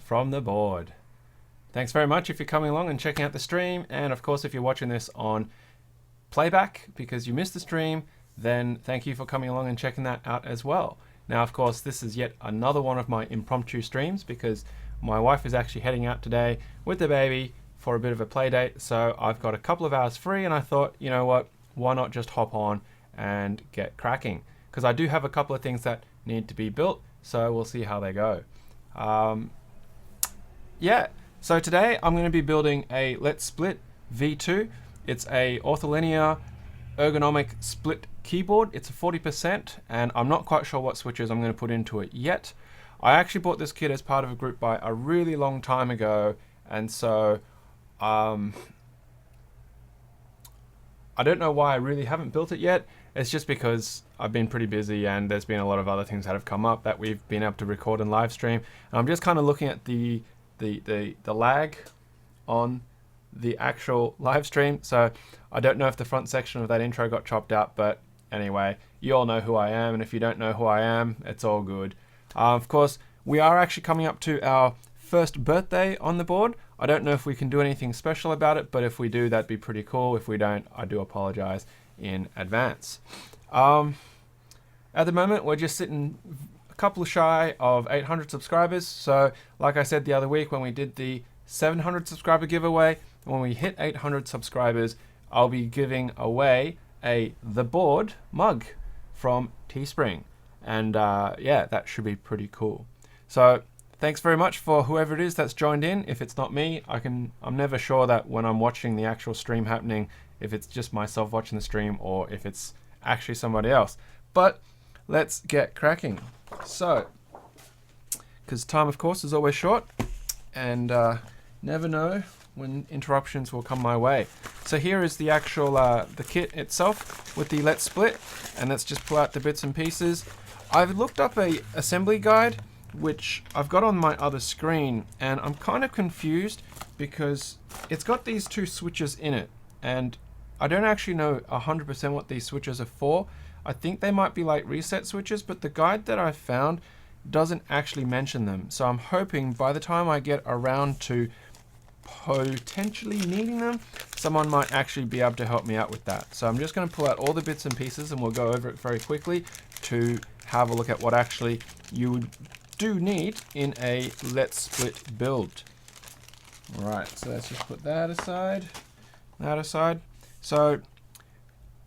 from the board. Thanks very much if you're coming along and checking out the stream, and of course if you're watching this on playback because you missed the stream, then thank you for coming along and checking that out as well. Now of course this is yet another one of my impromptu streams because my wife is actually heading out today with the baby for a bit of a play date, so I've got a couple of hours free and I thought, you know what, why not just hop on and get cracking, because I do have a couple of things that need to be built, so we'll see how they go. Yeah, so today I'm going to be building a Let's Split V2. It's a ortholinear ergonomic split keyboard. It's a 40%, and I'm not quite sure what switches I'm going to put into it yet. I actually bought this kit as part of a group buy a really long time ago, and so I don't know why I really haven't built it yet. It's just because I've been pretty busy and there's been a lot of other things that have come up that we've been able to record and live stream. And I'm just kind of looking at the lag on the actual live stream. So I don't know if the front section of that intro got chopped out, but anyway, you all know who I am. And if you don't know who I am, it's all good. Of course, we are actually coming up to our first birthday on the board. I don't know if we can do anything special about it, but if we do, that'd be pretty cool. If we don't, I do apologize in advance. At the moment, we're just sitting a couple shy of 800 subscribers. So like I said the other week when we did the 700 subscriber giveaway, when we hit 800 subscribers, I'll be giving away a The Board mug from Teespring. And yeah, that should be pretty cool. So thanks very much for whoever it is that's joined in. If it's not me, I'm never sure that when I'm watching the actual stream happening, if it's just myself watching the stream or if it's actually somebody else. But let's get cracking. So, because time of course is always short and never know when interruptions will come my way. So here is the actual the kit itself with the Let's Split, and let's just pull out the bits and pieces. I've looked up a assembly guide which I've got on my other screen, and I'm kind of confused because it's got these two switches in it, and I don't actually know 100% what these switches are for. I think they might be like reset switches, but the guide that I found doesn't actually mention them. So I'm hoping by the time I get around to potentially needing them, someone might actually be able to help me out with that. So I'm just going to pull out all the bits and pieces and we'll go over it very quickly to have a look at what actually you do need in a Let's Split build. Alright, so let's just put that aside. So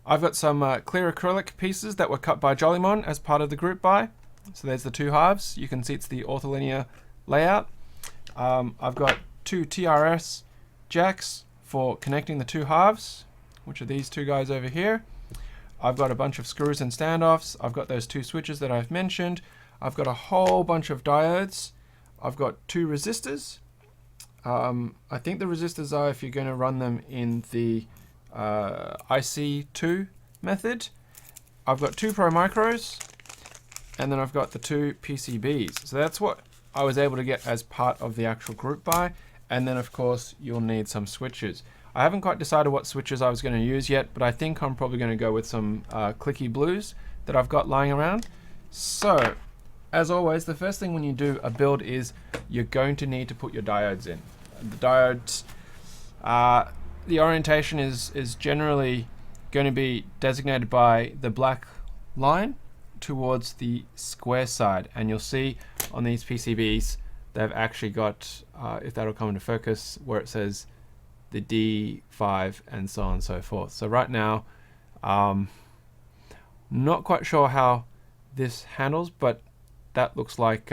I've got some clear acrylic pieces that were cut by Jolimon as part of the group buy. So there's the two halves. You can see it's the ortholinear layout. I've got two TRRS jacks for connecting the two halves, which are these two guys over here. I've got a bunch of screws and standoffs. I've got those two switches that I've mentioned. I've got a whole bunch of diodes. I've got two resistors. I think the resistors are if you're going to run them in the IC2 method. I've got two Pro Micros, and then I've got the two PCBs. So that's what I was able to get as part of the actual group buy. And then of course you'll need some switches. I haven't quite decided what switches I was going to use yet, but I think I'm probably going to go with some clicky blues that I've got lying around. So as always, the first thing when you do a build is you're going to need to put your diodes in. The diodes, the orientation is generally going to be designated by the black line towards the square side, and you'll see on these PCBs they've actually got, if that'll come into focus, where it says the D5 and so on and so forth. So right now, not quite sure how this handles, but that looks like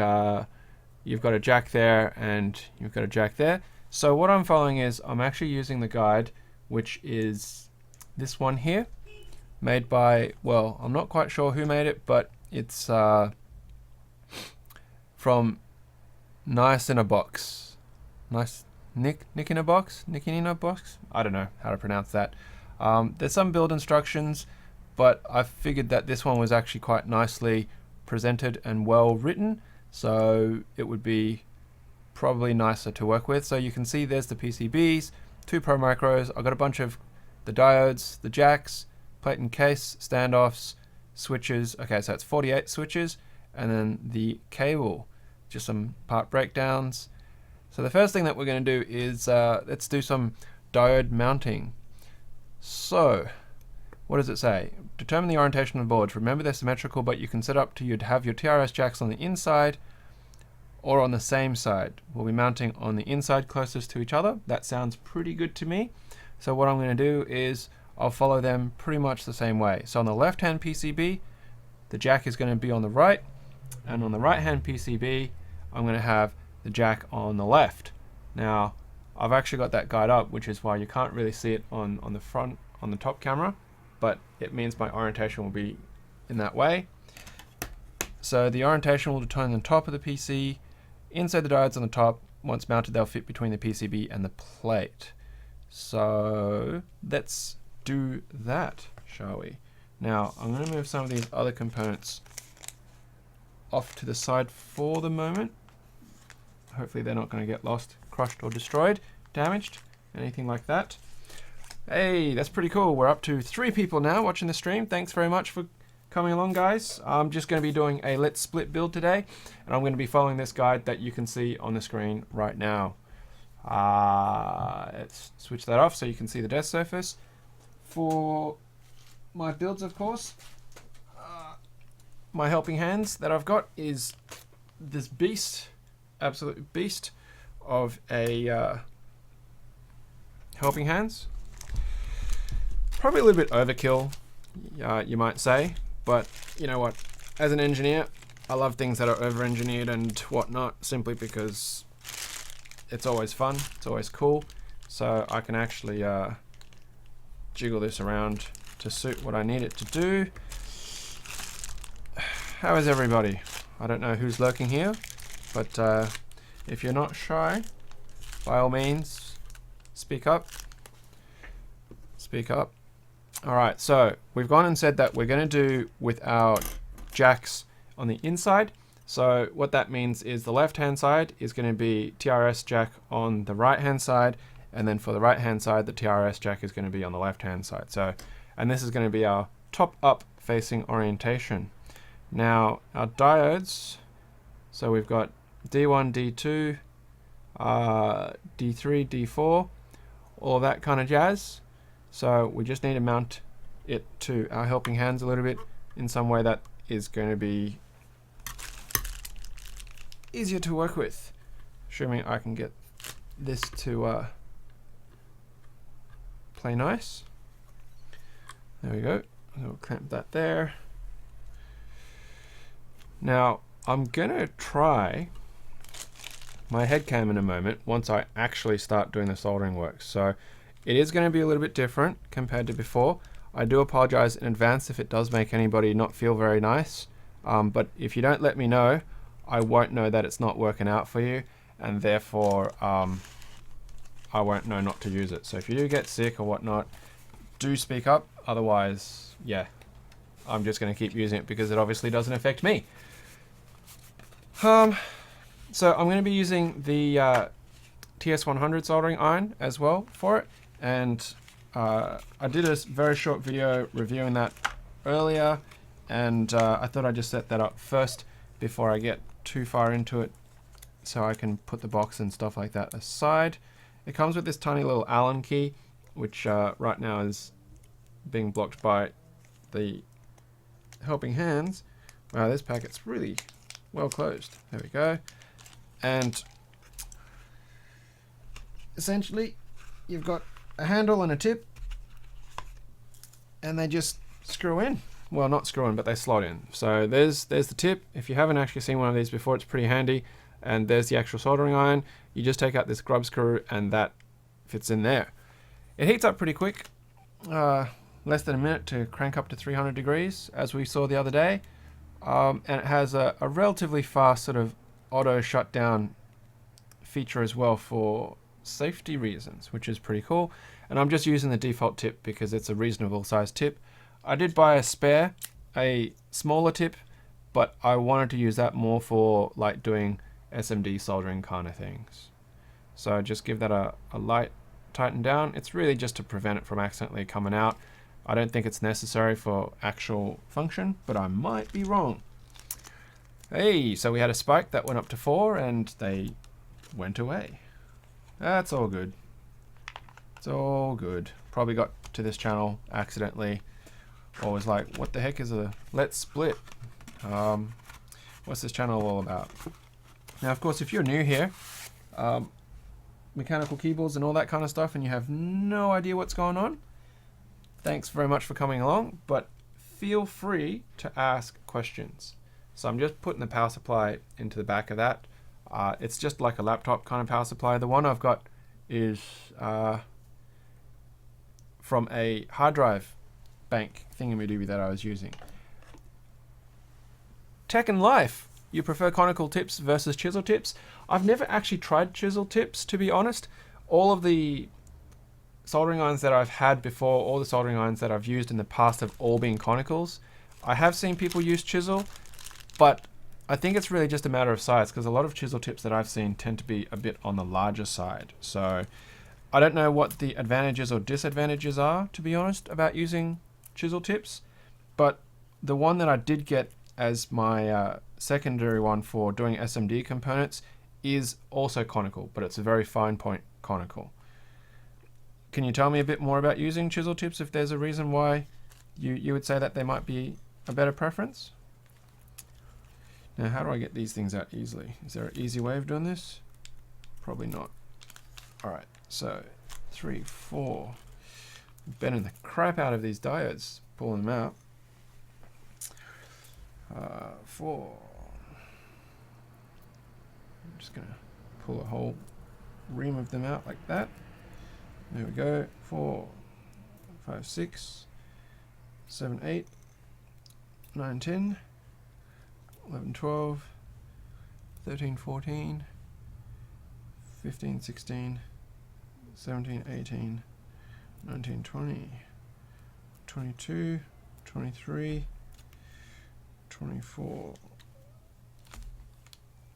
you've got a jack there and you've got a jack there. So what I'm following is I'm actually using the guide, which is this one here, made by, well, I'm not quite sure who made it, but it's from Nice in a Box. Nick in a Box? I don't know how to pronounce that. There's some build instructions, but I figured that this one was actually quite nicely presented and well written, so it would be probably nicer to work with. So you can see there's the PCBs, two Pro Micros. I've got a bunch of the diodes, the jacks, plate and case, standoffs, switches. Okay, so it's 48 switches, and then the cable, just some part breakdowns, So the first thing that we're going to do is let's do some diode mounting. So what does it say? Determine the orientation of the boards. Remember they're symmetrical, but you can set up to you'd have your TRRS jacks on the inside or on the same side. We'll be mounting on the inside closest to each other. That sounds pretty good to me. So what I'm going to do is I'll follow them pretty much the same way. So on the left hand PCB, the jack is going to be on the right, and on the right hand PCB, I'm going to have the jack on the left. Now, I've actually got that guide up, which is why you can't really see it on the front, on the top camera, but it means my orientation will be in that way. So the orientation will determine the top of the PC, inside the diodes on the top. Once mounted, they'll fit between the PCB and the plate. So let's do that, shall we? Now, I'm going to move some of these other components off to the side for the moment. Hopefully they're not going to get lost, crushed or destroyed, damaged, anything like that. Hey, that's pretty cool. We're up to 3 people now watching the stream. Thanks very much for coming along, guys. I'm just going to be doing a let's split build today, and I'm going to be following this guide that you can see on the screen right now. Let's switch that off so you can see the desk surface. For my builds, of course, my helping hands that I've got is this beast, absolute beast of a helping hands. Probably a little bit overkill, you might say, but you know what? As an engineer, I love things that are over-engineered and whatnot, simply because it's always fun, it's always cool. So I can actually jiggle this around to suit what I need it to do. How is everybody? I don't know who's lurking here, but if you're not shy, by all means, speak up. Speak up. Alright, so we've gone and said that we're going to do without jacks on the inside. So what that means is the left hand side is going to be TRRS jack on the right hand side, and then for the right hand side the TRRS jack is going to be on the left hand side. So, and this is going to be our top up facing orientation. Now our diodes, so we've got D1, D2, D3, D4, all that kind of jazz. So we just need to mount it to our helping hands a little bit in some way that is going to be easier to work with, assuming I can get this to play nice. There we go. I'll clamp that there. Now I'm gonna try my head cam in a moment once I actually start doing the soldering work. So it is going to be a little bit different compared to before. I do apologize in advance if it does make anybody not feel very nice, but if you don't let me know, I won't know that it's not working out for you, and therefore I won't know not to use it. So if you do get sick or whatnot, do speak up. Otherwise, yeah, I'm just going to keep using it because it obviously doesn't affect me. So I'm going to be using the TS100 soldering iron as well for it, and I did a very short video reviewing that earlier, and I thought I'd just set that up first before I get too far into it, so I can put the box and stuff like that aside. It comes with this tiny little Allen key, which right now is being blocked by the helping hands. Wow, this packet's really well closed. There we go. And essentially you've got a handle and a tip, and they just screw in. Well, not screw in, but they slot in. So there's the tip. If you haven't actually seen one of these before, it's pretty handy. And there's the actual soldering iron. You just take out this grub screw and that fits in there. It heats up pretty quick, less than a minute to crank up to 300 degrees, as we saw the other day. And it has a relatively fast sort of auto shutdown feature as well for safety reasons, which is pretty cool. And I'm just using the default tip because it's a reasonable size tip. I did buy a spare, a smaller tip, but I wanted to use that more for like doing SMD soldering kind of things. So just give that a light tighten down. It's really just to prevent it from accidentally coming out. I don't think it's necessary for actual function, but I might be wrong. Hey, so we had a spike that went up to 4 and they went away. That's all good. It's all good. Probably got to this channel accidentally, or was like, what the heck is a let's split? What's this channel all about? Now, of course, if you're new here, mechanical keyboards and all that kind of stuff, and you have no idea what's going on, thanks very much for coming along, but feel free to ask questions. So I'm just putting the power supply into the back of that. It's just like a laptop kind of power supply. The one I've got is from a hard drive bank thingamajiggy that I was using. Tech and life. You prefer conical tips versus chisel tips? I've never actually tried chisel tips, to be honest. All of the soldering irons that I've had before, all the soldering irons that I've used in the past have all been conicals. I have seen people use chisel, but I think it's really just a matter of size, because a lot of chisel tips that I've seen tend to be a bit on the larger side. So I don't know what the advantages or disadvantages are, to be honest, about using chisel tips, but the one that I did get as my secondary one for doing SMD components is also conical, but it's a very fine point conical. Can you tell me a bit more about using chisel tips, if there's a reason why you would say that they might be a better preference? Now, how do I get these things out easily? Is there an easy way of doing this? Probably not. All right, so 3, 4. Bending the crap out of these diodes, pulling them out. 4. I'm just gonna pull a whole ream of them out like that. There we go. 4, 5, 6, 7, 8, 9, 10, 11, 12, 13, 14, 15, 16, 17, 18, 19, 20, 22, 23, 24,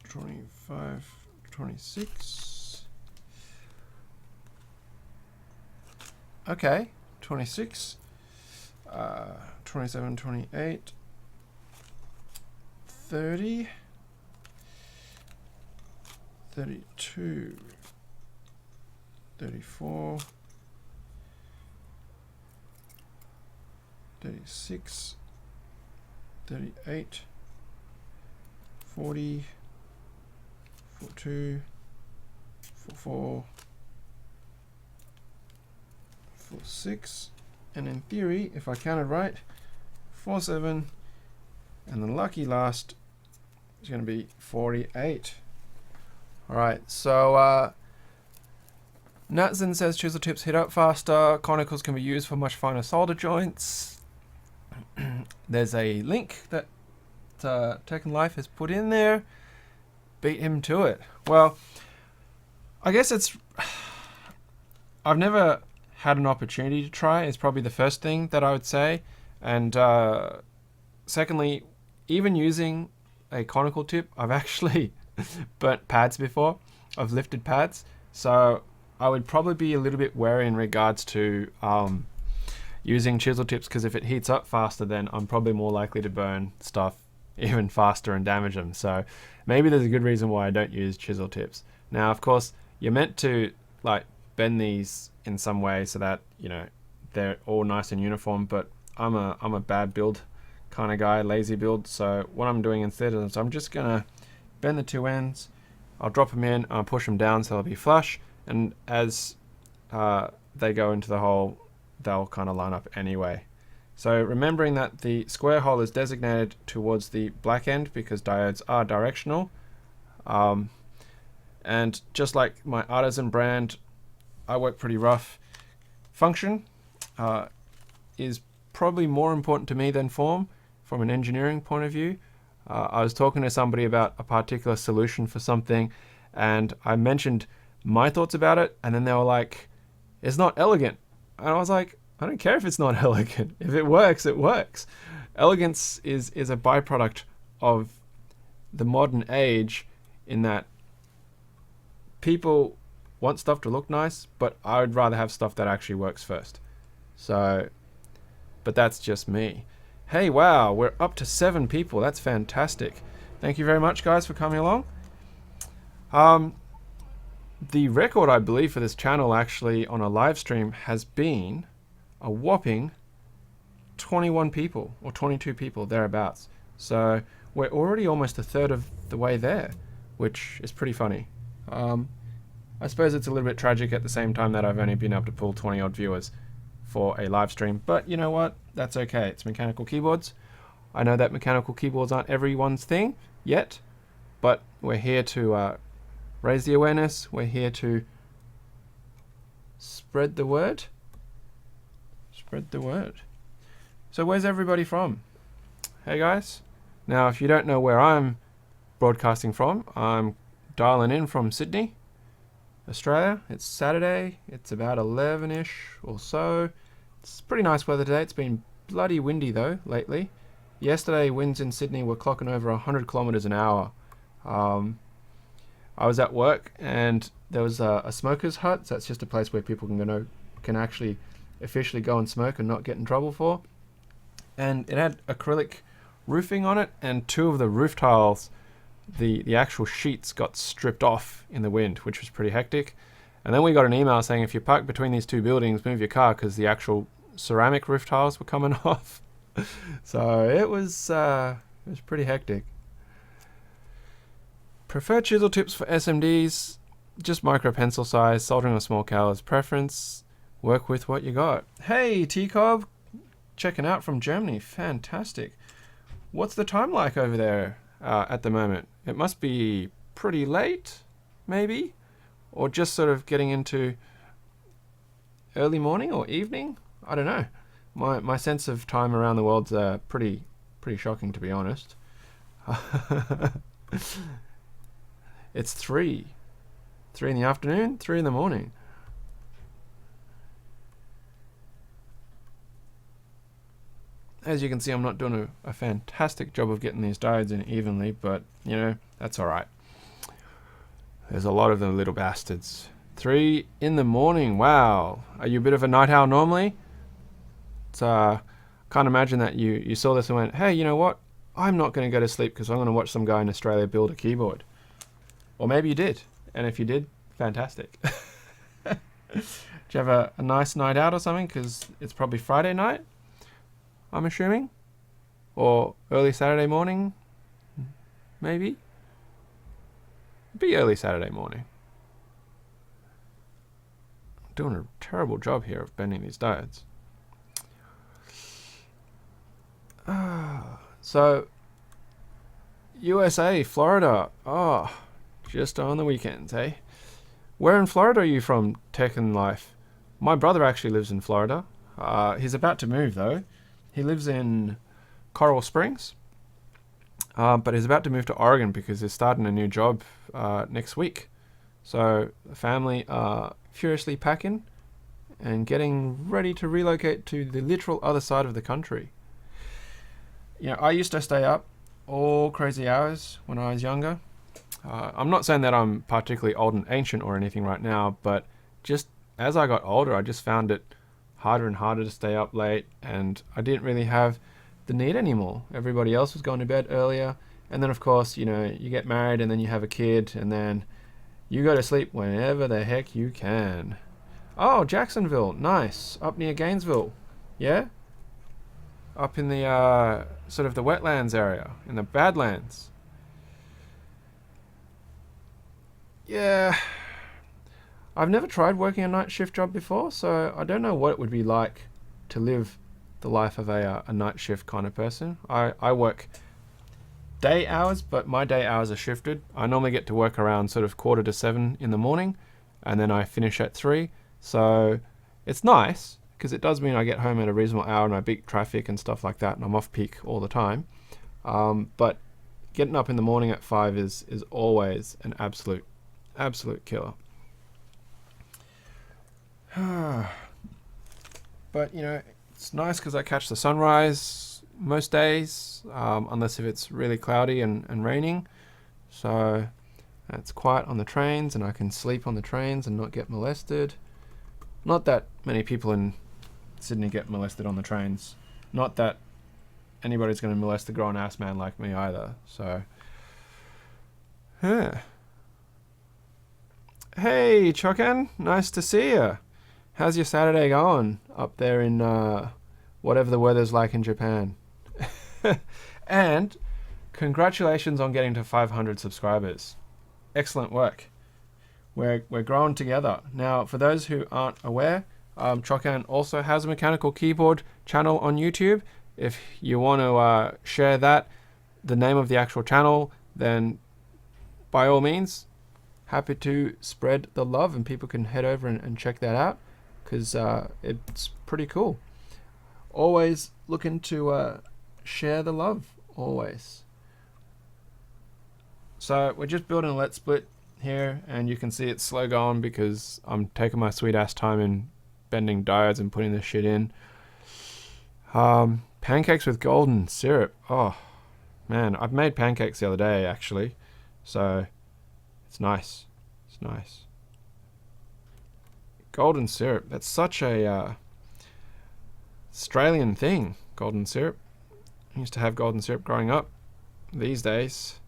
25, 26. Okay, 26, 27, 28, 30, 32, 34, 36, 38, 40, 42, 44, 46, and in theory, if I counted right, 47, and the lucky last is going to be 48. All right, so Natson says chisel tips heat up faster. Conicals can be used for much finer solder joints. There's a link that Tech and Life has put in there. Beat him to it. Well, I guess it's... I've never had an opportunity to try. It's probably the first thing that I would say. And secondly, even using a conical tip, I've actually burnt pads before. I've lifted pads. So I would probably be a little bit wary in regards to using chisel tips, because if it heats up faster, then I'm probably more likely to burn stuff even faster and damage them. So maybe there's a good reason why I don't use chisel tips. Now, of course, you're meant to like bend these in some way so that, you know, they're all nice and uniform, but I'm a bad build kind of guy, lazy build. So what I'm doing instead is I'm just gonna bend the two ends, I'll drop them in, I'll push them down so they'll be flush, and as they go into the hole, they'll kind of line up anyway. So remembering that the square hole is designated towards the black end because diodes are directional. And just like my Artisan brand, I work pretty rough. Function is probably more important to me than form from an engineering point of view. I was talking to somebody about a particular solution for something, and I mentioned my thoughts about it, and then they were like, it's not elegant. And I was like, I don't care if it's not elegant. If it works, it works. Elegance is a byproduct of the modern age, in that people want stuff to look nice, but I would rather have stuff that actually works first. So, but that's just me. Hey, wow, we're up to 7 people. That's fantastic. Thank you very much, guys, for coming along. The record, I believe, for this channel actually on a live stream has been a whopping 21 people or 22 people thereabouts. So we're already almost a third of the way there, which is pretty funny. I suppose it's a little bit tragic at the same time that I've only been able to pull 20 odd viewers for a live stream, but you know what? That's okay. It's mechanical keyboards. I know that mechanical keyboards aren't everyone's thing yet, but we're here to raise the awareness. We're here to spread the word. Spread the word. So where's everybody from? Hey guys. Now, if you don't know where I'm broadcasting from, I'm dialing in from Sydney, Australia. It's Saturday. It's about 11-ish or so. It's pretty nice weather today. It's been bloody windy though lately. Yesterday, winds in Sydney were clocking over 100 kilometers an hour. I was at work and there was a smoker's hut. So that's just a place where people can actually officially go and smoke and not get in trouble for. And it had acrylic roofing on it, and two of the roof tiles, the actual sheets got stripped off in the wind, which was pretty hectic. And then we got an email saying if you park between these two buildings, move your car because the actual ceramic roof tiles were coming off. So it was pretty hectic. Preferred chisel tips for SMDs, just micro pencil size, soldering on small cal is preference. Work with what you got. Hey, T-Cob, checking out from Germany. Fantastic. What's the time like over there at the moment? It must be pretty late, maybe? Or just sort of getting into early morning or evening? I don't know. My sense of time around the world's pretty shocking, to be honest. It's 3 in the afternoon, 3 in the morning. As you can see, I'm not doing a fantastic job of getting these diodes in evenly, but you know, that's alright. There's a lot of them little bastards. 3 in the morning, wow. Are you a bit of a night owl normally? It's, can't imagine that you saw this and went, hey, you know what? I'm not going to go to sleep because I'm going to watch some guy in Australia build a keyboard. Or maybe you did. And if you did, fantastic. Did you have a nice night out or something? Because it's probably Friday night, I'm assuming. Or early Saturday morning, maybe. Be early Saturday morning. I'm doing a terrible job here of bending these diodes. So, USA, Florida. Oh, just on the weekends, eh? Where in Florida are you from, Tech and Life? My brother actually lives in Florida. He's about to move, though. He lives in Coral Springs. But he's about to move to Oregon because he's starting a new job next week. So the family are furiously packing and getting ready to relocate to the literal other side of the country. You know, I used to stay up all crazy hours when I was younger. I'm not saying that I'm particularly old and ancient or anything right now, but just as I got older, I just found it harder and harder to stay up late, and I didn't really have the need anymore. Everybody else was going to bed earlier, and then of course, you know, you get married and then you have a kid, and then you go to sleep whenever the heck you can. Oh, Jacksonville, nice. Up near Gainesville, yeah? Up in the sort of the wetlands area, in the Badlands. Yeah, I've never tried working a night shift job before, so I don't know what it would be like to live the life of a night shift kind of person. I work day hours, but my day hours are shifted. I normally get to work around sort of 6:45 in the morning, and then I finish at 3. So it's nice because it does mean I get home at a reasonable hour and I beat traffic and stuff like that, and I'm off peak all the time. But getting up in the morning at 5 is always an absolute killer. But you know, it's nice because I catch the sunrise most days, unless if it's really cloudy and raining. So it's quiet on the trains and I can sleep on the trains and not get molested. Not that many people in Sydney get molested on the trains. Not that anybody's going to molest a grown ass man like me either. So, yeah. Hey, Chokan, nice to see you. How's your Saturday going up there in whatever the weather's like in Japan? And congratulations on getting to 500 subscribers. Excellent work. We're growing together. Now, for those who aren't aware, Chokan also has a mechanical keyboard channel on YouTube. If you want to share that, the name of the actual channel, then by all means, happy to spread the love and people can head over and check that out because it's pretty cool. Always looking to share the love, always. So we're just building a Let's Split here, and you can see it's slow going because I'm taking my sweet ass time in bending diodes and putting this shit in. Pancakes with golden syrup. Oh man, I've made pancakes the other day actually, so it's nice. It's nice. Golden syrup. That's such a Australian thing. Golden syrup. I used to have golden syrup growing up. These days,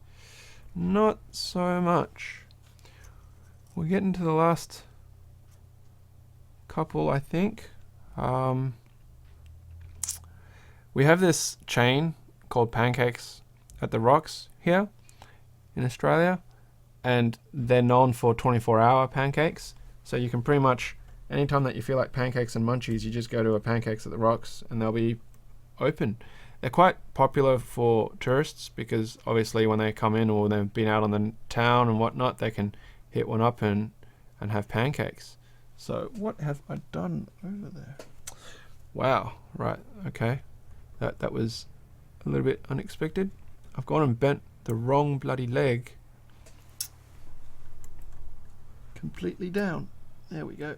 not so much. We're getting to the last couple, I think. We have this chain called Pancakes at the Rocks here in Australia, and they're known for 24-hour pancakes. So you can pretty much, anytime that you feel like pancakes and munchies, you just go to a Pancakes at the Rocks and they'll be open. They're quite popular for tourists because obviously when they come in or they've been out on the town and whatnot, they can hit one up and have pancakes. So what have I done over there? Wow, right, okay. That was a little bit unexpected. I've gone and bent the wrong bloody leg completely down. There we go.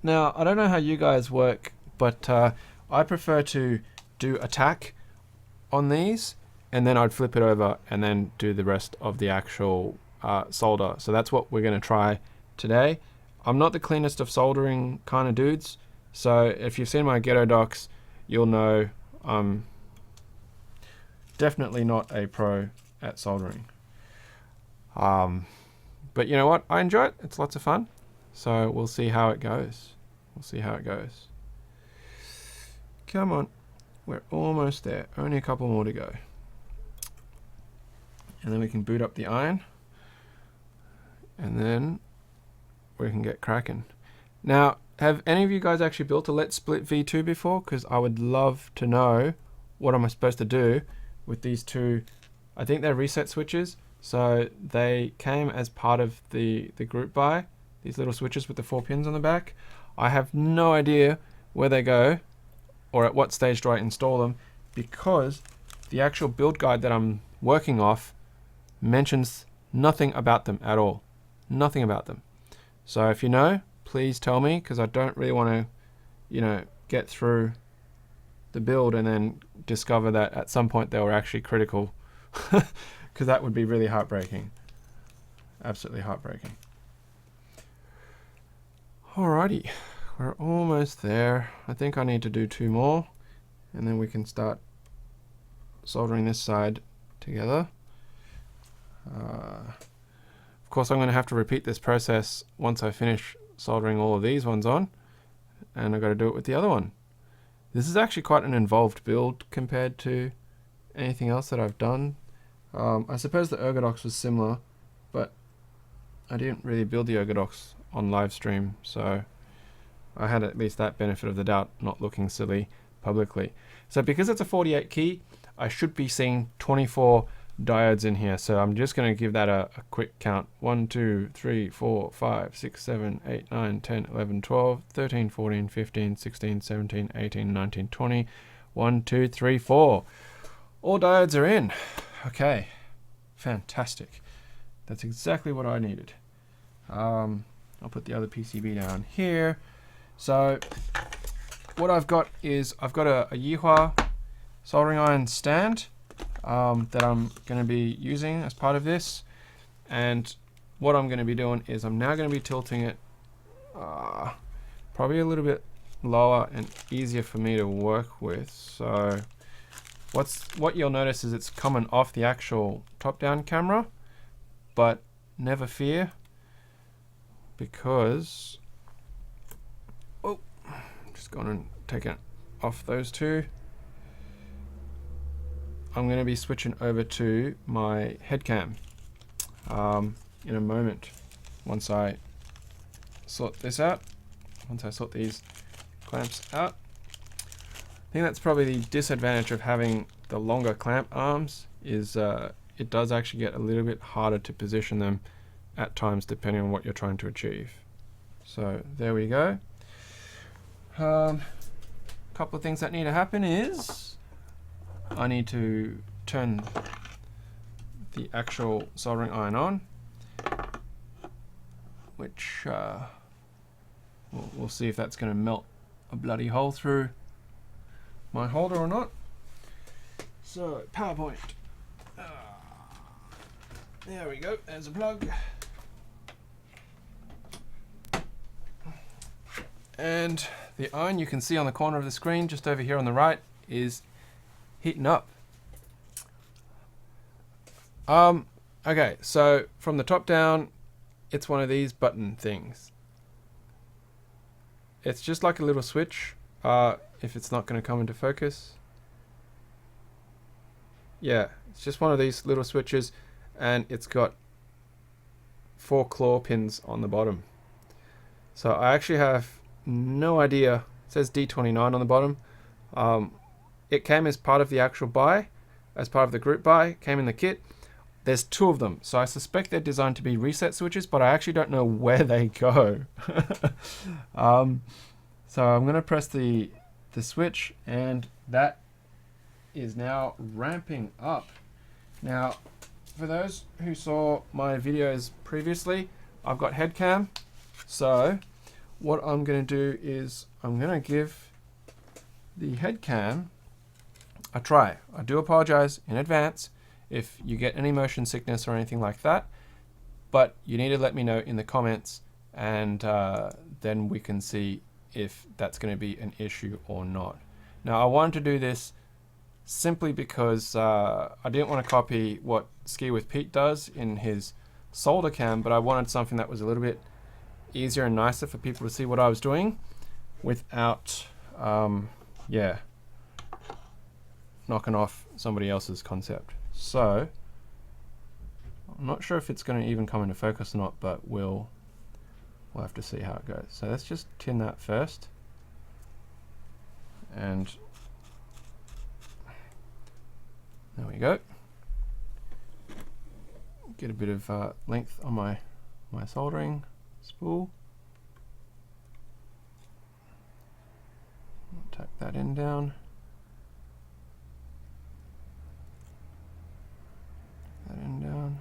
Now, I don't know how you guys work, but I prefer to do a tack on these, and then I'd flip it over and then do the rest of the actual solder. So that's what we're going to try today. I'm not the cleanest of soldering kind of dudes, so if you've seen my ghetto docs, you'll know I'm definitely not a pro at soldering. But you know what? I enjoy it. It's lots of fun. So we'll see how it goes. We'll see how it goes. Come on. We're almost there. Only a couple more to go. And then we can boot up the iron. And then we can get cracking. Now, have any of you guys actually built a Let's Split V2 before? Because I would love to know what am I supposed to do with these two. I think they're reset switches. So they came as part of the group buy. These little switches with the 4 pins on the back. I have no idea where they go or at what stage do I install them, because the actual build guide that I'm working off mentions nothing about them at all. Nothing about them. So if you know, please tell me, because I don't really want to, you know, get through the build and then discover that at some point they were actually critical, because that would be really heartbreaking. Absolutely heartbreaking. Alrighty, we're almost there. I think I need to do 2 more, and then we can start soldering this side together. Of course, I'm going to have to repeat this process once I finish soldering all of these ones on, and I've got to do it with the other one. This is actually quite an involved build compared to anything else that I've done. I suppose the ergodox was similar, but I didn't really build the ergodox on Livestream, so I had at least that benefit of the doubt, not looking silly publicly. So because it's a 48 key, I should be seeing 24 diodes in here, so I'm just going to give that a quick count. 1, 2, 3, 4, 5, 6, 7, 8, 9, 10, 11, 12, 13, 14, 15, 16, 17, 18, 19, 20. 1, 2, 3, 4. All diodes are in. Okay, fantastic. That's exactly what I needed. I'll put the other PCB down here. So what I've got is I've got a Yihua soldering iron stand that I'm going to be using as part of this. And what I'm going to be doing is I'm now going to be tilting it probably a little bit lower and easier for me to work with. So what you'll notice is it's coming off the actual top-down camera, but never fear, because I'm just going to take it off those two. I'm going to be switching over to my head cam in a moment once I sort this out, once I sort these clamps out. I think that's probably the disadvantage of having the longer clamp arms is it does actually get a little bit harder to position them at times depending on what you're trying to achieve. So there we go. Couple of things that need to happen is I need to turn the actual soldering iron on, which we'll see if that's going to melt a bloody hole through my holder or not. So PowerPoint. There we go, there's a plug. And the iron you can see on the corner of the screen just over here on the right is heating up. Okay, so from the top down, it's one of these button things. It's just like a little switch, if it's not going to come into focus. Yeah, it's just one of these little switches, and it's got 4 claw pins on the bottom. So I actually have no idea. It says D29 on the bottom. It came as part of the actual buy, as part of the group buy, came in the kit. There's 2 of them, so I suspect they're designed to be reset switches, but I actually don't know where they go. So I'm going to press the switch, and that is now ramping up. Now, for those who saw my videos previously, I've got head cam. So what I'm going to do is I'm going to give the head cam a try. I do apologize in advance if you get any motion sickness or anything like that, but you need to let me know in the comments, and then we can see if that's going to be an issue or not. Now I wanted to do this simply because I didn't want to copy what Ski with Pete does in his solder cam, but I wanted something that was a little bit easier and nicer for people to see what I was doing without yeah, knocking off somebody else's concept. So I'm not sure if it's going to even come into focus or not, but we'll have to see how it goes. So let's just tin that first, and there we go. Get a bit of length on my soldering spool. Tack that end down. That end down.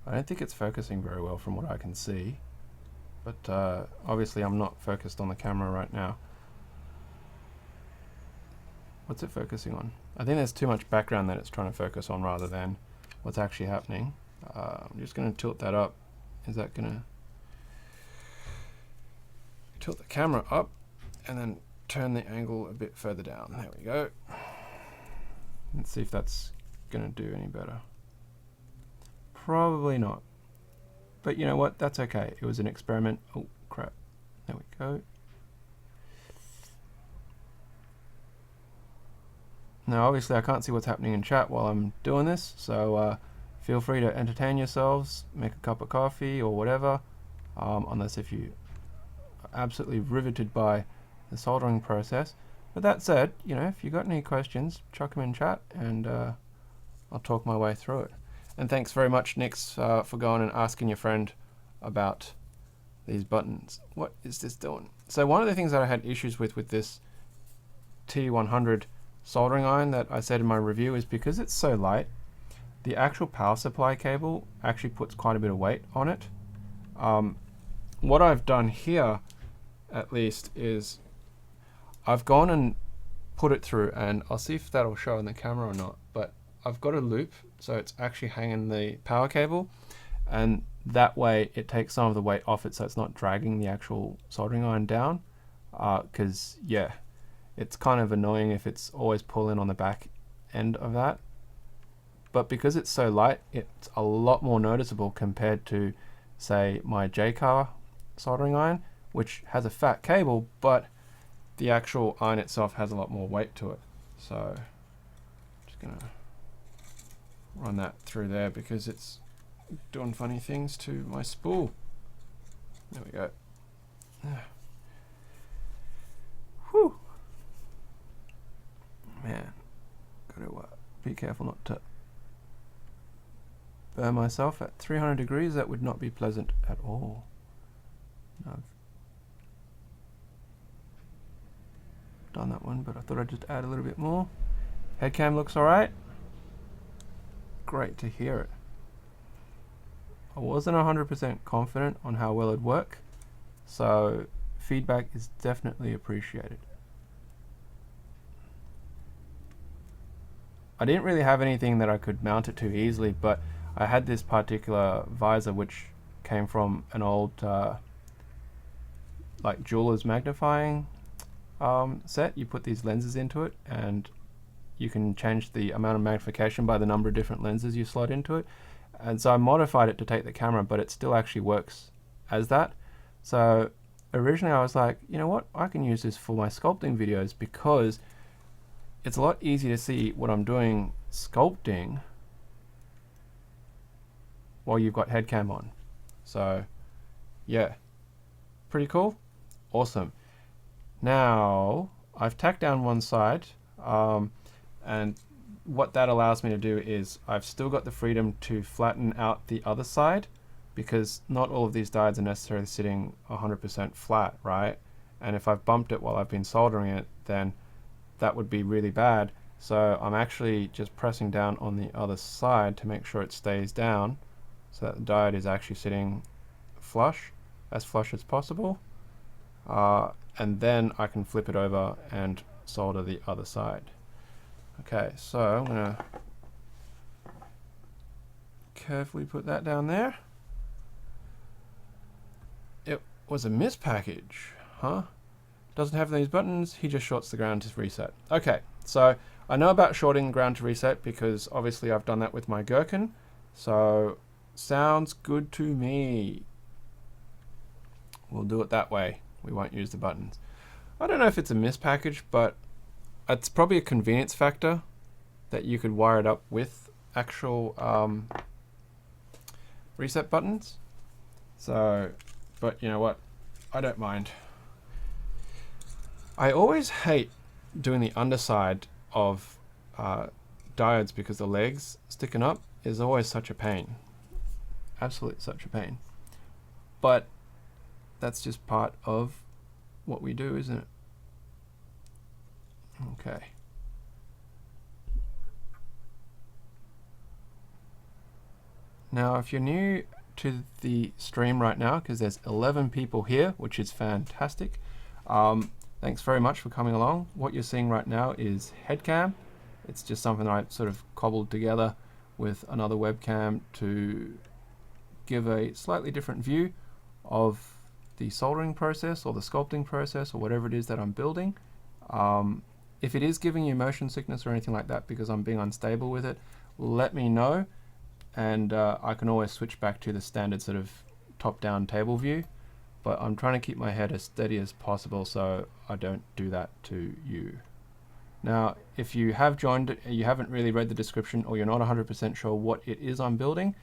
I don't think it's focusing very well from what I can see, but obviously I'm not focused on the camera right now. What's it focusing on? I think there's too much background that it's trying to focus on rather than what's actually happening. I'm just going to tilt that up. Is that going to tilt the camera up and then turn the angle a bit further down? There we go. Let's see if that's going to do any better. Probably not, but you know what, that's okay. It was an experiment. Oh crap, there we go. Now obviously I can't see what's happening in chat while I'm doing this, so feel free to entertain yourselves, make a cup of coffee or whatever, unless if you are absolutely riveted by the soldering process. But that said, you know, if you got any questions, chuck them in chat, and I'll talk my way through it. And thanks very much, Nix, for going and asking your friend about these buttons. What is this doing? So one of the things that I had issues with this T100 soldering iron that I said in my review is because it's so light, the actual power supply cable actually puts quite a bit of weight on it. What I've done here, at least, is I've gone and put it through, and I'll see if that'll show in the camera or not, but I've got a loop, so it's actually hanging the power cable, and that way it takes some of the weight off it, so it's not dragging the actual soldering iron down, because yeah, it's kind of annoying if it's always pulling on the back end of that. But because it's so light, it's a lot more noticeable compared to, say, my J-car soldering iron, which has a fat cable, but the actual iron itself has a lot more weight to it. So just gonna run that through there because it's doing funny things to my spool. There we go. Whew. Man, gotta be careful not to burn myself at 300 degrees. That would not be pleasant at all. I've done that one, but I thought I'd just add a little bit more. Head cam looks alright. Great to hear it. I wasn't 100% confident on how well it'd work, so feedback is definitely appreciated. I didn't really have anything that I could mount it to easily, but I had this particular visor which came from an old like jeweler's magnifying set. You put these lenses into it and you can change the amount of magnification by the number of different lenses you slot into it. And so I modified it to take the camera, but it still actually works as that. So originally I was like, you know what, I can use this for my sculpting videos because it's a lot easier to see what I'm doing sculpting while you've got head cam on. So yeah, pretty cool. Awesome. Now I've tacked down one side, and what that allows me to do is I've still got the freedom to flatten out the other side, because not all of these diodes are necessarily sitting 100% flat, right? And if I've bumped it while I've been soldering it, then that would be really bad. So I'm actually just pressing down on the other side to make sure it stays down, so that the diode is actually sitting flush as possible. And then I can flip it over and solder the other side. Okay, so I'm going to carefully put that down there. It was a mispackage, huh? Doesn't have these buttons, he just shorts the ground to reset. Okay, so I know about shorting ground to reset because obviously I've done that with my gherkin, so sounds good to me. We'll do it that way. We won't use the buttons. I don't know if it's a mispackage, but it's probably a convenience factor that you could wire it up with actual reset buttons. So, but you know what? I don't mind. I always hate doing the underside of diodes because the legs sticking up is always such a pain. Absolutely such a pain. But that's just part of what we do, isn't it? Okay. Now, if you're new to the stream right now, because there's 11 people here, which is fantastic, thanks very much for coming along. What you're seeing right now is headcam. It's just something I sort of cobbled together with another webcam to give a slightly different view of the soldering process or the sculpting process or whatever it is that I'm building. If it is giving you motion sickness or anything like that because I'm being unstable with it, let me know, and I can always switch back to the standard sort of top-down table view, but I'm trying to keep my head as steady as possible so I don't do that to you. Now, if you have joined, you haven't really read the description, or you're not 100% sure what it is I'm building,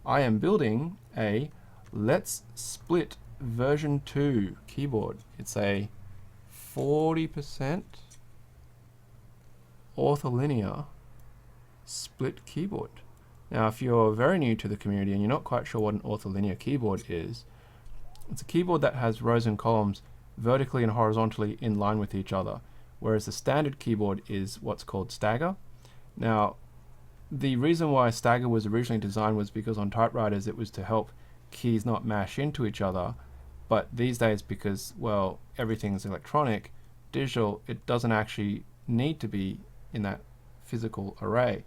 I am building a Let's Split version 2 keyboard. It's a 40% ortholinear split keyboard. Now, if you're very new to the community and you're not quite sure what an ortholinear keyboard is, it's a keyboard that has rows and columns vertically and horizontally in line with each other, whereas the standard keyboard is what's called stagger. Now, the reason why stagger was originally designed was because on typewriters it was to help keys not mash into each other, but these days, because, well, everything's electronic, digital, it doesn't actually need to be in that physical array.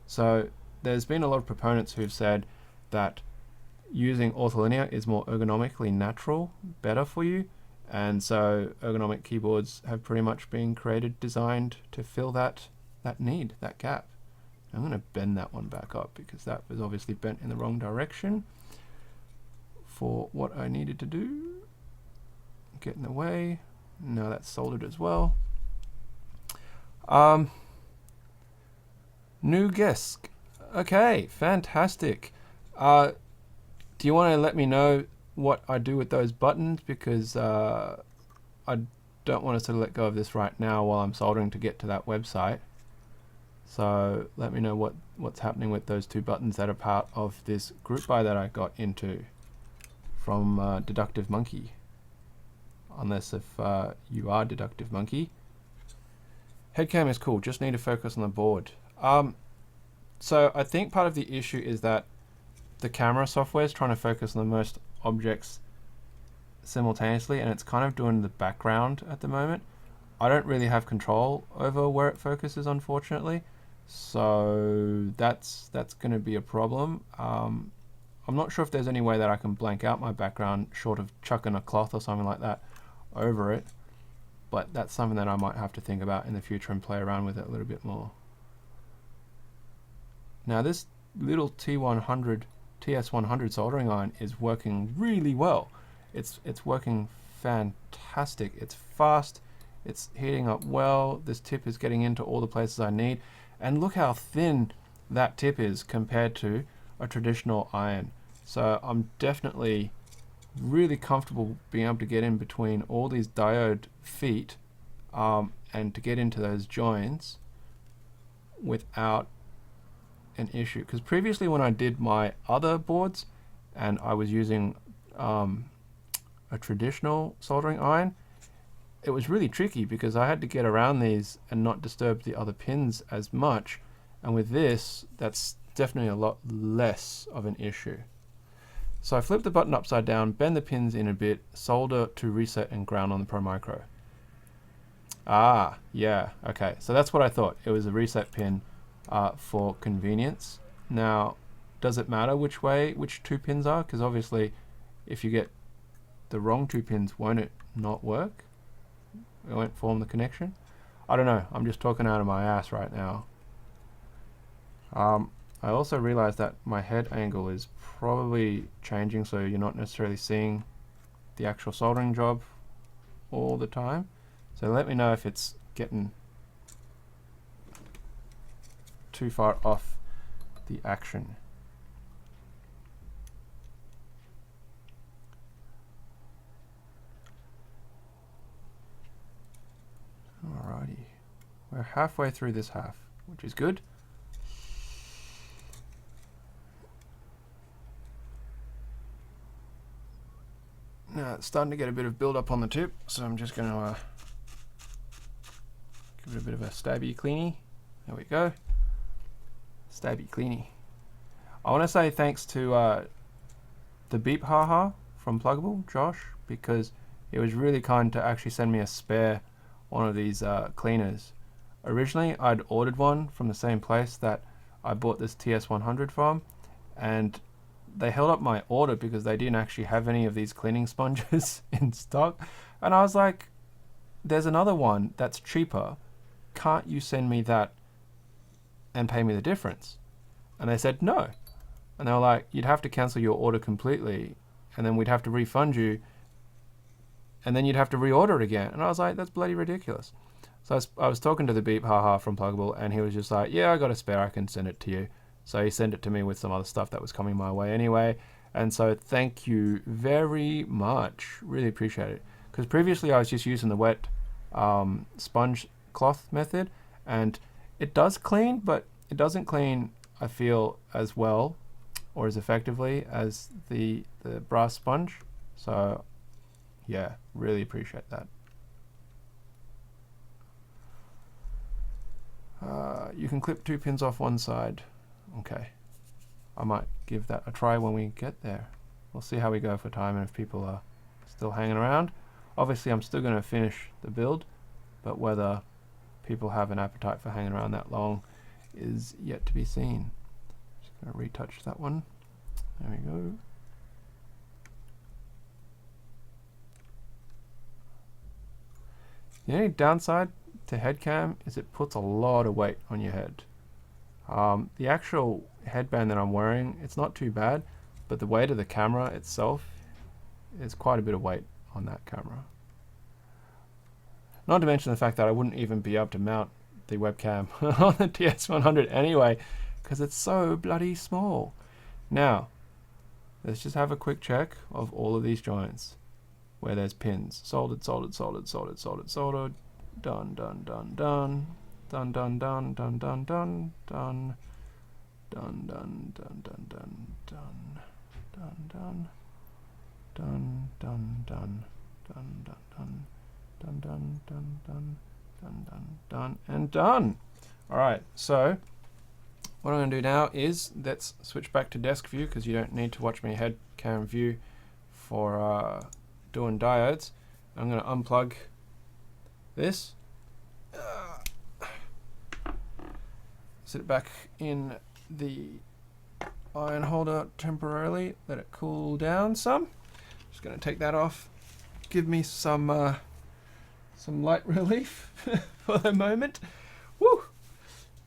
So there's been a lot of proponents who've said that using ortholinear is more ergonomically natural, better for you, and so ergonomic keyboards have pretty much been created, designed to fill that need, that gap. I'm going to bend that one back up because that was obviously bent in the wrong direction for what I needed to do. Get in the way. Now that's soldered as well. New guest. Okay, fantastic. Do you want to let me know what I do with those buttons? Because I don't want to sort of let go of this right now while I'm soldering to get to that website. So let me know what's happening with those two buttons that are part of this group buy that I got into from Deductive Monkey. Unless if you are Deductive Monkey. Headcam is cool, just need to focus on the board. So I think part of the issue is that the camera software is trying to focus on the most objects simultaneously, and it's kind of doing the background at the moment. I don't really have control over where it focuses, unfortunately, so that's going to be a problem. I'm not sure if there's any way that I can blank out my background short of chucking a cloth or something like that over it, but that's something that I might have to think about in the future and play around with it a little bit more. Now this little TS100 soldering iron is working really well. It's working fantastic. It's fast, it's heating up well, this tip is getting into all the places I need, and look how thin that tip is compared to a traditional iron. So I'm definitely really comfortable being able to get in between all these diode feet and to get into those joints without an issue. Because previously when I did my other boards and I was using a traditional soldering iron, it was really tricky because I had to get around these and not disturb the other pins as much, and with this that's definitely a lot less of an issue. So I flip the button upside down, bend the pins in a bit, solder to reset and ground on the Pro Micro. Ah, yeah, okay, so that's what I thought. It was a reset pin for convenience. Now, does it matter which two pins are? Because obviously, if you get the wrong two pins, won't it not work? It won't form the connection? I don't know, I'm just talking out of my ass right now. I also realized that my head angle is probably changing, so you're not necessarily seeing the actual soldering job all the time. So let me know if it's getting too far off the action. Alrighty, we're halfway through this half, which is good. Now it's starting to get a bit of build up on the tip, so I'm just going to give it a bit of a stabby cleanie. There we go. Stabby cleanie. I want to say thanks to the Beep Haha from Pluggable, Josh, because it was really kind to actually send me a spare one of these cleaners. Originally I'd ordered one from the same place that I bought this TS100 from, and they held up my order because they didn't actually have any of these cleaning sponges in stock, and I was like, there's another one that's cheaper, can't you send me that and pay me the difference? And they said no, and they were like, you'd have to cancel your order completely and then we'd have to refund you and then you'd have to reorder it again. And I was like, that's bloody ridiculous. So I was talking to the Beep Haha from Pluggable, and he was just like, yeah, I got a spare, I can send it to you. So he sent it to me with some other stuff that was coming my way anyway. And so thank you very much. Really appreciate it. Because previously I was just using the wet sponge cloth method, and it does clean, but it doesn't clean, I feel, as well or as effectively as the brass sponge. So yeah, really appreciate that. You can clip 2 pins off one side. Okay, I might give that a try when we get there. We'll see how we go for time and if people are still hanging around. Obviously I'm still going to finish the build, but whether people have an appetite for hanging around that long is yet to be seen. Just going to retouch that one. There we go. The only downside to head cam is it puts a lot of weight on your head. The actual headband that I'm wearing, it's not too bad, but the weight of the camera itself is quite a bit of weight on that camera. Not to mention the fact that I wouldn't even be able to mount the webcam on the TS100 anyway, because it's so bloody small. Now, let's just have a quick check of all of these joints where there's pins. Soldered, soldered, soldered, soldered, soldered, soldered. Done, done, done, done. Done, done, done, done, done, done, done. Done, done, done, done, done, done. Done, done. Done, done, done. Done, done, done. Done, done, done, done. Done, done, done, and done. Alright, so what I'm going to do now is let's switch back to desk view, because you don't need to watch me head cam view for doing diodes. I'm going to unplug this, sit it back in the iron holder temporarily, let it cool down some. Just going to take that off, give me some light relief for the moment. Woo!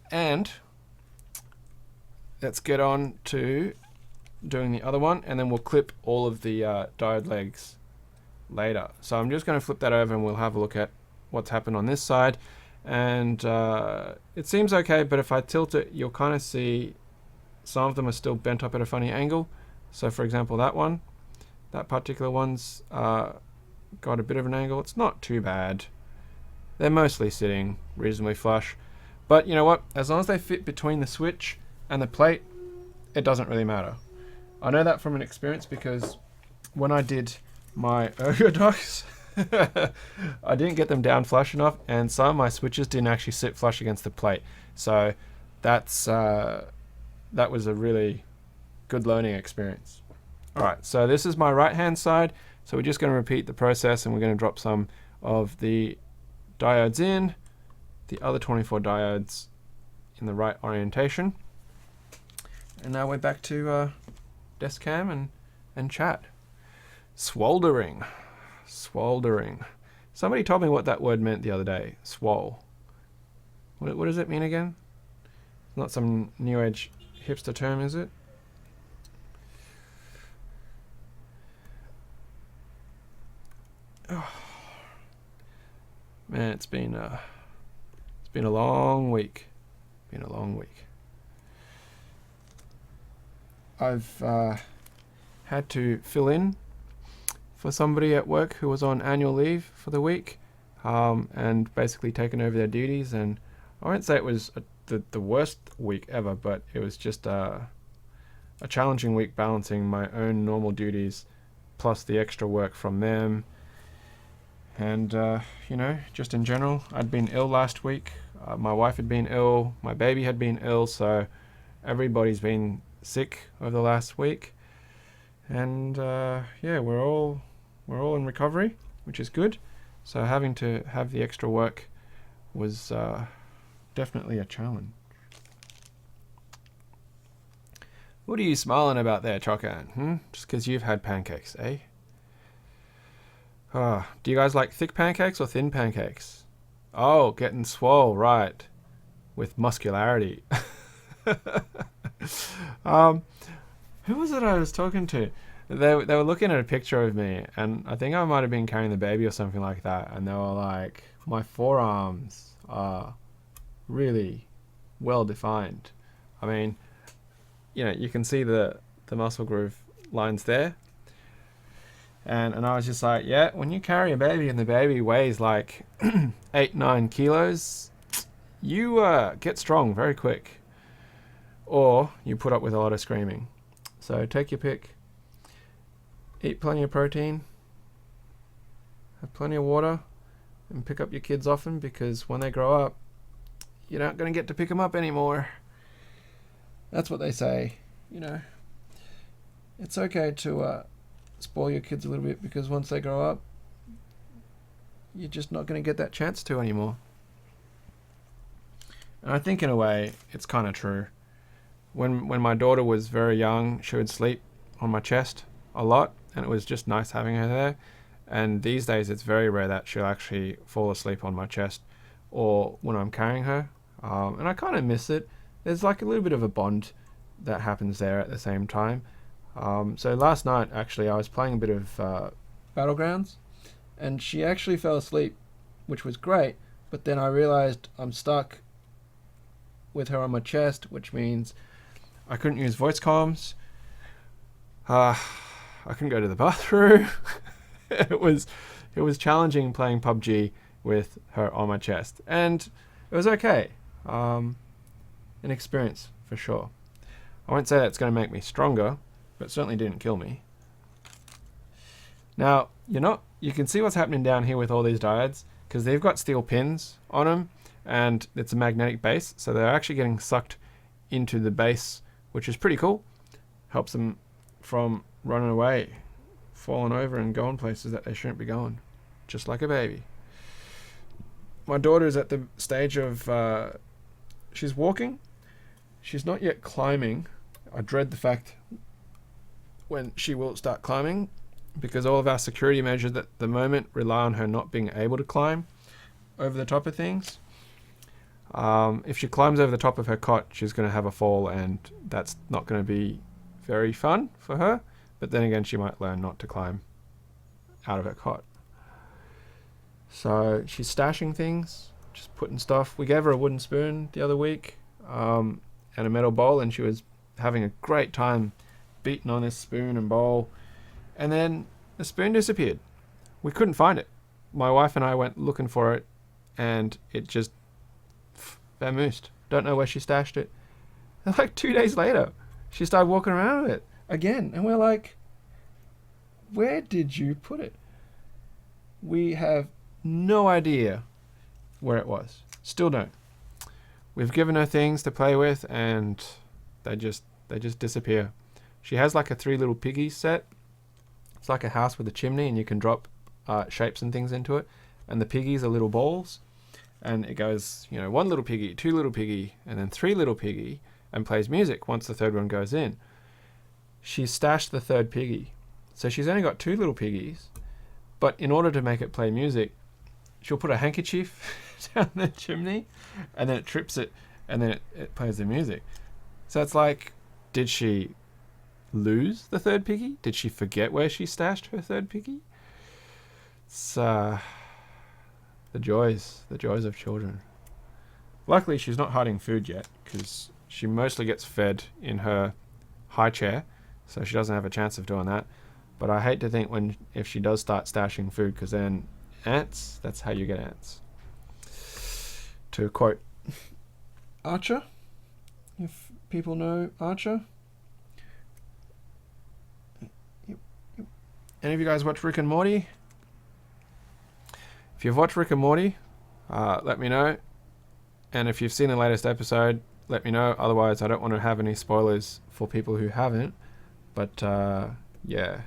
And let's get on to doing the other one, and then we'll clip all of the diode legs later. So I'm just going to flip that over and we'll have a look at what's happened on this side. And it seems okay, but if I tilt it, you'll kind of see some of them are still bent up at a funny angle. So for example, that particular one's got a bit of an angle. It's not too bad. They're mostly sitting reasonably flush. But you know what? As long as they fit between the switch and the plate, it doesn't really matter. I know that from an experience, because when I did my ergonomics, I didn't get them down flush enough, and some of my switches didn't actually sit flush against the plate. So that was a really good learning experience. Alright, so this is my right hand side. So we're just going to repeat the process, and we're going to drop some of the diodes in, the other 24 diodes in the right orientation. And now we're back to desk cam and chat. Swoldering. Swoldering. Somebody told me what that word meant the other day. Swole. What does it mean again? It's not some new age hipster term, is it? Oh. Man, it's been a long week. Been a long week. I've had to fill in for somebody at work who was on annual leave for the week, and basically taken over their duties. And I won't say it was the worst week ever, but it was just a challenging week, balancing my own normal duties plus the extra work from them. And you know, just in general, I'd been ill last week. My wife had been ill. My baby had been ill. So everybody's been sick over the last week. And yeah, we're all in recovery, which is good. So having to have the extra work was definitely a challenge. What are you smiling about there, Chocan? Just because you've had pancakes, eh? Do you guys like thick pancakes or thin pancakes? Oh, getting swole, right. With muscularity. Who was it I was talking to? They were looking at a picture of me, and I think I might have been carrying the baby or something like that, and they were like, my forearms are really well defined. I mean, you know, you can see the muscle groove lines there. And I was just like, yeah, when you carry a baby and the baby weighs like 8-9 kilos, you get strong very quick. Or you put up with a lot of screaming. So take your pick. Eat plenty of protein. Have plenty of water. And pick up your kids often, because when they grow up, you're not going to get to pick them up anymore. That's what they say. You know, it's okay to spoil your kids a little bit, because once they grow up, you're just not going to get that chance to anymore. And I think in a way it's kind of true. When my daughter was very young, she would sleep on my chest a lot, and it was just nice having her there. And these days it's very rare that she'll actually fall asleep on my chest or when I'm carrying her. And I kind of miss it. There's like a little bit of a bond that happens there at the same time. So last night, actually, I was playing a bit of Battlegrounds, and she actually fell asleep, which was great. But then I realized I'm stuck with her on my chest, which means I couldn't use voice comms. I couldn't go to the bathroom. It was challenging playing PUBG with her on my chest, and it was okay. An experience for sure. I won't say that's going to make me stronger, but it certainly didn't kill me. Now, you can see what's happening down here with all these diodes, because they've got steel pins on them, and it's a magnetic base, so they're actually getting sucked into the base, which is pretty cool. Helps them from running away, falling over and going places that they shouldn't be going, just like a baby. My daughter is at the stage of she's walking. She's not yet climbing. I dread the fact when she will start climbing, because all of our security measures at the moment rely on her not being able to climb over the top of things. If she climbs over the top of her cot, she's going to have a fall, and that's not going to be very fun for her. But then again, she might learn not to climb out of her cot. So she's stashing things, just putting stuff. We gave her a wooden spoon the other week, and a metal bowl, and she was having a great time beating on this spoon and bowl. And then the spoon disappeared. We couldn't find it. My wife and I went looking for it, and it just vamoosed. Don't know where she stashed it. And like 2 days later, she started walking around with it again, and we're like, where did you put it? We have no idea where it was. Still don't. We've given her things to play with, and they just disappear. She has like a 3 little piggies set. It's like a house with a chimney, and you can drop shapes and things into it. And the piggies are little balls, and it goes, 1 little piggy, 2 little piggy, and then 3 little piggy, and plays music once the 3rd one goes in. She stashed the 3rd piggy, so she's only got 2 little piggies. But in order to make it play music, she'll put a handkerchief down the chimney, and then it trips it, and then it plays the music. So it's like, did she lose the 3rd piggy? Did she forget where she stashed her 3rd piggy? It's the joys of children. Luckily, she's not hiding food yet, because she mostly gets fed in her high chair, so she doesn't have a chance of doing that. But I hate to think if she does start stashing food, because then ants, that's how you get ants. To quote Archer, if people know Archer. Any of you guys watch Rick and Morty? If you've watched Rick and Morty, let me know. And if you've seen the latest episode, let me know. Otherwise, I don't want to have any spoilers for people who haven't. But, yeah.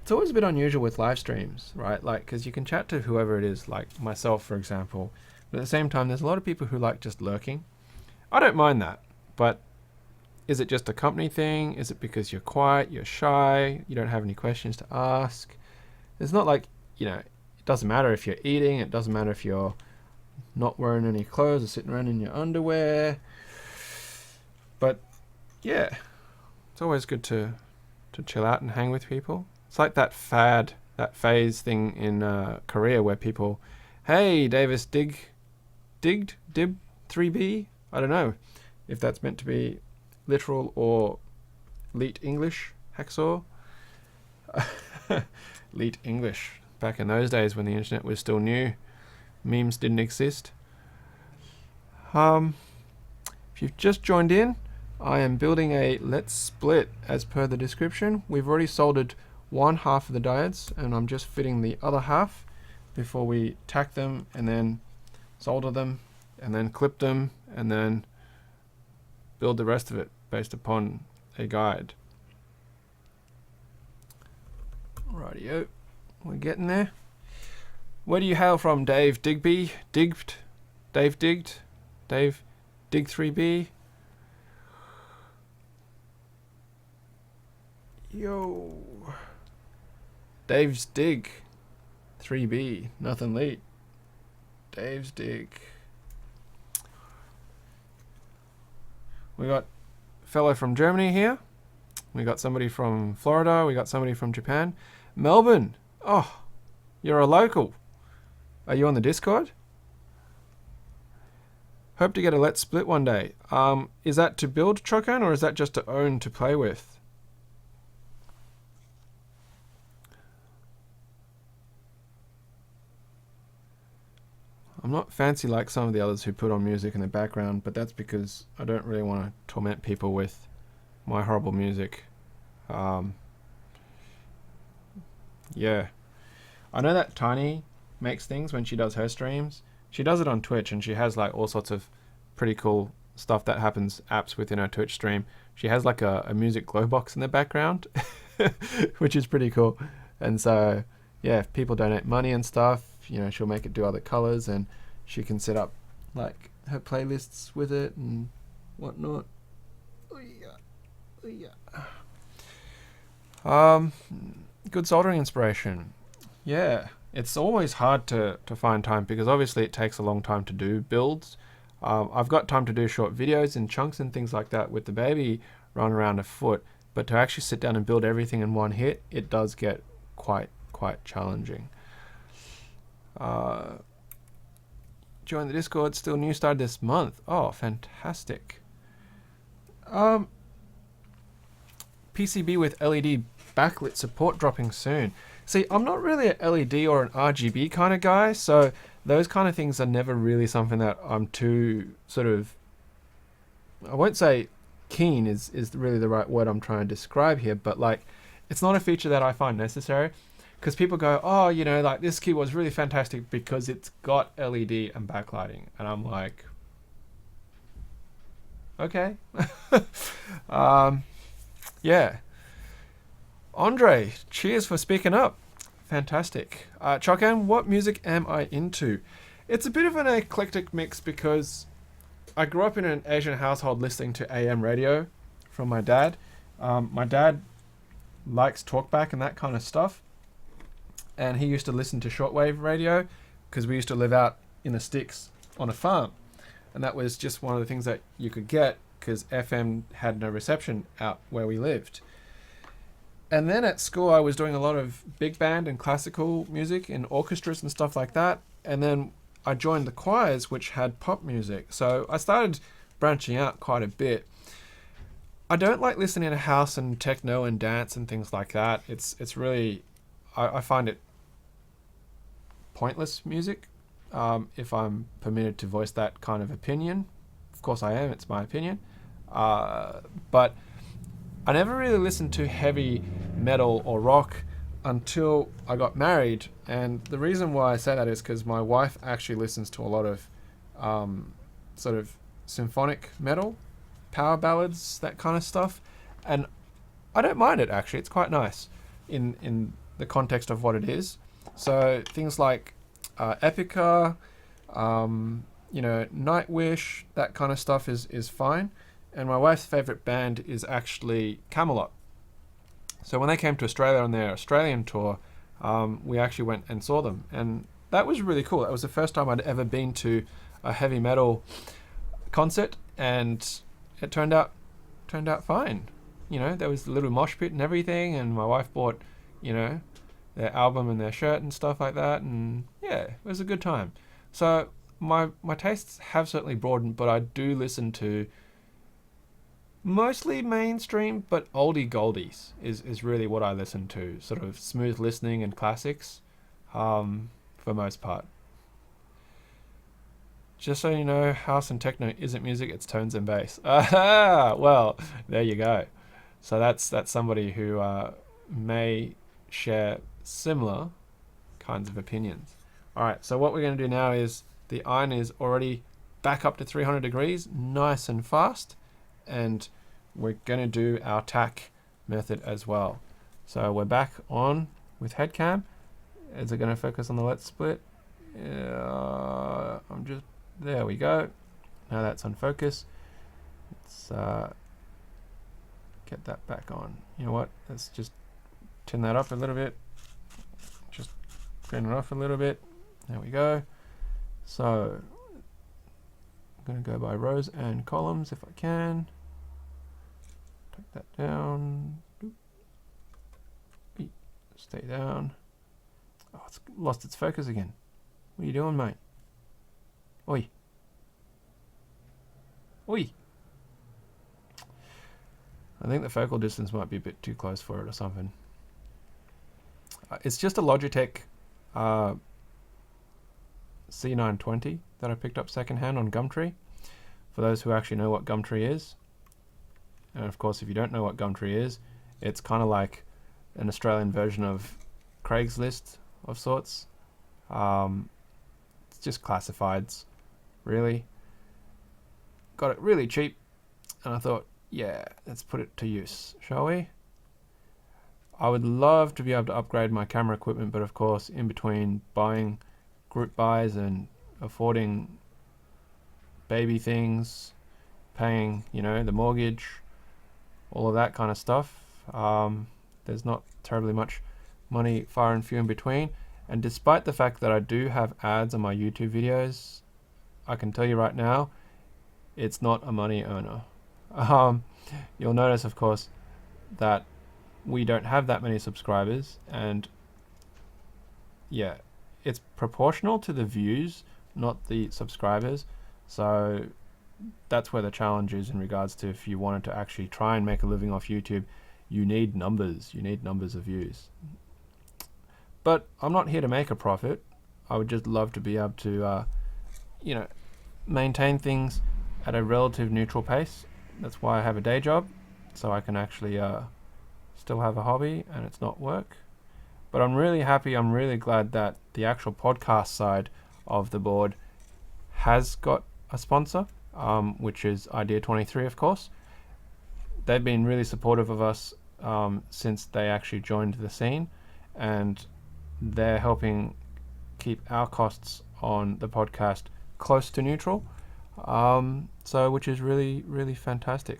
It's always a bit unusual with live streams, right? Like, because you can chat to whoever it is, like myself, for example. But at the same time, there's a lot of people who like just lurking. I don't mind that, but is it just a company thing? Is it because you're quiet, you're shy, you don't have any questions to ask? It's not like, it doesn't matter if you're eating, it doesn't matter if you're not wearing any clothes or sitting around in your underwear. But yeah, it's always good to chill out and hang with people. It's like that phase thing in Korea where people, hey, Davis digged 3B? I don't know if that's meant to be literal or leet English, hacksaw. Leet English. Back in those days when the internet was still new, memes didn't exist. If you've just joined in, I am building a let's split as per the description. We've already soldered one half of the diodes, and I'm just fitting the other half before we tack them and then solder them and then clip them and then build the rest of it based upon a guide. Rightio, we're getting there. Where do you hail from, Dave Digby? Dave Dig 3B? Yo. Dave's Dig 3B. Nothing late. Dave's Dig. We got a fellow from Germany here. We got somebody from Florida. We got somebody from Japan. Melbourne. Oh, you're a local. Are you on the Discord? Hope to get a Let's Split one day. Is that to build Chokan, or is that just to own to play with? I'm not fancy like some of the others who put on music in the background, but that's because I don't really want to torment people with my horrible music. Yeah. I know that Tiny makes things when she does her streams. She does it on Twitch, and she has like all sorts of pretty cool stuff that happens, apps within her Twitch stream. She has like a music glow box in the background, which is pretty cool. And so, yeah, if people donate money and stuff, you know, she'll make it do other colors, and she can set up like her playlists with it and whatnot. Good soldering inspiration. Yeah, it's always hard to find time, because obviously it takes a long time to do builds. I've got time to do short videos in chunks and things like that with the baby running around afoot, but to actually sit down and build everything in one hit, it does get quite challenging. Join the Discord, still new, started this month. Oh, fantastic. PCB with LED backlit support dropping soon. See, I'm not really an LED or an RGB kind of guy, so those kind of things are never really something that I'm too sort of, I won't say keen is really the right word I'm trying to describe here, but like, it's not a feature that I find necessary. Because people go, oh, you know, like this keyboard's really fantastic because it's got LED and backlighting. And I'm like, okay. Yeah. Andre, cheers for speaking up. Fantastic. Chokan, what music am I into? It's a bit of an eclectic mix, because I grew up in an Asian household listening to AM radio from my dad. My dad likes talkback and that kind of stuff. And he used to listen to shortwave radio, because we used to live out in the sticks on a farm. And that was just one of the things that you could get, because FM had no reception out where we lived. And then at school, I was doing a lot of big band and classical music in orchestras and stuff like that. And then I joined the choirs, which had pop music. So I started branching out quite a bit. I don't like listening to house and techno and dance and things like that. It's really, I find it pointless music, if I'm permitted to voice that kind of opinion. Of course I am, it's my opinion. But I never really listened to heavy metal or rock until I got married. And the reason why I say that is because my wife actually listens to a lot of sort of symphonic metal, power ballads, that kind of stuff. And I don't mind it, actually. It's quite nice in the context of what it is. So things like Epica, you know, Nightwish, that kind of stuff is fine. And my wife's favourite band is actually Camelot. So when they came to Australia on their Australian tour, we actually went and saw them. And that was really cool. That was the first time I'd ever been to a heavy metal concert, and it turned out fine. You know, there was a little mosh pit and everything, and my wife bought, you know, their album and their shirt and stuff like that, and yeah, it was a good time. So my tastes have certainly broadened, but I do listen to mostly mainstream, but oldie goldies is really what I listen to, sort of smooth listening and classics, for most part. Just so you know, house and techno isn't music, it's tones and bass. Aha! Well, there you go. So that's somebody who may share similar kinds of opinions. Alright, so what we're going to do now is, the iron is already back up to 300 degrees, nice and fast, and we're going to do our tack method as well. So we're back on with head cam. Is it going to focus on the let's split? There we go. Now that's on focus. Let's get that back on. You know what? Let's just turn that up a little bit. Just turn it off a little bit. There we go. So I'm going to go by rows and columns if I can. Take that down. Stay down. Oh, it's lost its focus again. What are you doing, mate? Oi. Oi. I think the focal distance might be a bit too close for it or something. It's just a Logitech C920 that I picked up secondhand on Gumtree. For those who actually know what Gumtree is. And of course, if you don't know what Gumtree is, it's kind of like an Australian version of Craigslist of sorts. It's just classifieds, really. Got it really cheap, and I thought, yeah, let's put it to use, shall we? I would love to be able to upgrade my camera equipment, but of course, in between buying group buys and affording baby things, paying, you know, the mortgage, all of that kind of stuff, there's not terribly much money far and few in between. And despite the fact that I do have ads on my YouTube videos, I can tell you right now, it's not a money earner. You'll notice, of course, that we don't have that many subscribers, and yeah, it's proportional to the views, not the subscribers. So that's where the challenge is in regards to if you wanted to actually try and make a living off YouTube. You need numbers. You need numbers of views. But I'm not here to make a profit. I would just love to be able to, you know, maintain things at a relative neutral pace. That's why I have a day job, so I can actually still have a hobby and it's not work. But I'm really happy. I'm really glad that the actual podcast side of the board has got a sponsor, which is Idea 23, of course. They've been really supportive of us since they actually joined the scene, and they're helping keep our costs on the podcast close to neutral, so which is really, really fantastic.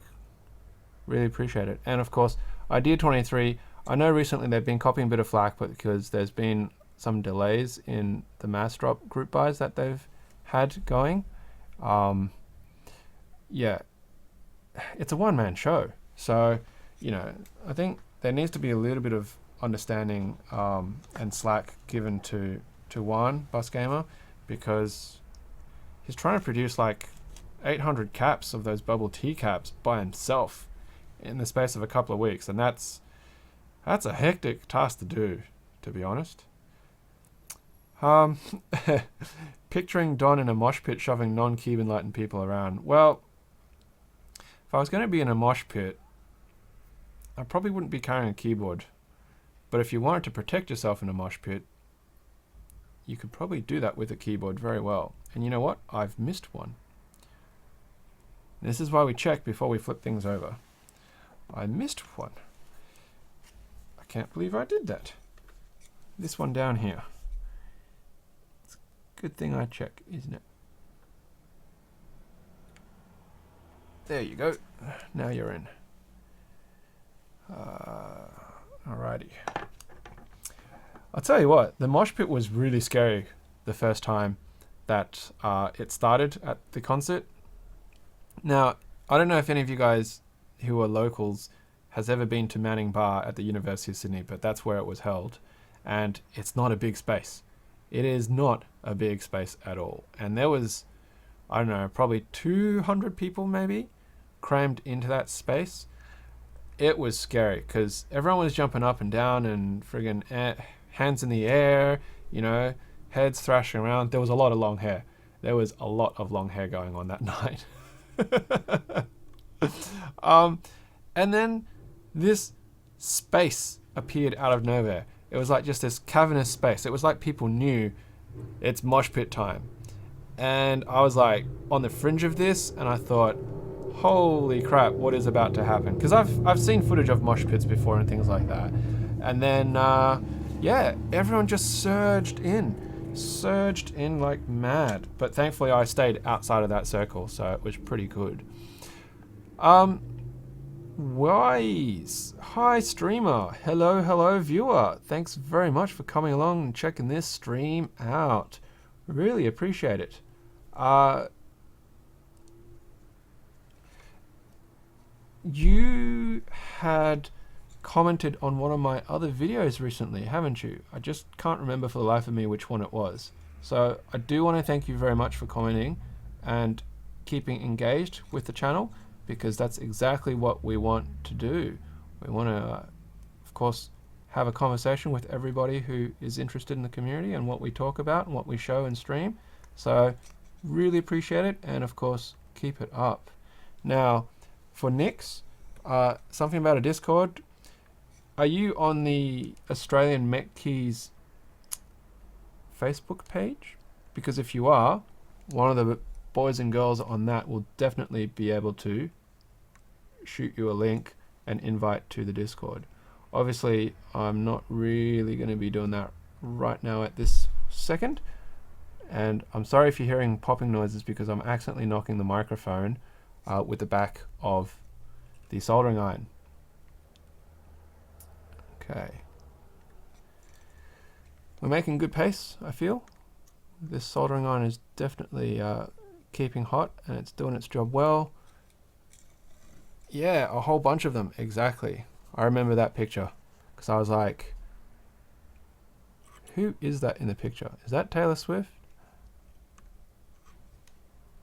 Really appreciate it. And of course, Idea 23, I know recently they've been copying a bit of flack, but because there's been some delays in the mass drop group buys that they've had going. Yeah, it's a one-man show. So, you know, I think there needs to be a little bit of understanding and slack given to Juan Bus Gamer, because he's trying to produce like 800 caps of those bubble tea caps by himself in the space of a couple of weeks, and that's a hectic task to do, to be honest. Picturing Don in a mosh pit shoving non-keyboard enlightened people around. Well, if I was going to be in a mosh pit, I probably wouldn't be carrying a keyboard. But if you wanted to protect yourself in a mosh pit, you could probably do that with a keyboard very well. And you know what? I've missed one. This is why we check before we flip things over. I missed one. I can't believe I did that. This one down here. It's a good thing I check, isn't it? There you go. Now you're in. Alrighty. I'll tell you what, the mosh pit was really scary the first time that it started at the concert. Now, I don't know if any of you guys who are locals has ever been to Manning Bar at the University of Sydney, but that's where it was held. And it's not a big space. It is not a big space at all. And there was, I don't know, probably 200 people maybe crammed into that space. It was scary because everyone was jumping up and down and friggin' hands in the air, you know, heads thrashing around. There was a lot of long hair. There was a lot of long hair going on that night. And then this space appeared out of nowhere. It was like just this cavernous space. It was like people knew it's mosh pit time. And I was like on the fringe of this, and I thought, holy crap, what is about to happen? Because I've seen footage of mosh pits before and things like that. And then, yeah, everyone just surged in. surged in like mad. But thankfully I stayed outside of that circle, so it was pretty good. Wise. Hi streamer. Hello viewer. Thanks very much for coming along and checking this stream out. Really appreciate it. You had commented on one of my other videos recently, haven't you? I just can't remember for the life of me which one it was. So I do want to thank you very much for commenting and keeping engaged with the channel, because that's exactly what we want to do. We want to, of course, have a conversation with everybody who is interested in the community and what we talk about and what we show and stream. So really appreciate it, and of course keep it up. Now for Nix, something about a Discord. Are you on the Australian Mech Keys Facebook page? Because if you are, one of the boys and girls on that will definitely be able to shoot you a link and invite to the Discord. Obviously, I'm not really going to be doing that right now at this second. And I'm sorry if you're hearing popping noises, because I'm accidentally knocking the microphone with the back of the soldering iron. Okay. We're making good pace, I feel. This soldering iron is definitely keeping hot, and it's doing its job well. Yeah, a whole bunch of them, exactly. I remember that picture, because I was like, who is that in the picture? Is that Taylor Swift?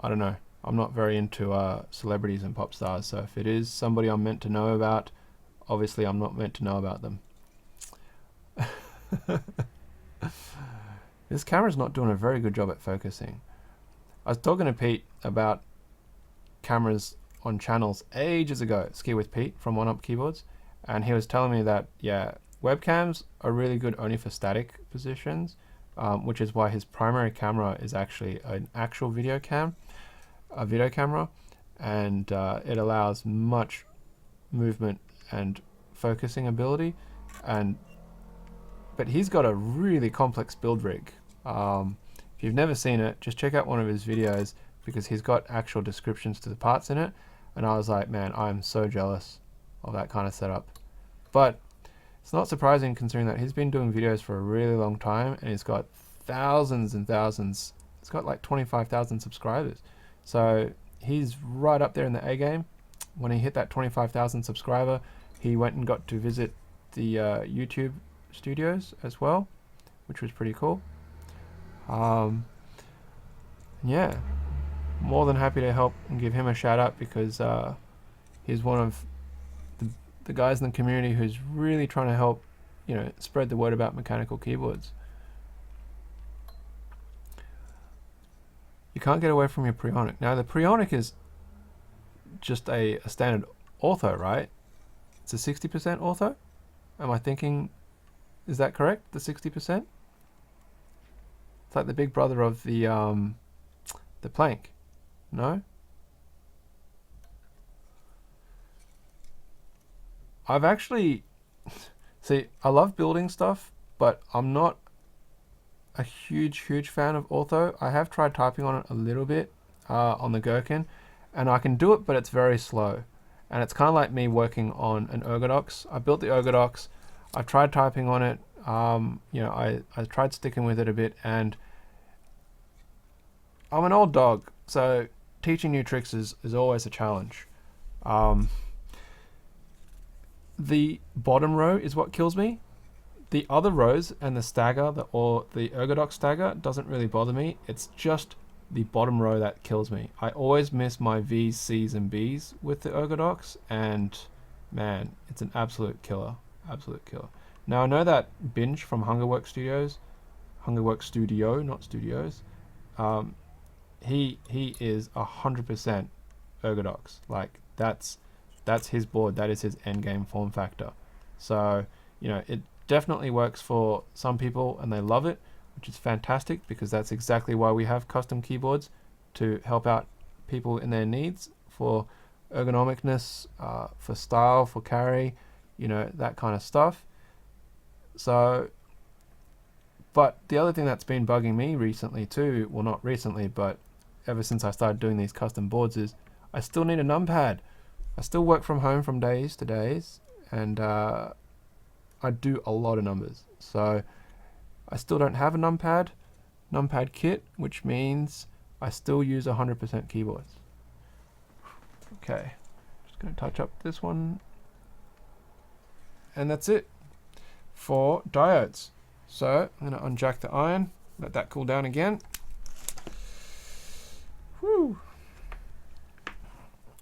I don't know. I'm not very into celebrities and pop stars, so if it is somebody I'm meant to know about, obviously I'm not meant to know about them. This camera's not doing a very good job at focusing. I was talking to Pete about cameras on channels ages ago, Ski with Pete from One Up Keyboards, and he was telling me that, yeah, webcams are really good only for static positions, which is why his primary camera is actually an actual video camera, and it allows much movement and focusing ability. But he's got a really complex build rig. If you've never seen it, just check out one of his videos, because he's got actual descriptions to the parts in it. And I was like, man, I'm so jealous of that kind of setup. But it's not surprising, considering that he's been doing videos for a really long time, and he's got thousands and thousands. It's got like 25,000 subscribers. So he's right up there in the A game. When he hit that 25,000 subscriber, he went and got to visit the YouTube studios as well, which was pretty cool. Yeah, more than happy to help and give him a shout out, because he's one of the guys in the community who's really trying to help, spread the word about mechanical keyboards. You can't get away from your Preonic. Now the Preonic is just a standard ortho, right? It's a 60% ortho. Am I thinking, is that correct? The 60%? It's like the big brother of the plank. No? I've actually, see, I love building stuff, but I'm not a huge fan of ortho. I have tried typing on it a little bit on the Gherkin, and I can do it, but it's very slow. And it's kind of like me working on an ergodox. I built the ergodox. I tried typing on it. I tried sticking with it a bit, and I'm an old dog, so teaching new tricks is always a challenge. The bottom row is what kills me. The other rows and the stagger, or the ergodox stagger, doesn't really bother me. It's just the bottom row that kills me. I always miss my V's, C's, and B's with the ergodox, and man, it's an absolute killer. Absolute killer. Now I know that Binge from Hungerworks Studio, not Studios, he is 100% ergodox. Like that's his board. That is his end game form factor. So it definitely works for some people, and they love it, which is fantastic, because that's exactly why we have custom keyboards, to help out people in their needs for ergonomicness, for style, for carry, that kind of stuff. So But the other thing that's been bugging me recently too, well not recently, but ever since I started doing these custom boards, is I still need a numpad. I still work from home from days to days, and I do a lot of numbers. So I still don't have a numpad kit, which means I still use 100% keyboards. Okay, just going to touch up this one. And that's it for diodes. So I'm going to unjack the iron, let that cool down again. Whew.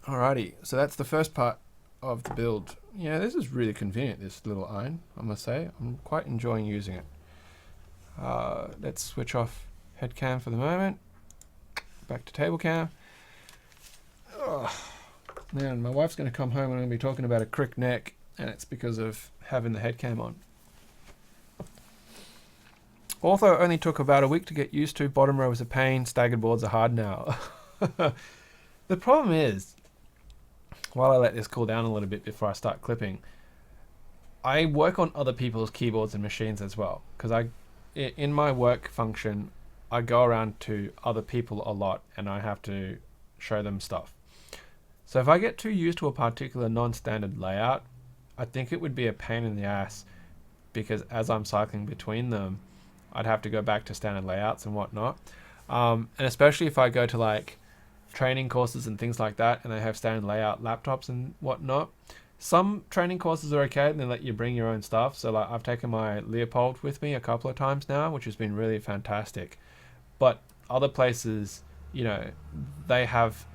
Alrighty, so that's the first part of the build. Yeah, this is really convenient, this little iron, I must say. I'm quite enjoying using it. Let's switch off head cam for the moment. Back to table cam. Oh, man, my wife's going to come home and I'm going to be talking about a crick neck, and it's because of having the head cam on. Ortho only took about a week to get used to. Bottom row was a pain. Staggered boards are hard now. The problem is, while I let this cool down a little bit before I start clipping, I work on other people's keyboards and machines as well. Because in my work function, I go around to other people a lot and I have to show them stuff. So if I get too used to a particular non-standard layout, I think it would be a pain in the ass, because as I'm cycling between them, I'd have to go back to standard layouts and whatnot. And especially if I go to like training courses and things like that, and they have standard layout laptops and whatnot. Some training courses are okay and they let you bring your own stuff. So like I've taken my Leopold with me a couple of times now, which has been really fantastic. But other places, you know, they have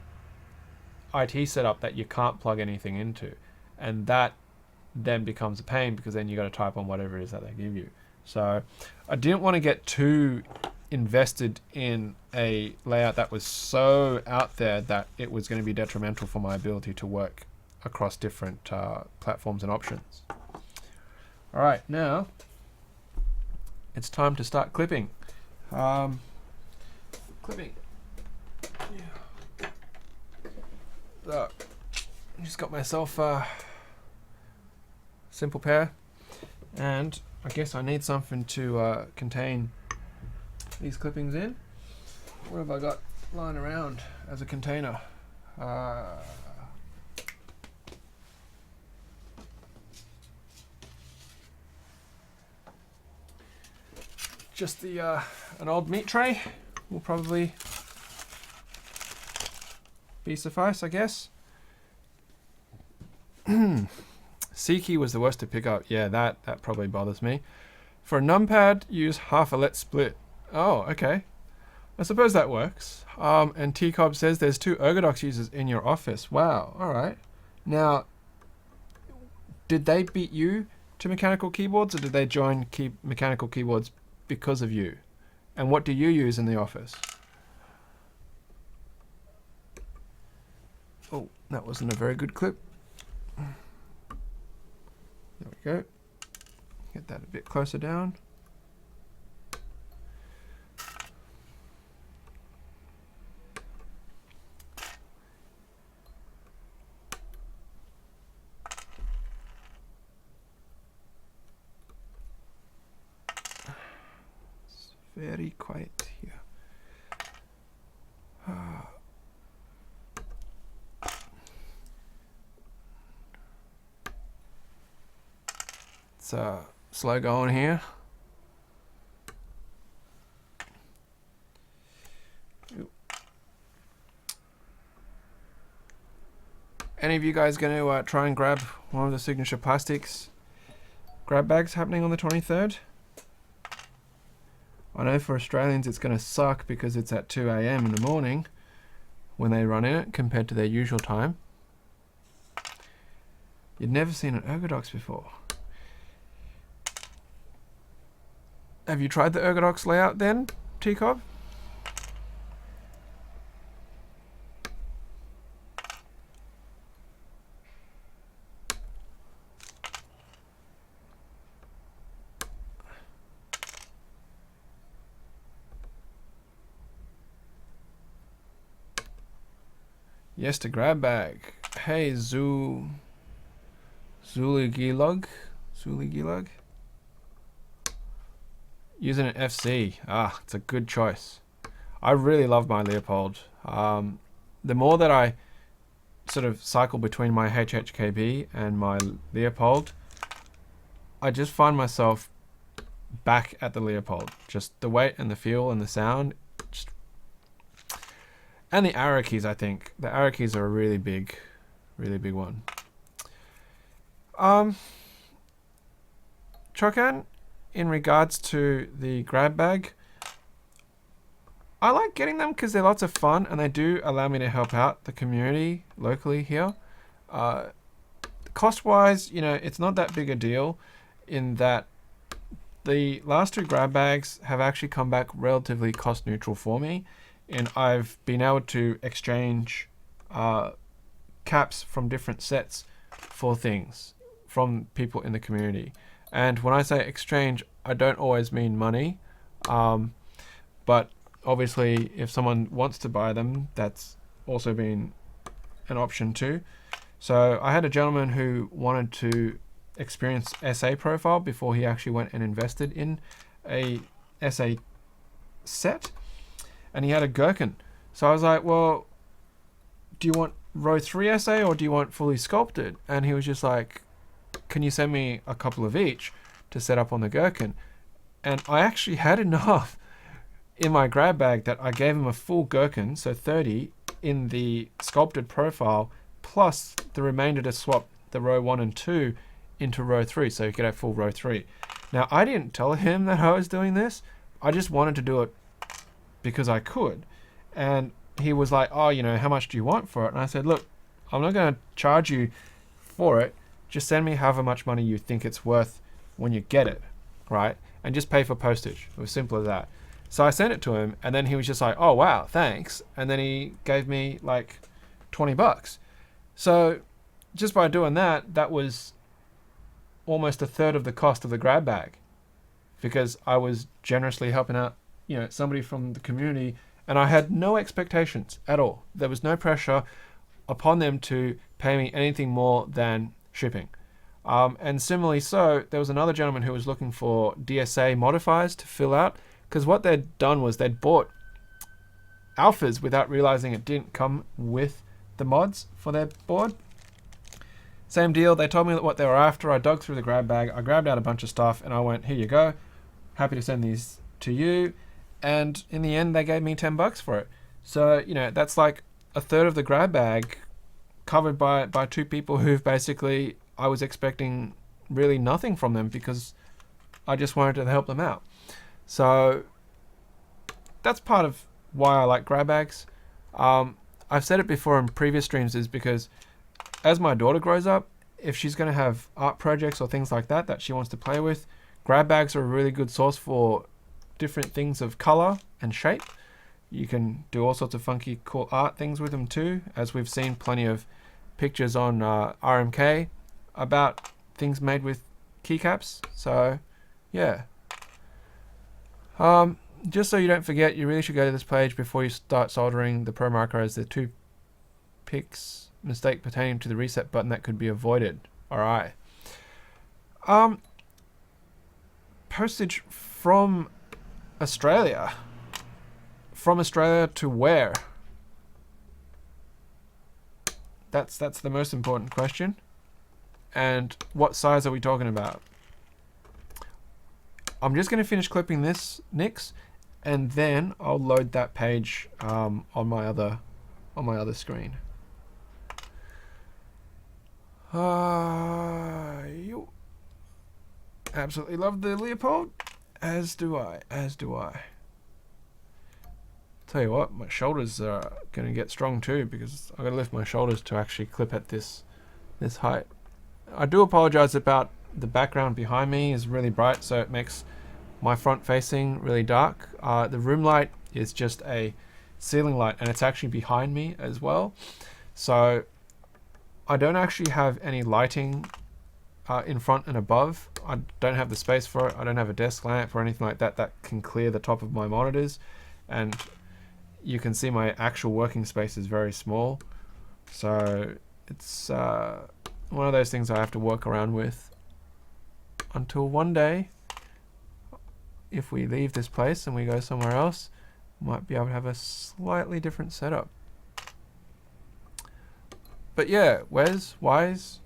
IT set up that you can't plug anything into. And that then becomes a pain, because then you got to type on whatever it is that they give you. So I didn't want to get too invested in a layout that was so out there that it was going to be detrimental for my ability to work across different platforms and options. All right, now it's time to start clipping. Clipping. Yeah. So I just got myself a simple pair, and I guess I need something to contain these clippings in. What have I got lying around as a container? Just the an old meat tray will probably be suffice, I guess. C key was the worst to pick up. Yeah, that probably bothers me. For a numpad, use half a let split. Oh, okay. I suppose that works. And T-Cobb says there's 2 Ergodox users in your office. Wow, all right. Now, did they beat you to mechanical keyboards, or did they join mechanical keyboards because of you? And what do you use in the office? Oh, that wasn't a very good clip. There we go. Get that a bit closer down. It's very quiet here. It's slow going here. Any of you guys going to try and grab one of the Signature Plastics grab bags happening on the 23rd? I know for Australians it's going to suck because it's at 2 AM in the morning when they run in it compared to their usual time. You'd never seen an Ergodox before. Have you tried the Ergodox layout then, T-Cobb? Yes to grab bag. Hey, Zuligilug. Using an FC. Ah, it's a good choice. I really love my Leopold. The more that I sort of cycle between my HHKB and my Leopold, I just find myself back at the Leopold. Just the weight and the feel and the sound. And the arrow keys, I think. The arrow keys are a really big one. Chokan, in regards to the grab bag, I like getting them because they're lots of fun and they do allow me to help out the community locally here. Cost-wise, you know, it's not that big a deal in that the last two grab bags have actually come back relatively cost neutral for me, and I've been able to exchange caps from different sets for things from people in the community. And when I say exchange, I don't always mean money, but obviously if someone wants to buy them, that's also been an option too. So I had a gentleman who wanted to experience SA profile before he actually went and invested in a SA set, and he had a gherkin. So I was like, well, do you want row 3 SA or do you want fully sculpted? And he was just like, can you send me a couple of each to set up on the gherkin? And I actually had enough in my grab bag that I gave him a full gherkin, so 30 in the sculpted profile, plus the remainder to swap the row 1 and 2 into row 3, so you could have full row 3. Now, I didn't tell him that I was doing this. I just wanted to do it because I could. And he was like, oh, you know, how much do you want for it? And I said, look, I'm not going to charge you for it. Just send me however much money you think it's worth when you get it, right? And just pay for postage. It was simple as that. So I sent it to him, and then he was just like, oh, wow, thanks. And then he gave me like 20 bucks. So just by doing that, that was almost a third of the cost of the grab bag, because I was generously helping out, you know, somebody from the community, and I had no expectations at all. There was no pressure upon them to pay me anything more than shipping. And similarly so, there was another gentleman who was looking for DSA modifiers to fill out, because what they'd done was they'd bought alphas without realizing it didn't come with the mods for their board. Same deal, they told me what they were after. I dug through the grab bag, I grabbed out a bunch of stuff, and I went, here you go, happy to send these to you. And in the end, they gave me 10 bucks for it. So, you know, that's like a third of the grab bag covered by two people who've basically, I was expecting really nothing from them because I just wanted to help them out. So that's part of why I like grab bags. I've said it before in previous streams, is because as my daughter grows up, if she's going to have art projects or things like that that she wants to play with, grab bags are a really good source for different things of color and shape. You can do all sorts of funky, cool art things with them too, as we've seen plenty of pictures on RMK about things made with keycaps. So yeah. Just so you don't forget, you really should go to this page before you start soldering the Pro Micros. There are 2 picks mistake pertaining to the reset button that could be avoided. Alright. Postage from Australia. From Australia to where? That's the most important question. And what size are we talking about? I'm just going to finish clipping this, Nix, and then I'll load that page on my other screen. You absolutely love the Leopold, as do I. Tell you what, my shoulders are going to get strong too, because I've got to lift my shoulders to actually clip at this height. I do apologize about the background behind me is really bright, so it makes my front facing really dark. The room light is just a ceiling light, and it's actually behind me as well. So I don't actually have any lighting in front and above. I don't have the space for it. I don't have a desk lamp or anything like that that can clear the top of my monitors. And you can see my actual working space is very small. So it's one of those things I have to work around with until one day if we leave this place and we go somewhere else, might be able to have a slightly different setup. But yeah, where's whys?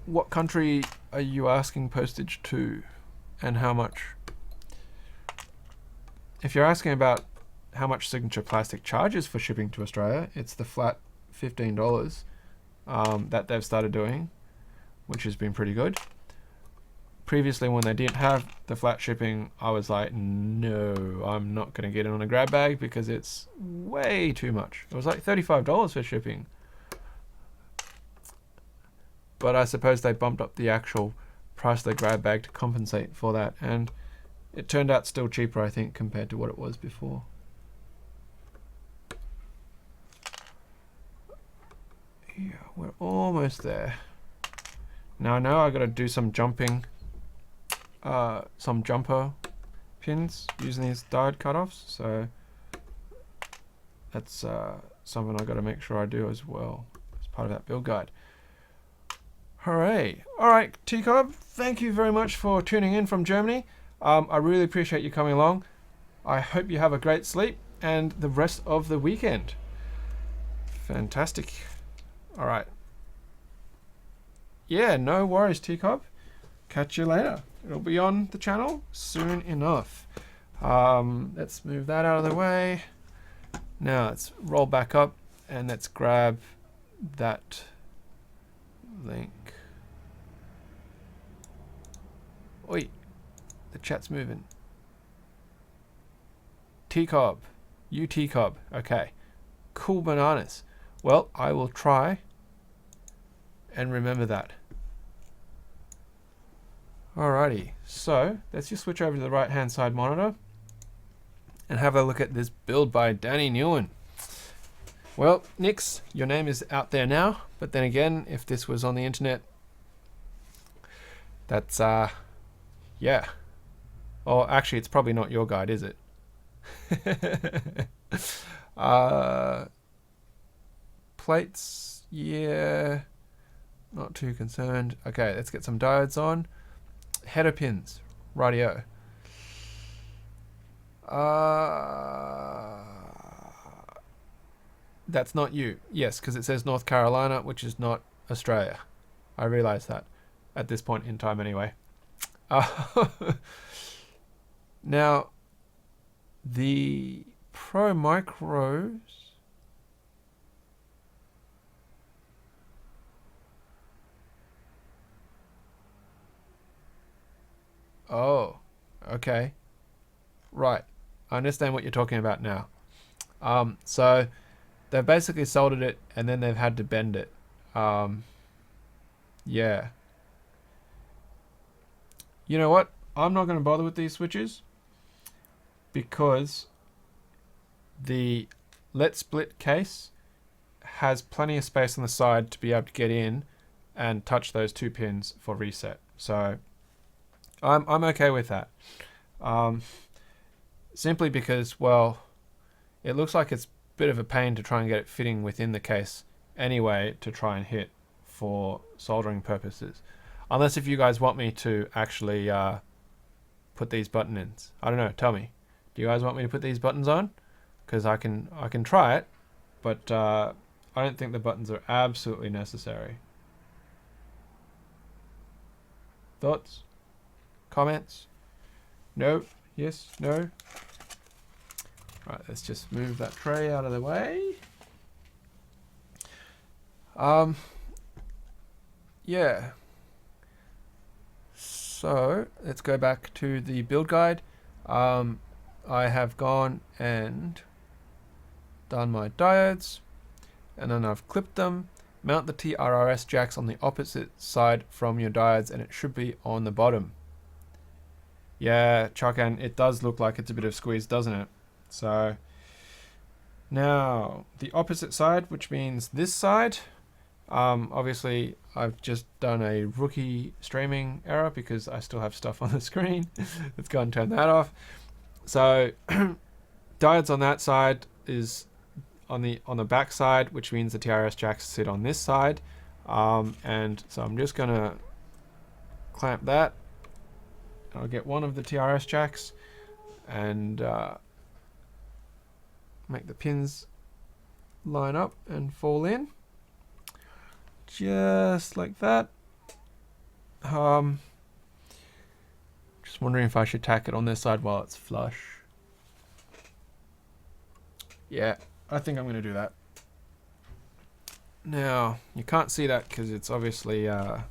What country are you asking postage to, and how much? If you're asking about how much Signature Plastic charges for shipping to Australia, it's the flat $15 that they've started doing, which has been pretty good. Previously, when they didn't have the flat shipping, I was like, no, I'm not going to get it on a grab bag because it's way too much. It was like $35 for shipping. But I suppose they bumped up the actual price of the grab bag to compensate for that, and it turned out still cheaper, I think, compared to what it was before. Yeah, we're almost there. Now I know I got to do some jumping. Some jumper pins using these diode cutoffs, so that's something I got to make sure I do as well as part of that build guide. Hooray! Alright, T-Cob, thank you very much for tuning in from Germany. I really appreciate you coming along. I hope you have a great sleep and the rest of the weekend. Fantastic. Alright. Yeah, no worries, T-Cob. Catch you later. It'll be on the channel soon enough. Let's move that out of the way. Now let's roll back up and let's grab that link. Oi, the chat's moving. T-Cob, you T-Cob, okay. Cool bananas. Well, I will try and remember that. Alrighty, so let's just switch over to the right hand side monitor and have a look at this build by Danny Newen. Well, Nix, your name is out there now, but then again, if this was on the internet, that's yeah. Oh, actually, it's probably not your guide, is it? Plates, yeah, not too concerned. Okay, let's get some diodes on. Header pins, rightio. That's not you. Yes, because it says North Carolina, which is not Australia. I realize that at this point in time anyway. Now, the Pro Micros. Oh, okay. Right. I understand what you're talking about now. So they've basically soldered it and then they've had to bend it. Yeah. You know what? I'm not going to bother with these switches because the Let Split case has plenty of space on the side to be able to get in and touch those two pins for reset. So I'm okay with that. Simply because, well, it looks like it's a bit of a pain to try and get it fitting within the case anyway to try and hit for soldering purposes. Unless if you guys want me to actually put these button ins. I don't know, tell me. Do you guys want me to put these buttons on? Because I can try it, but I don't think the buttons are absolutely necessary. Thoughts? Comments? No? Yes? No? Right, let's just move that tray out of the way. Yeah. So let's go back to the build guide. I have gone and done my diodes, and then I've clipped them. Mount the TRRS jacks on the opposite side from your diodes, and it should be on the bottom. Yeah, Chakan, it does look like it's a bit of squeeze, doesn't it? So now the opposite side, which means this side. Obviously, I've just done a rookie streaming error because I still have stuff on the screen. Let's go and turn that off. So diodes on that side is on the back side, which means the TRRS jacks sit on this side. And so I'm just gonna clamp that. I'll get one of the TRRS jacks and make the pins line up and fall in. Just like that. Just wondering if I should tack it on this side while it's flush. Yeah, I think I'm going to do that. Now, you can't see that because it's obviously, there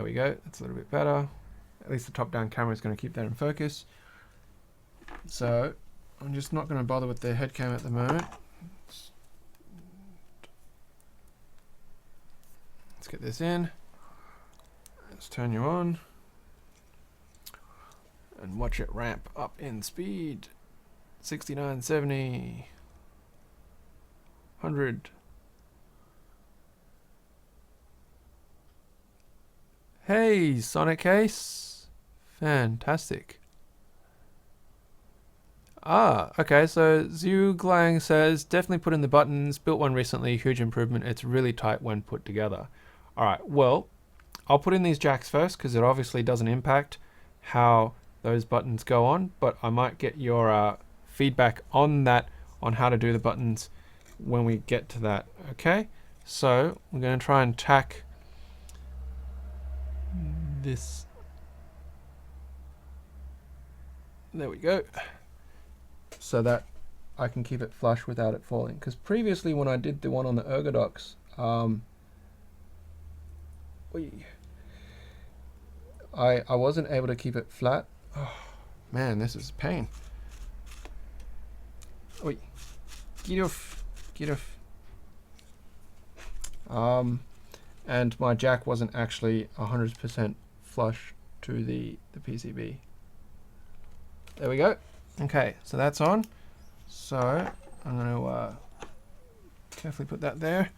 we go, that's a little bit better. At least the top-down camera is going to keep that in focus. So, I'm just not going to bother with the head cam at the moment. Let's get this in. Let's turn you on. And watch it ramp up in speed. 69, 70, 100. Hey, Sonic Case. Fantastic. Ah, okay, so Zuglang says, definitely put in the buttons, built one recently, huge improvement, it's really tight when put together. Alright, well, I'll put in these jacks first because it obviously doesn't impact how those buttons go on, but I might get your feedback on that, on how to do the buttons when we get to that. Okay, so we're going to try and tack this. There we go. So that I can keep it flush without it falling. Because previously when I did the one on the ergodox, I wasn't able to keep it flat. Oh, man, this is a pain. Oi, get off, get off. And my jack wasn't actually 100% flush to the PCB. There we go. Okay, so that's on. So I'm going to carefully put that there.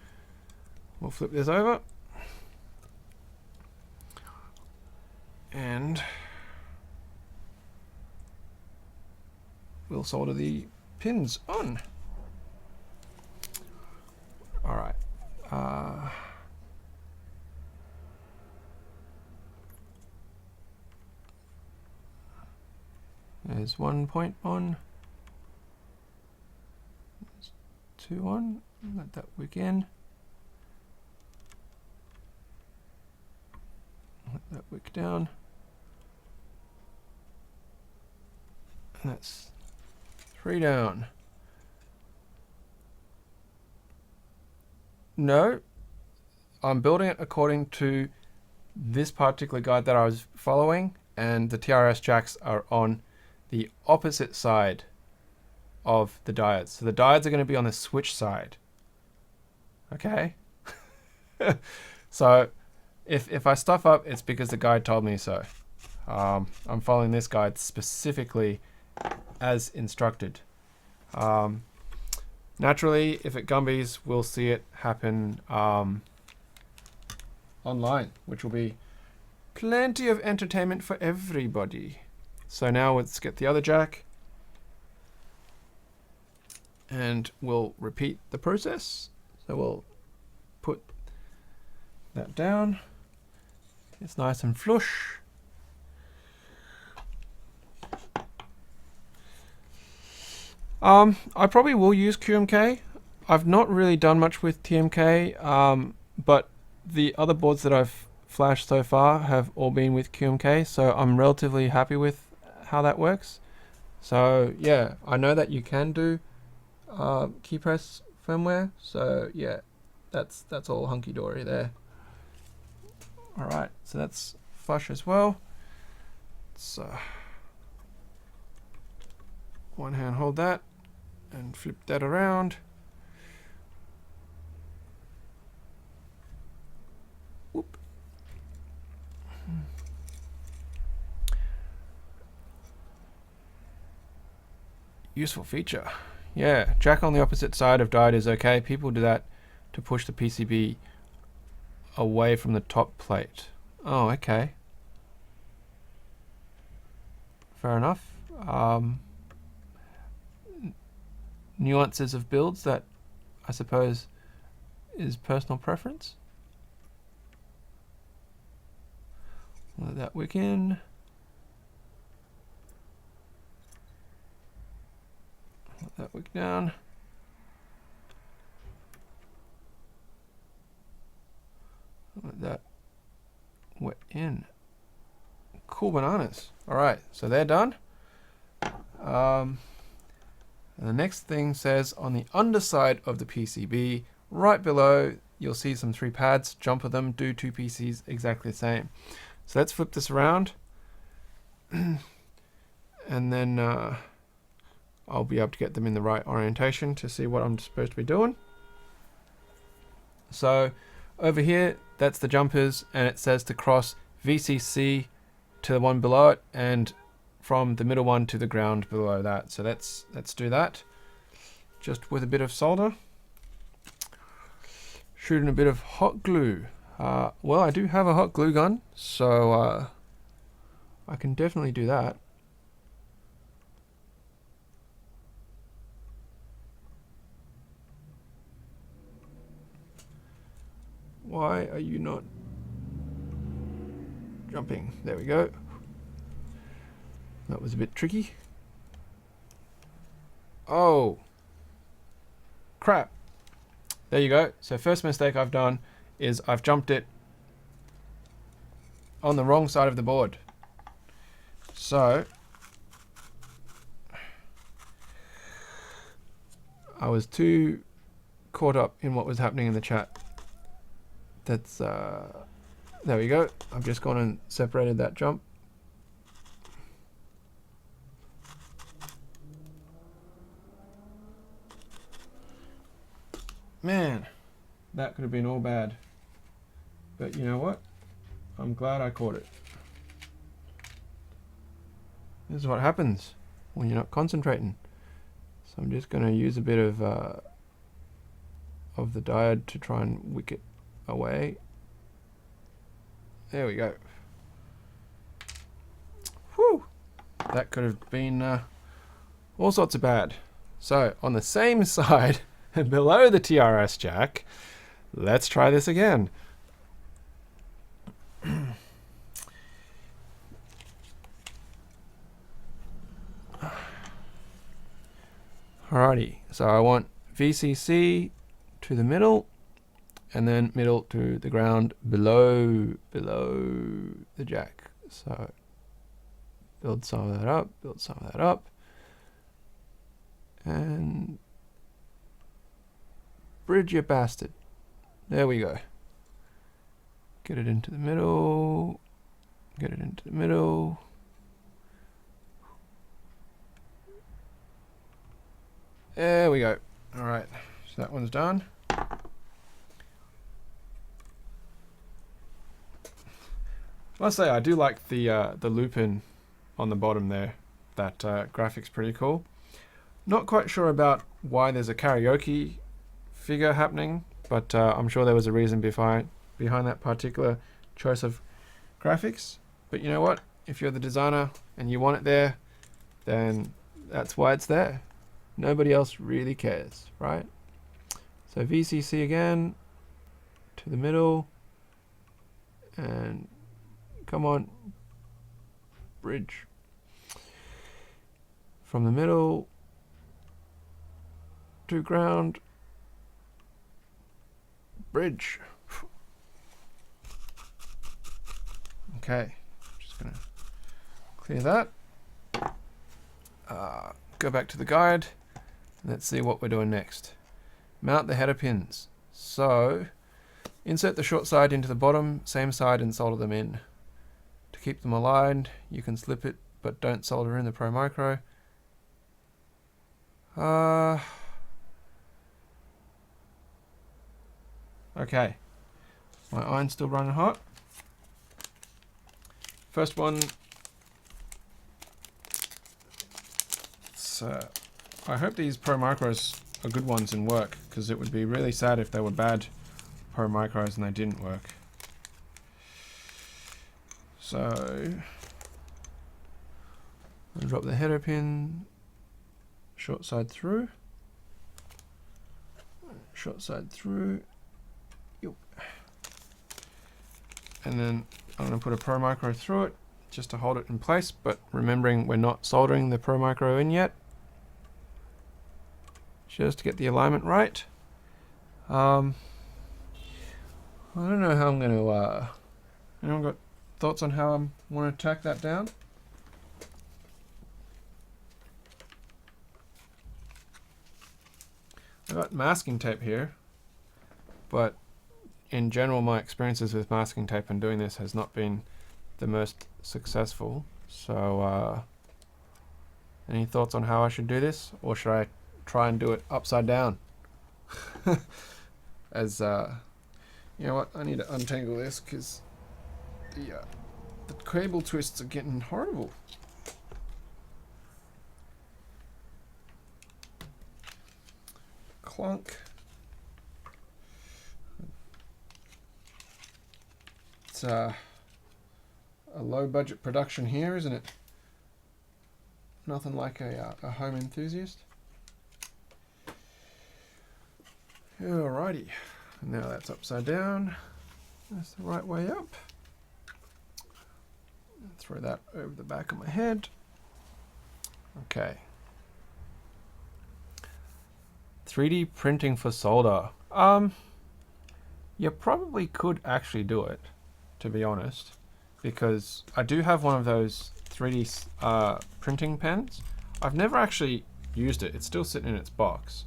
We'll flip this over. And we'll solder the pins on. All right. There's 1 point on. There's 2 on. Let that wick in. Let that wick down. And that's 3 down. No, I'm building it according to this particular guide that I was following, and the TRRS jacks are on the opposite side of the diodes. So the diodes are going to be on the switch side. Okay? So if I stuff up, it's because the guide told me so. I'm following this guide specifically as instructed. Naturally, if it Gumbies, we'll see it happen online, which will be plenty of entertainment for everybody. So now let's get the other jack and we'll repeat the process. So we'll put that down. It's nice and flush. I probably will use QMK. I've not really done much with TMK, but the other boards that I've flashed so far have all been with QMK, so I'm relatively happy with how that works. So yeah, I know that you can do key press firmware, so yeah, that's all hunky-dory there. Alright, so that's flush as well. So one hand hold that and flip that around. Whoop. Useful feature. Yeah, jack on the opposite side of diode is okay. People do that to push the PCB away from the top plate. Oh, okay. Fair enough. Nuances of builds that I suppose is personal preference. Let that wick in. Let that wick down. Let that wet in. Cool bananas. Alright, so they're done. And the next thing says on the underside of the PCB, right below, you'll see some 3 pads. Jumper them, do 2 PCs exactly the same. So let's flip this around. And then I'll be able to get them in the right orientation to see what I'm supposed to be doing. So over here, that's the jumpers, and it says to cross VCC to the one below it, and from the middle one to the ground below that. So let's do that, just with a bit of solder. Shooting a bit of hot glue. Well, I do have a hot glue gun, so I can definitely do that. Why are you not jumping? There we go. That was a bit tricky. Oh, crap. There you go. So first mistake I've done is I've jumped it on the wrong side of the board. So I was too caught up in what was happening in the chat. That's there we go. I've just gone and separated that jump. Man, that could have been all bad. But you know what? I'm glad I caught it. This is what happens when you're not concentrating. So I'm just going to use a bit of the diode to try and wick it away. There we go. Whew! That could have been all sorts of bad. So on the same side, below the TRRS jack, let's try this again. Alrighty, so I want VCC to the middle, and then middle to the ground below the jack. So build some of that up, build some of that up, and bridge, you bastard. There we go. Get it into the middle, get it into the middle. There we go. All right, so that one's done. I must say, I do like the loop-in on the bottom there. That graphic's pretty cool. Not quite sure about why there's a karaoke figure happening, but I'm sure there was a reason behind that particular choice of graphics. But you know what? If you're the designer and you want it there, then that's why it's there. Nobody else really cares, right? So VCC again to the middle, and come on, bridge from the middle to ground, bridge. Okay, just gonna clear that. Go back to the guide. Let's see what we're doing next. Mount the header pins. So insert the short side into the bottom, same side, and solder them in. To keep them aligned, you can slip it, but don't solder in the Pro Micro. Okay, my iron's still running hot. First one, I hope these Pro Micros are good ones and work, because it would be really sad if they were bad Pro Micros and they didn't work. So I'll drop the header pin, short side through, and then I'm going to put a Pro Micro through it just to hold it in place, but remembering we're not soldering the Pro Micro in yet. Just to get the alignment right. I don't know how I'm going to... anyone got thoughts on how I want to tack that down? I've got masking tape here, but in general my experiences with masking tape and doing this has not been the most successful. So any thoughts on how I should do this, or should I try and do it upside down? As you know what, I need to untangle this because the cable twists are getting horrible. Clunk. It's a low budget production here, isn't it? Nothing like a home enthusiast. Alrighty, now that's upside down. That's the right way up. Throw that over the back of my head. Okay. 3D printing for solder. You probably could actually do it, to be honest, because I do have one of those 3D printing pens. I've never actually used it. It's still sitting in its box.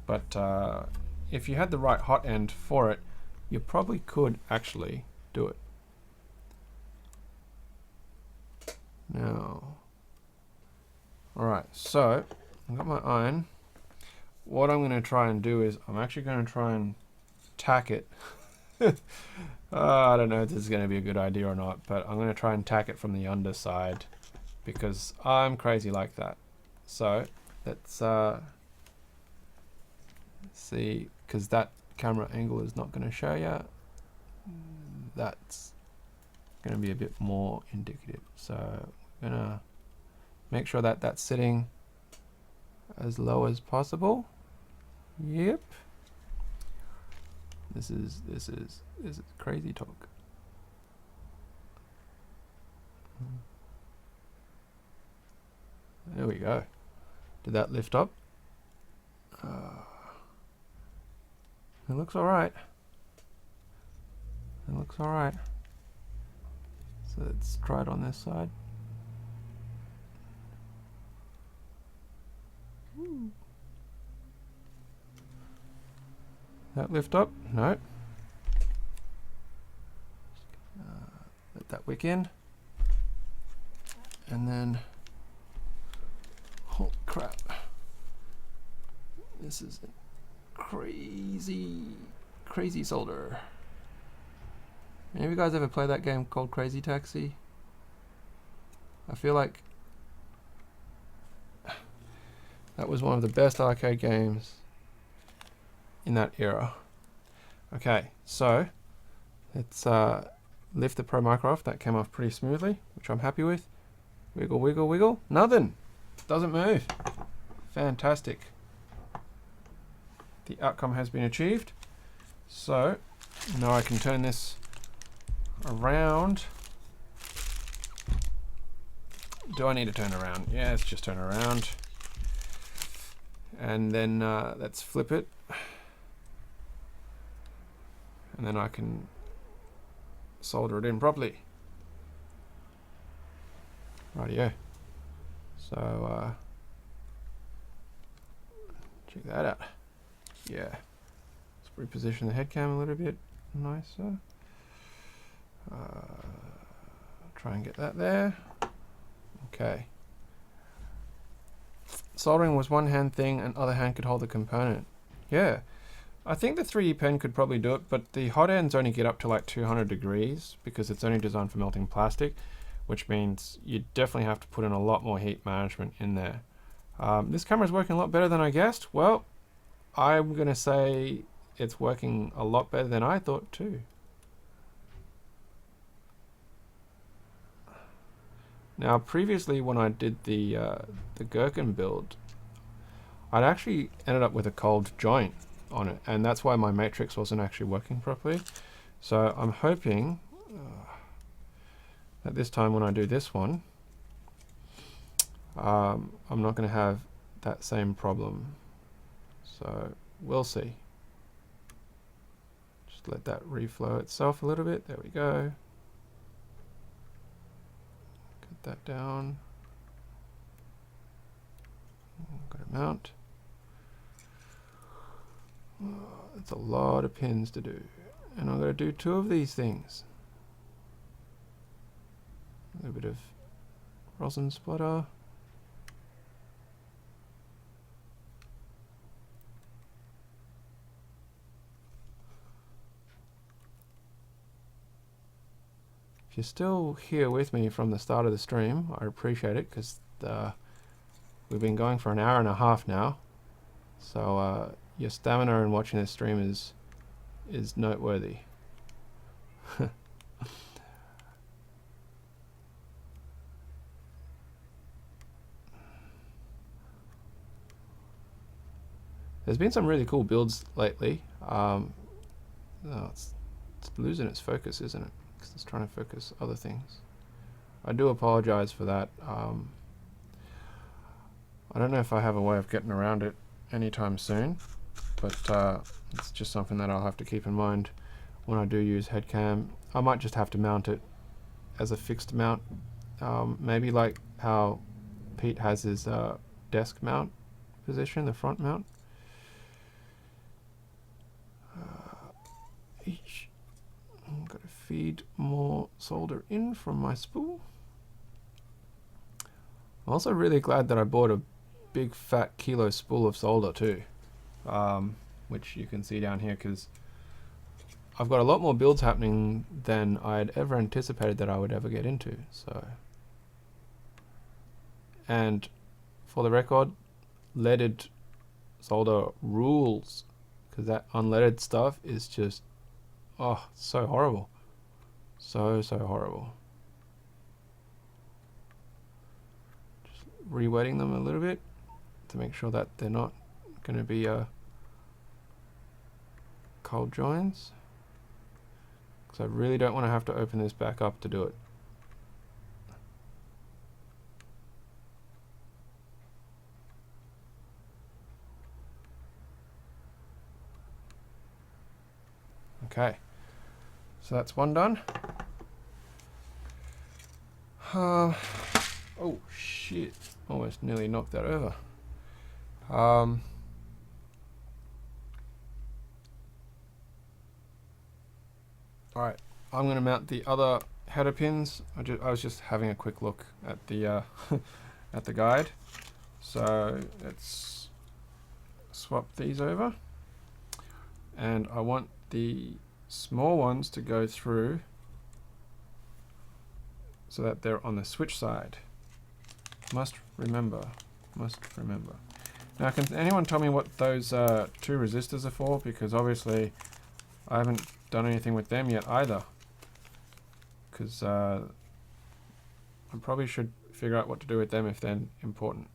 But if you had the right hot end for it, you probably could actually do it. Now, alright, so I've got my iron. What I'm going to try and do is I'm actually going to try and tack it. I don't know if this is going to be a good idea or not, but I'm going to try and tack it from the underside because I'm crazy like that. So let's see, because that camera angle is not going to show you. That's going to be a bit more indicative. So I'm going to make sure that that's sitting as low as possible. Yep. This is crazy talk. There we go. Did that lift up? It looks all right. It looks all right. So let's try it on this side. That lift up? No. Let that wick in. And then, oh crap. This is crazy solder. Any of you guys ever play that game called Crazy Taxi? I feel like that was one of the best arcade games in that era. Okay, so let's lift the Pro Micro off. That came off pretty smoothly, which I'm happy with. Wiggle, wiggle, wiggle. Nothing. Doesn't move. Fantastic. The outcome has been achieved. So now I can turn this around. Do I need to turn around? Yeah, let's just turn around. And then let's flip it. And then I can solder it in properly. Rightio. So check that out. Yeah. Let's reposition the head cam a little bit nicer. Try and get that there. Okay. Soldering was one hand thing and other hand could hold the component. Yeah. I think the 3D pen could probably do it, but the hot ends only get up to like 200 degrees because it's only designed for melting plastic, which means you definitely have to put in a lot more heat management in there. This camera is working a lot better than I guessed. Well, I'm going to say it's working a lot better than I thought too. Now, previously when I did the Gherkin build, I'd actually ended up with a cold joint on it, and that's why my matrix wasn't actually working properly. So I'm hoping that this time when I do this one, I'm not going to have that same problem. So we'll see. Just let that reflow itself a little bit. There we go. Get that down. Got to mount. It's a lot of pins to do. And I'm going to do 2 of these things. A little bit of rosin splatter. If you're still here with me from the start of the stream, I appreciate it, because we've been going for an hour and a half now. So your stamina in watching this stream is noteworthy. There's been some really cool builds lately. Oh, it's losing its focus, isn't it? Because it's trying to focus other things. I do apologize for that. I don't know if I have a way of getting around it anytime soon, but it's just something that I'll have to keep in mind when I do use headcam. I might just have to mount it as a fixed mount, maybe like how Pete has his desk mount position, the front mount. I'm going to feed more solder in from my spool. I'm also really glad that I bought a big fat kilo spool of solder too, which you can see down here, because I've got a lot more builds happening than I'd ever anticipated that I would ever get into. So, and for the record, leaded solder rules, because that unleaded stuff is just, oh, so horrible. So horrible. Just re-wetting them a little bit to make sure that they're not going to be cold joins. Because I really don't want to have to open this back up to do it. Okay, so that's one done. Oh shit, almost nearly knocked that over. Alright, I'm going to mount the other header pins. I was just having a quick look at the at the guide. So let's swap these over. And I want the small ones to go through so that they're on the switch side. Must remember. Now, can anyone tell me what those 2 resistors are for? Because obviously I haven't done anything with them yet either. Because I probably should figure out what to do with them if they're important.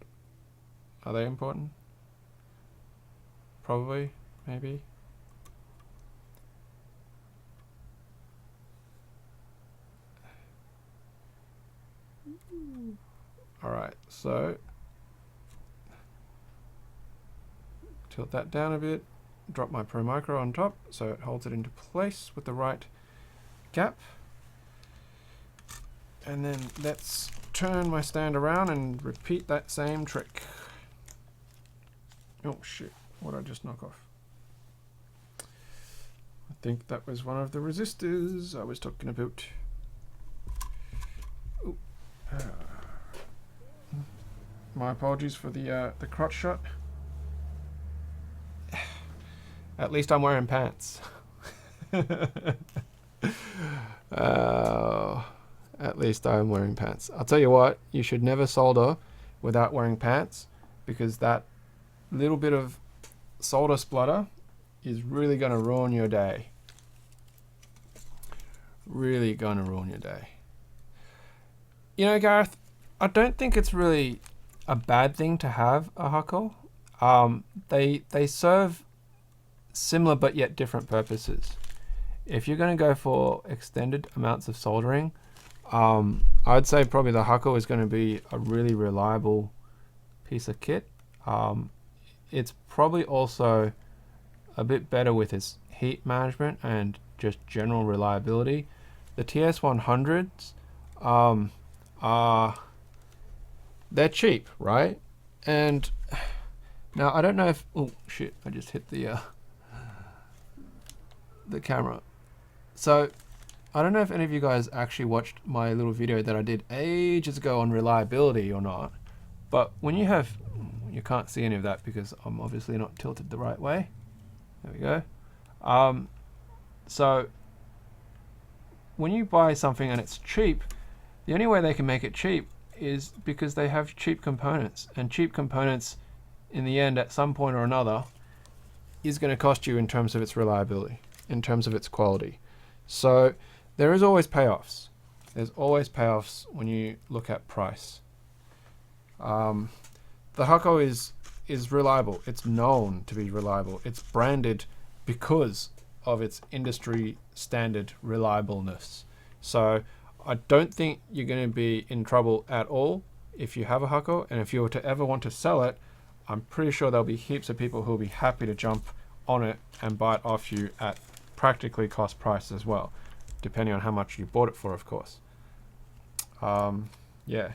Are they important? Probably, maybe. Alright, so tilt that down a bit, drop my Pro Micro on top so it holds it into place with the right gap. And then let's turn my stand around and repeat that same trick. Oh shit, what did I just knock off? I think that was one of the resistors I was talking about. Ooh. My apologies for the crotch shot. At least I'm wearing pants. At least I'm wearing pants. I'll tell you what, you should never solder without wearing pants, because that little bit of solder splatter is really going to ruin your day. Really going to ruin your day. You know, Gareth, I don't think it's really a bad thing to have a huckle. They serve similar but yet different purposes. If you're going to go for extended amounts of soldering, I'd say probably the Huckle is going to be a really reliable piece of kit. It's probably also a bit better with its heat management and just general reliability. The TS100s are they're cheap, right? And now I don't know if oh shit, I just hit the camera. So I don't know if any of you guys actually watched my little video that I did ages ago on reliability or not, but when you have, you can't see any of that because I'm obviously not tilted the right way. There we go. So when you buy something and it's cheap, the only way they can make it cheap is because they have cheap components, and cheap components in the end at some point or another is going to cost you in terms of its reliability, in terms of its quality. So there is always payoffs. There's always payoffs when you look at price. The Huckle is reliable. It's known to be reliable. It's branded because of its industry standard reliableness. So I don't think you're going to be in trouble at all if you have a Huckle, and if you were to ever want to sell it, I'm pretty sure there'll be heaps of people who'll be happy to jump on it and buy it off you at practically cost price as well, depending on how much you bought it for, of course. Yeah.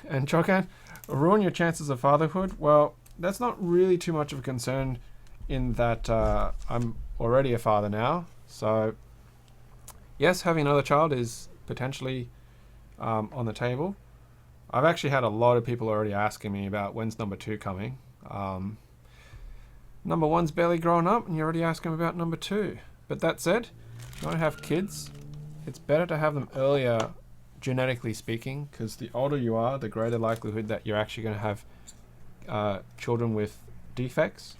And Chokan, ruin your chances of fatherhood? Well, that's not really too much of a concern in that I'm already a father now. So yes, having another child is potentially on the table. I've actually had a lot of people already asking me about when's number 2 coming. Number 1's barely grown up and you're already asking about number 2. But that said, if you want to have kids, it's better to have them earlier, genetically speaking, because the older you are, the greater likelihood that you're actually going to have children with defects,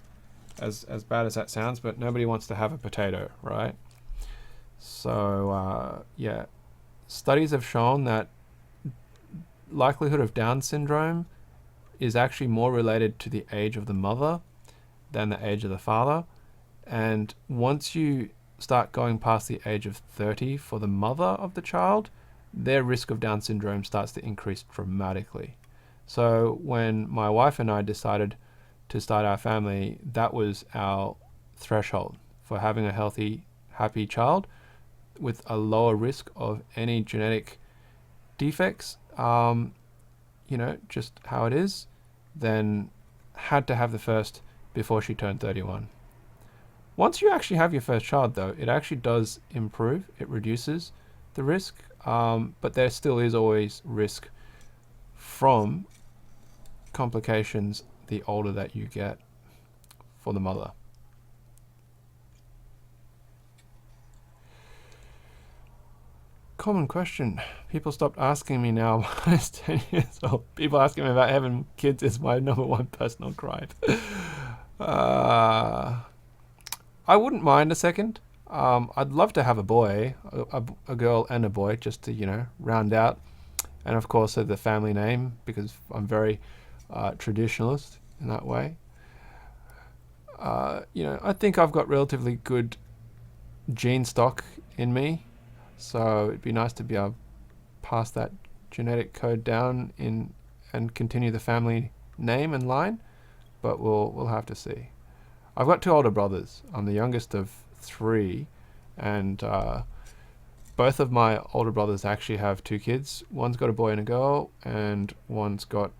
as bad as that sounds, but nobody wants to have a potato, right? So yeah, studies have shown that likelihood of Down syndrome is actually more related to the age of the mother than the age of the father. And once you start going past the age of 30 for the mother of the child, their risk of Down syndrome starts to increase dramatically. So when my wife and I decided to start our family, that was our threshold for having a healthy, happy child with a lower risk of any genetic defects, you know, just how it is, then had to have the first before she turned 31. Once you actually have your first child, though, it actually does improve. It reduces the risk, but there still is always risk from complications the older that you get for the mother. Common question. People stopped asking me now when I was 10 years old. People asking me about having kids is my number 1 personal gripe. I wouldn't mind a second. I'd love to have a boy, a girl and a boy, just to, you know, round out. And of course the family name, because I'm very traditionalist in that way. You know, I think I've got relatively good gene stock in me. So it'd be nice to be able to pass that genetic code down in and continue the family name and line, but we'll have to see. I've got 2 older brothers. I'm the youngest of 3, and both of my older brothers actually have 2 kids. One's got a boy and a girl, and one's got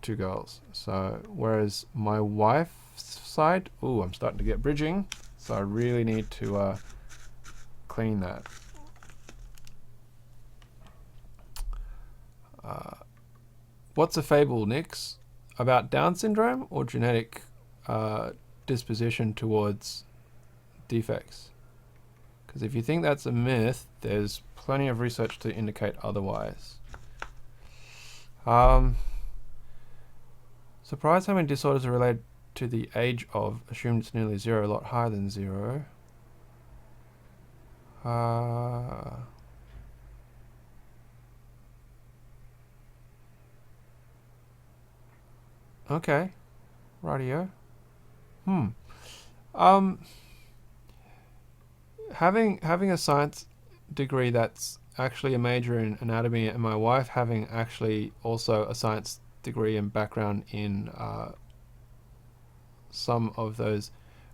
2 girls. So whereas my wife's side, ooh, I'm starting to get bridging, so I really need to clean that. What's a fable, Nix? About Down syndrome or genetic disposition towards defects? Because if you think that's a myth, there's plenty of research to indicate otherwise. Surprised how many disorders are related to the age of. Assumed it's nearly 0, a lot higher than 0. Okay, rightio. Having a science degree that's actually a major in anatomy, and my wife having actually also a science degree and background in some of those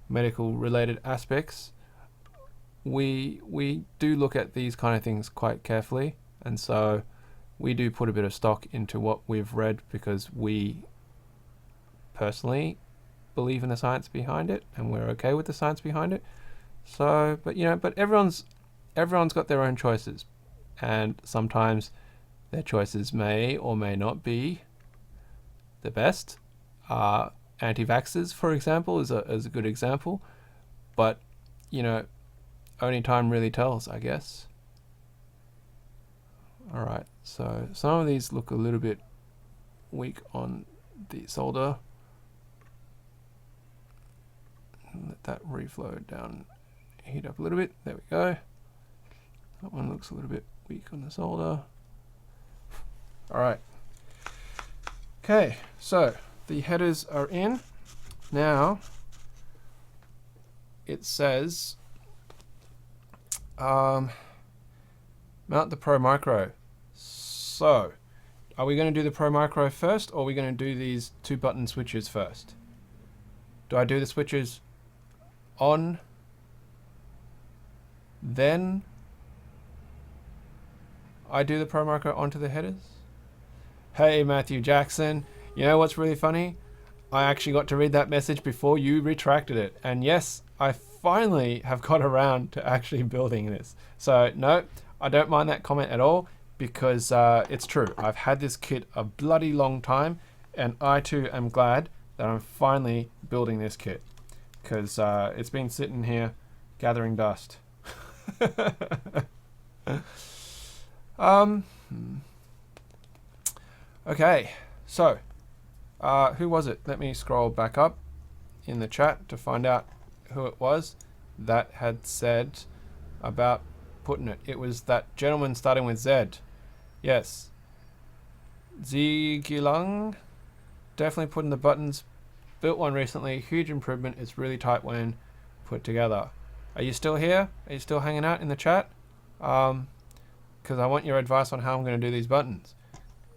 medical related aspects, we do look at these kind of things quite carefully, and so we do put a bit of stock into what we've read because we personally believe in the science behind it, and we're okay with the science behind it. So, but you know, but everyone's got their own choices, and sometimes their choices may or may not be the best. Anti-vaxxers, for example, is a good example, but you know, only time really tells, I guess. All right, so some of these look a little bit weak on the solder. Let that reflow down, heat up a little bit. There we go. That one looks a little bit weak on the solder. All right. Okay, so the headers are in. Now it says mount the Pro Micro. So are we going to do the Pro Micro first, or are we going to do these 2 button switches first? Do I do the switches on, then I do the Pro Micro onto the headers? Hey Matthew Jackson, you know what's really funny? I actually got to read that message before you retracted it, and yes, I finally have got around to actually building this. So no, I don't mind that comment at all, because it's true. I've had this kit a bloody long time, and I too am glad that I'm finally building this kit, because it's been sitting here gathering dust. Okay, so who was it? Let me scroll back up in the chat to find out who it was that had said about putting it. It was that gentleman starting with Z. Yes. Zigilung. Definitely putting the buttons. Built one recently. Huge improvement. It's really tight when put together. Are you still here? Are you still hanging out in the chat? Because I want your advice on how I'm going to do these buttons.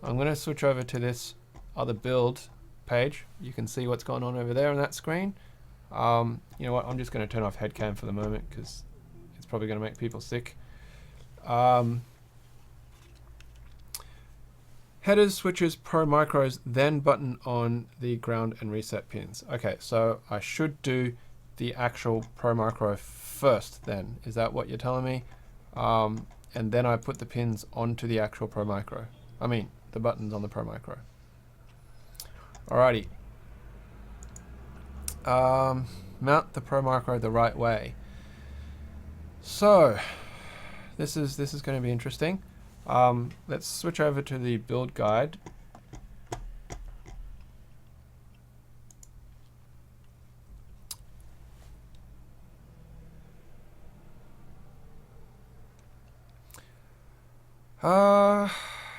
I'm going to switch over to this other build page. You can see what's going on over there on that screen. You know what? I'm just going to turn off headcam for the moment because it's probably going to make people sick. Headers, switches, Pro Micros, then button on the ground and reset pins. Okay, so I should do the actual Pro Micro first then. Is that what you're telling me? And then I put the pins onto the actual Pro Micro. I mean, the buttons on the Pro Micro. Alrighty. Mount the Pro Micro the right way. So, this is going to be interesting. Let's switch over to the build guide.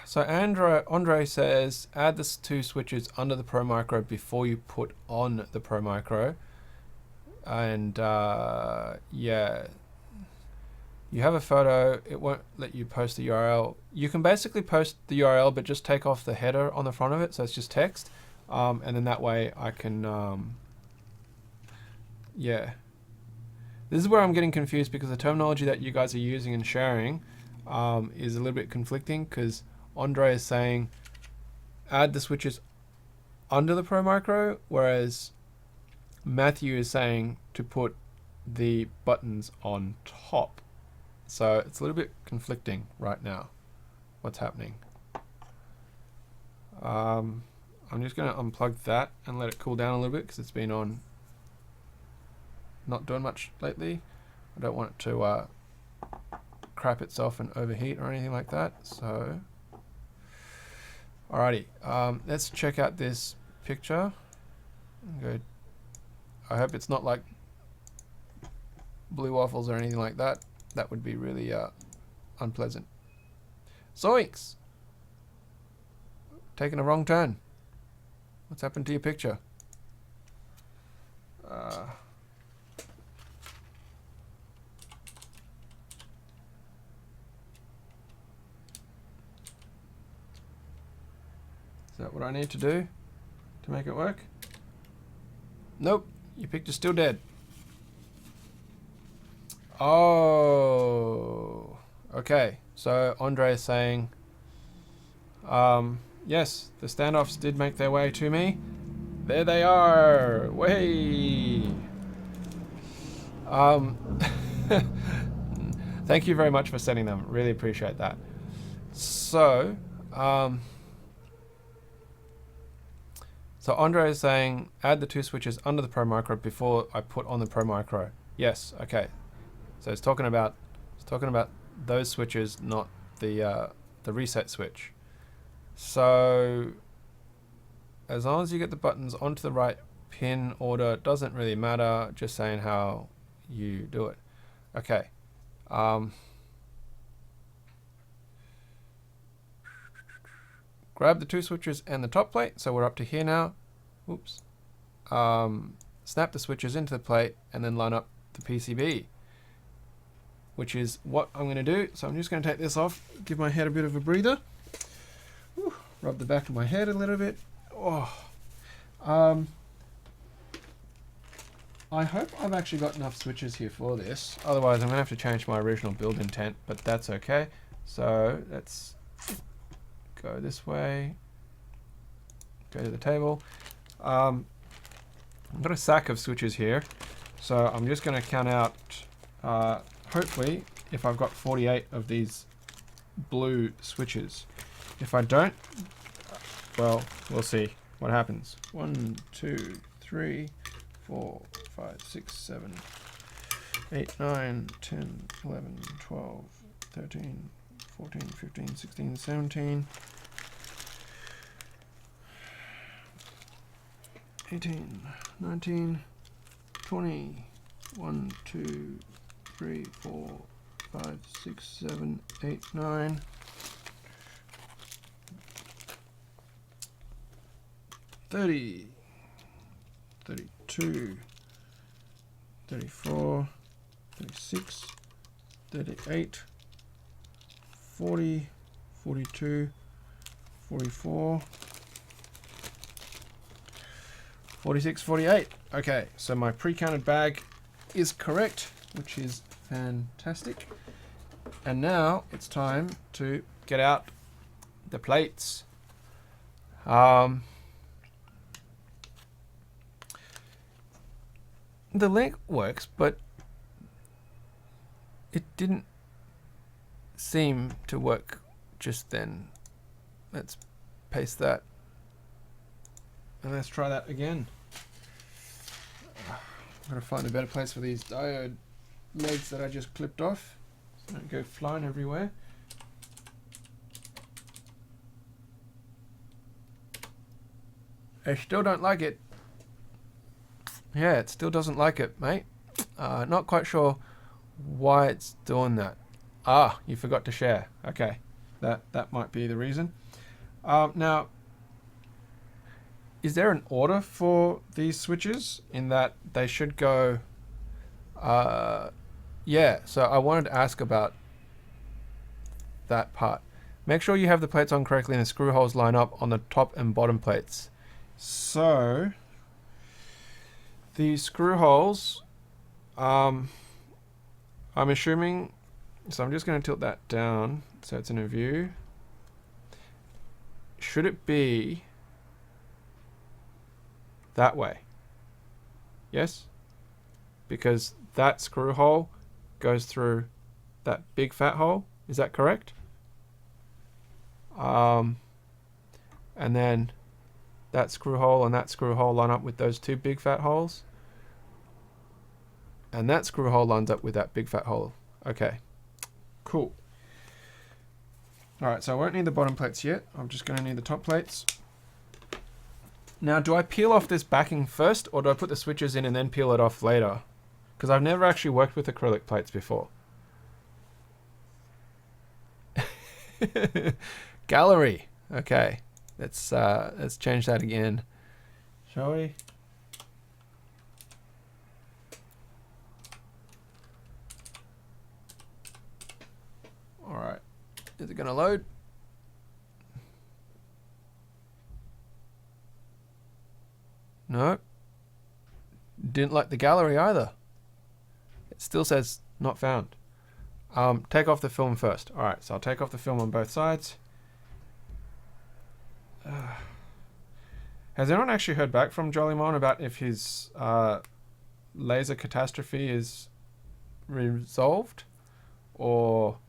So Andre says, add the 2 switches under the Pro Micro before you put on the Pro Micro. And yeah, you have a photo, it won't let you post the URL. You can basically post the URL, but just take off the header on the front of it, so it's just text. And then that way I can, yeah. This is where I'm getting confused, because the terminology that you guys are using and sharing is a little bit conflicting, because Andre is saying add the switches under the Pro Micro, whereas Matthew is saying to put the buttons on top. So it's a little bit conflicting right now, what's happening. I'm just going to unplug that and let it cool down a little bit, because it's been on not doing much lately. I don't want it to crap itself and overheat or anything like that. So alrighty, let's check out this picture. Good. I hope it's not like blue waffles or anything like that. That would be really unpleasant. Zoinks! Taking a wrong turn. What's happened to your picture? that what I need to do to make it work? Nope, your picture's still dead. Oh, okay. So Andre is saying, yes, the standoffs did make their way to me. There they are. Way. Thank you very much for sending them. Really appreciate that. So, so Andre is saying, add the 2 switches under the Pro Micro before I put on the Pro Micro. Yes. Okay. So it's talking about those switches, not the reset switch. So as long as you get the buttons onto the right pin order, it doesn't really matter. Just saying how you do it. Okay. Grab the 2 switches and the top plate. So we're up to here now. Oops. Snap the switches into the plate and then line up the PCB, which is what I'm going to do. So I'm just going to take this off, give my head a bit of a breather. Whew, rub the back of my head a little bit. Oh. I hope I've actually got enough switches here for this. Otherwise, I'm going to have to change my original build intent, but that's okay. So let's go this way. Go to the table. I've got a stack of switches here. So I'm just going to count out, hopefully, if I've got 48 of these blue switches. If I don't, well, we'll see what happens. 1, 2, 3, 4, 5, 6, 7, 8, 9, 10, 11, 12, 13, 14, 15, 16, 17, 18, 19, 20, 1, 2, 3, 4, 5, 6, 7, 8, 9. 30, 32, 34, 36, 38, 40, 42, 44, 46, 48. Okay, so my pre-counted bag is correct, which is fantastic. And now it's time to get out the plates. The link works, but it didn't seem to work just then. Let's paste that. And let's try that again. I've got to find a better place for these diode legs that I just clipped off. So don't go flying everywhere. I still don't like it. Yeah, it still doesn't like it, mate. Not quite sure why it's doing that. Ah, you forgot to share. Okay, that might be the reason. Now, is there an order for these switches in that they should go? Yeah, so I wanted to ask about that part. Make sure you have the plates on correctly and the screw holes line up on the top and bottom plates. So the screw holes, I'm assuming, so I'm just going to tilt that down so it's in a view. Should it be that way? Yes? Because that screw hole goes through that big fat hole. Is that correct? And then that screw hole and that screw hole line up with those two big fat holes. And that screw hole lines up with that big fat hole. Okay, cool. All right, so I won't need the bottom plates yet. I'm just going to need the top plates. Now, do I peel off this backing first, or do I put the switches in and then peel it off later? Because I've never actually worked with acrylic plates before. Gallery. Okay, let's change that again, shall we? All right, is it going to load? No. Didn't like the gallery either. It still says not found. Take off the film first. Alright, so I'll take off the film on both sides. Has anyone actually heard back from Jolimon about if his laser catastrophe is resolved? Or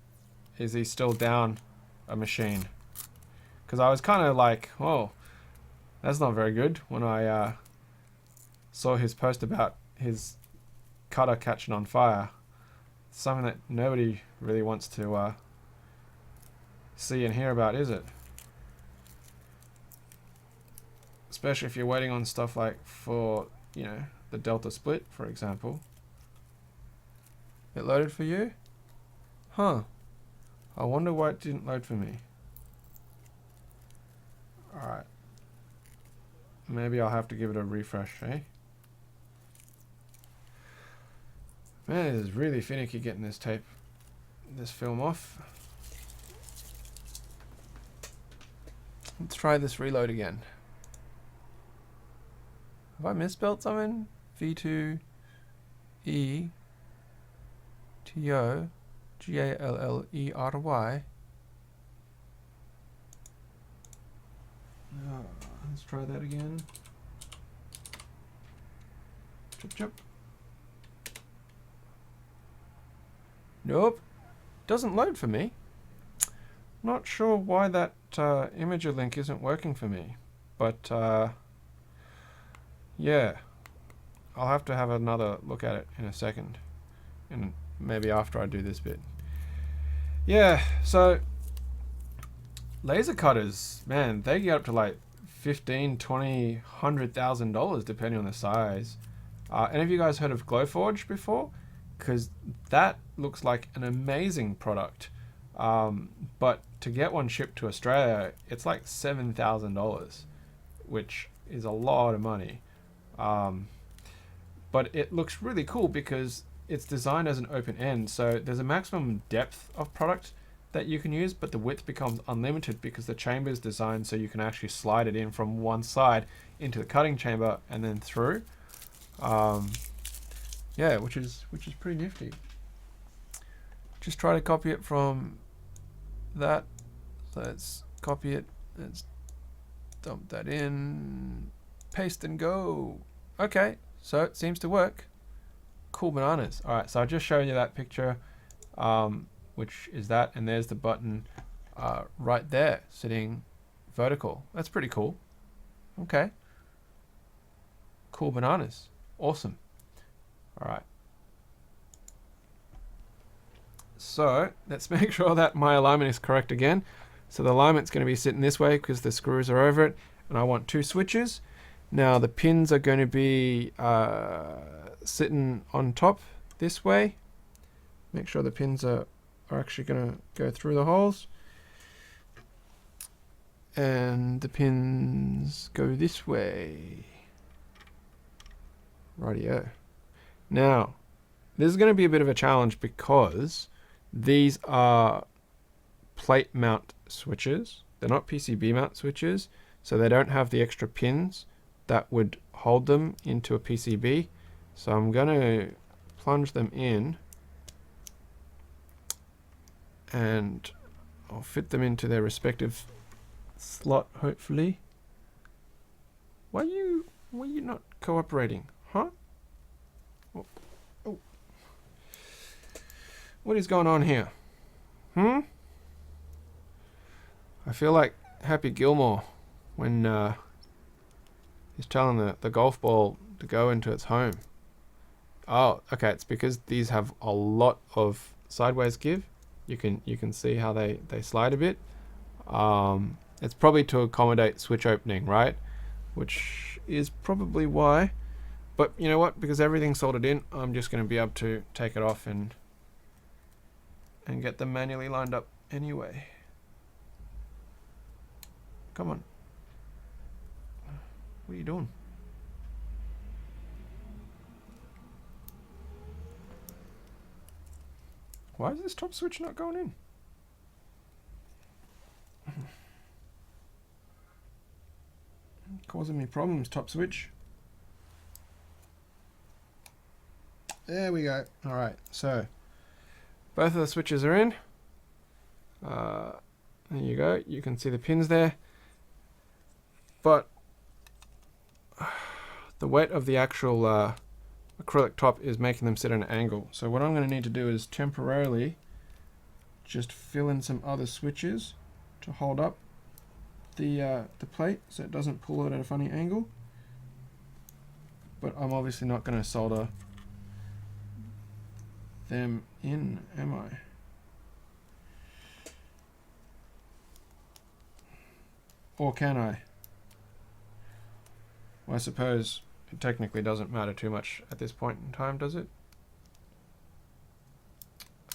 is he still down a machine? Because I was kind of like, oh, that's not very good when I saw his post about his cutter catching on fire. Something that nobody really wants to see and hear about, is it? Especially if you're waiting on stuff like for, you know, the Delta split, for example. It loaded for you? Huh. I wonder why it didn't load for me. Alright. Maybe I'll have to give it a refresh, eh? Man, it is really finicky getting this film off. Let's try this reload again. Have I misspelled something? V2 E T O Gallery. Let's try that again. Chop chop. Nope. Doesn't load for me. Not sure why that imager link isn't working for me. But yeah. I'll have to have another look at it in a second. And maybe after I do this bit. Yeah, so laser cutters, man, they get up to like $15,000, $20,000, $100,000 depending on the size. Any of you guys heard of Glowforge before? Because that looks like an amazing product. But to get one shipped to Australia, it's like $7,000, which is a lot of money. But it looks really cool because it's designed as an open end, so there's a maximum depth of product that you can use, but the width becomes unlimited because the chamber is designed so you can actually slide it in from one side into the cutting chamber and then through. Yeah, which is pretty nifty. Just try to copy it from that. So let's copy it. Let's dump that in. Paste and go. Okay, so it seems to work. Cool bananas. Alright, so I just showed you that picture, which is that, and there's the button right there, sitting vertical. That's pretty cool. Okay. Cool bananas. Awesome. Alright. So, let's make sure that my alignment is correct again. So the alignment's going to be sitting this way because the screws are over it, and I want two switches. Now the pins are going to be sitting on top this way. Make sure the pins are actually going to go through the holes. And the pins go this way. Rightio. Now, this is going to be a bit of a challenge because these are plate mount switches. They're not PCB mount switches, so they don't have the extra pins that would hold them into a PCB. So I'm going to plunge them in and I'll fit them into their respective slot, hopefully. Why are you not cooperating? Huh? Oh. Oh. What is going on here? I feel like Happy Gilmore when he's telling the golf ball to go into its home. Oh, okay, it's because these have a lot of sideways give. You can see how they slide a bit. It's probably to accommodate switch opening, right? Which is probably why. But you know what? Because everything's soldered in, I'm just going to be able to take it off and get them manually lined up anyway. Come on. What are you doing? Why is this top switch not going in? Causing me problems, top switch. There we go. All right, so both of the switches are in. There you go. You can see the pins there. But the weight of the actual acrylic top is making them sit at an angle. So what I'm going to need to do is temporarily just fill in some other switches to hold up the plate so it doesn't pull it at a funny angle. But I'm obviously not going to solder them in, am I? Or can I? Well, I suppose it technically doesn't matter too much at this point in time, does it?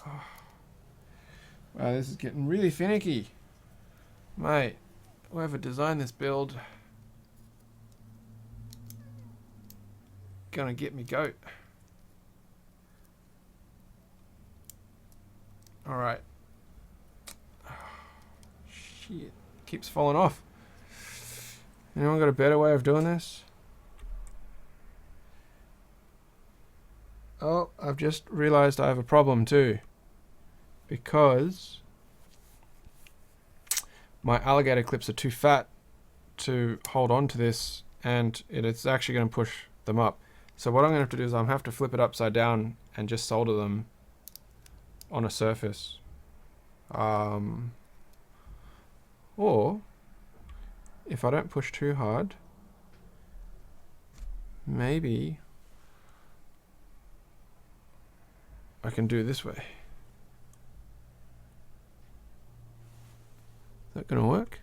Oh. Wow, this is getting really finicky. Mate, whoever designed this build, gonna get me goat. Alright. Oh, shit. Keeps falling off. Anyone got a better way of doing this? Oh, I've just realized I have a problem too. Because my alligator clips are too fat to hold on to this, and it's actually going to push them up. So what I'm going to have to do is I'm have to flip it upside down and just solder them on a surface. Or if I don't push too hard, maybe I can do it this way. Is that going to work?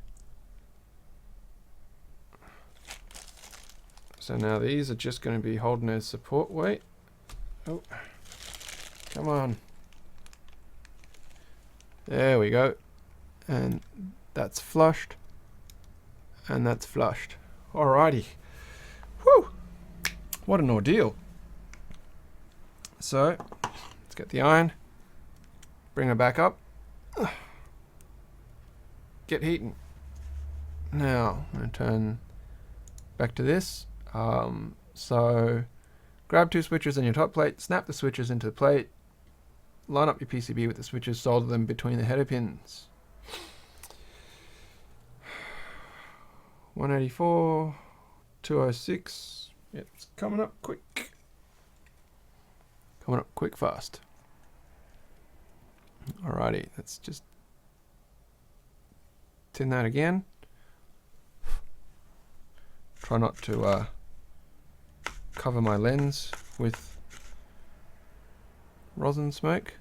So now these are just going to be holding as support weight. Oh, come on. There we go. And that's flushed. And that's flushed. Alrighty. Whew! What an ordeal. So, let's get the iron. Bring it back up. Get heating. Now, I'm going to turn back to this. So, grab two switches on your top plate, snap the switches into the plate, line up your PCB with the switches, solder them between the header pins. 184, 206. It's coming up quick. Coming up quick fast. Alrighty, let's just tin that again. Try not to cover my lens with rosin smoke.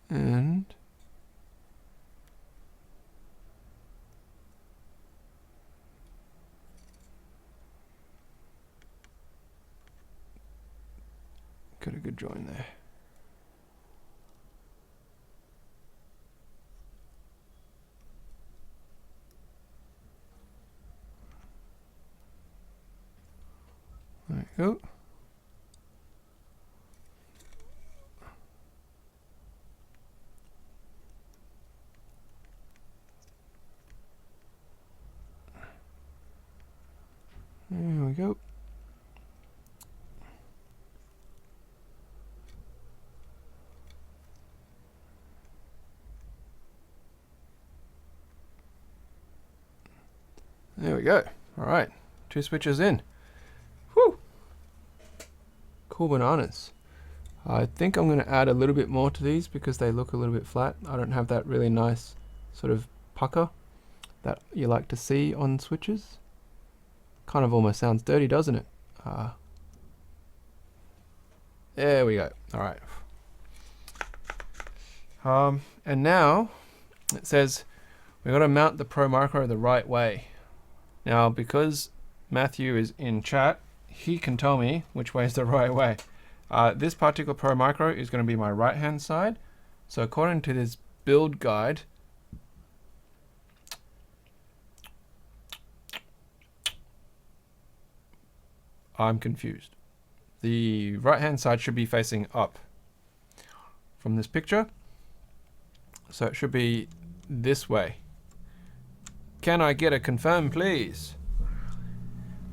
And got a good join there. There we go. There we go. There we go. All right, two switches in. Whew. Cool bananas. I think I'm going to add a little bit more to these because they look a little bit flat. I don't have that really nice sort of pucker that you like to see on switches. Kind of almost sounds dirty, doesn't it? There we go. All right. And now it says we've got to mount the Pro Micro the right way. Now, because Matthew is in chat, he can tell me which way is the right way. This particular Pro Micro is going to be my right hand side. So according to this build guide, I'm confused. The right hand side should be facing up from this picture. So it should be this way. Can I get a confirm, please?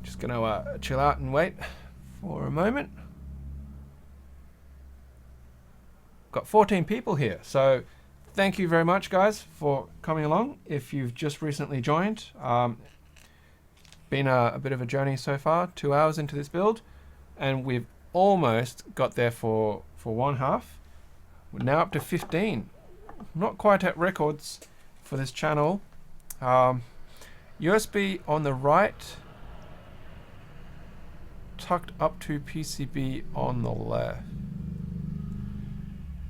Just gonna chill out and wait for a moment. got 14 people here. So thank you very much, guys, for coming along. If you've just recently joined, been a bit of a journey so far, 2 hours into this build, and we've almost got there for one half. We're now up to 15. Not quite at records for this channel. USB on the right, tucked up to PCB on the left.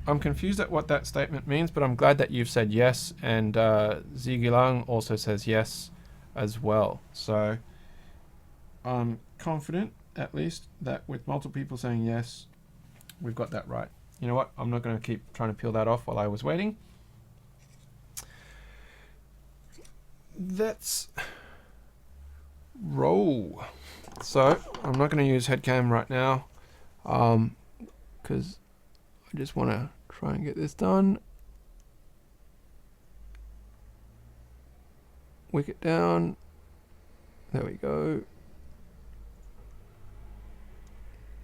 I'm confused at what that statement means, but I'm glad that you've said yes, and Zigilang also says yes as well. So I'm confident, at least, that with multiple people saying yes, we've got that right. You know what? I'm not going to keep trying to peel that off while I was waiting. Let's roll. So I'm not going to use headcam right now, because I just want to try and get this done. Wick it down. There we go.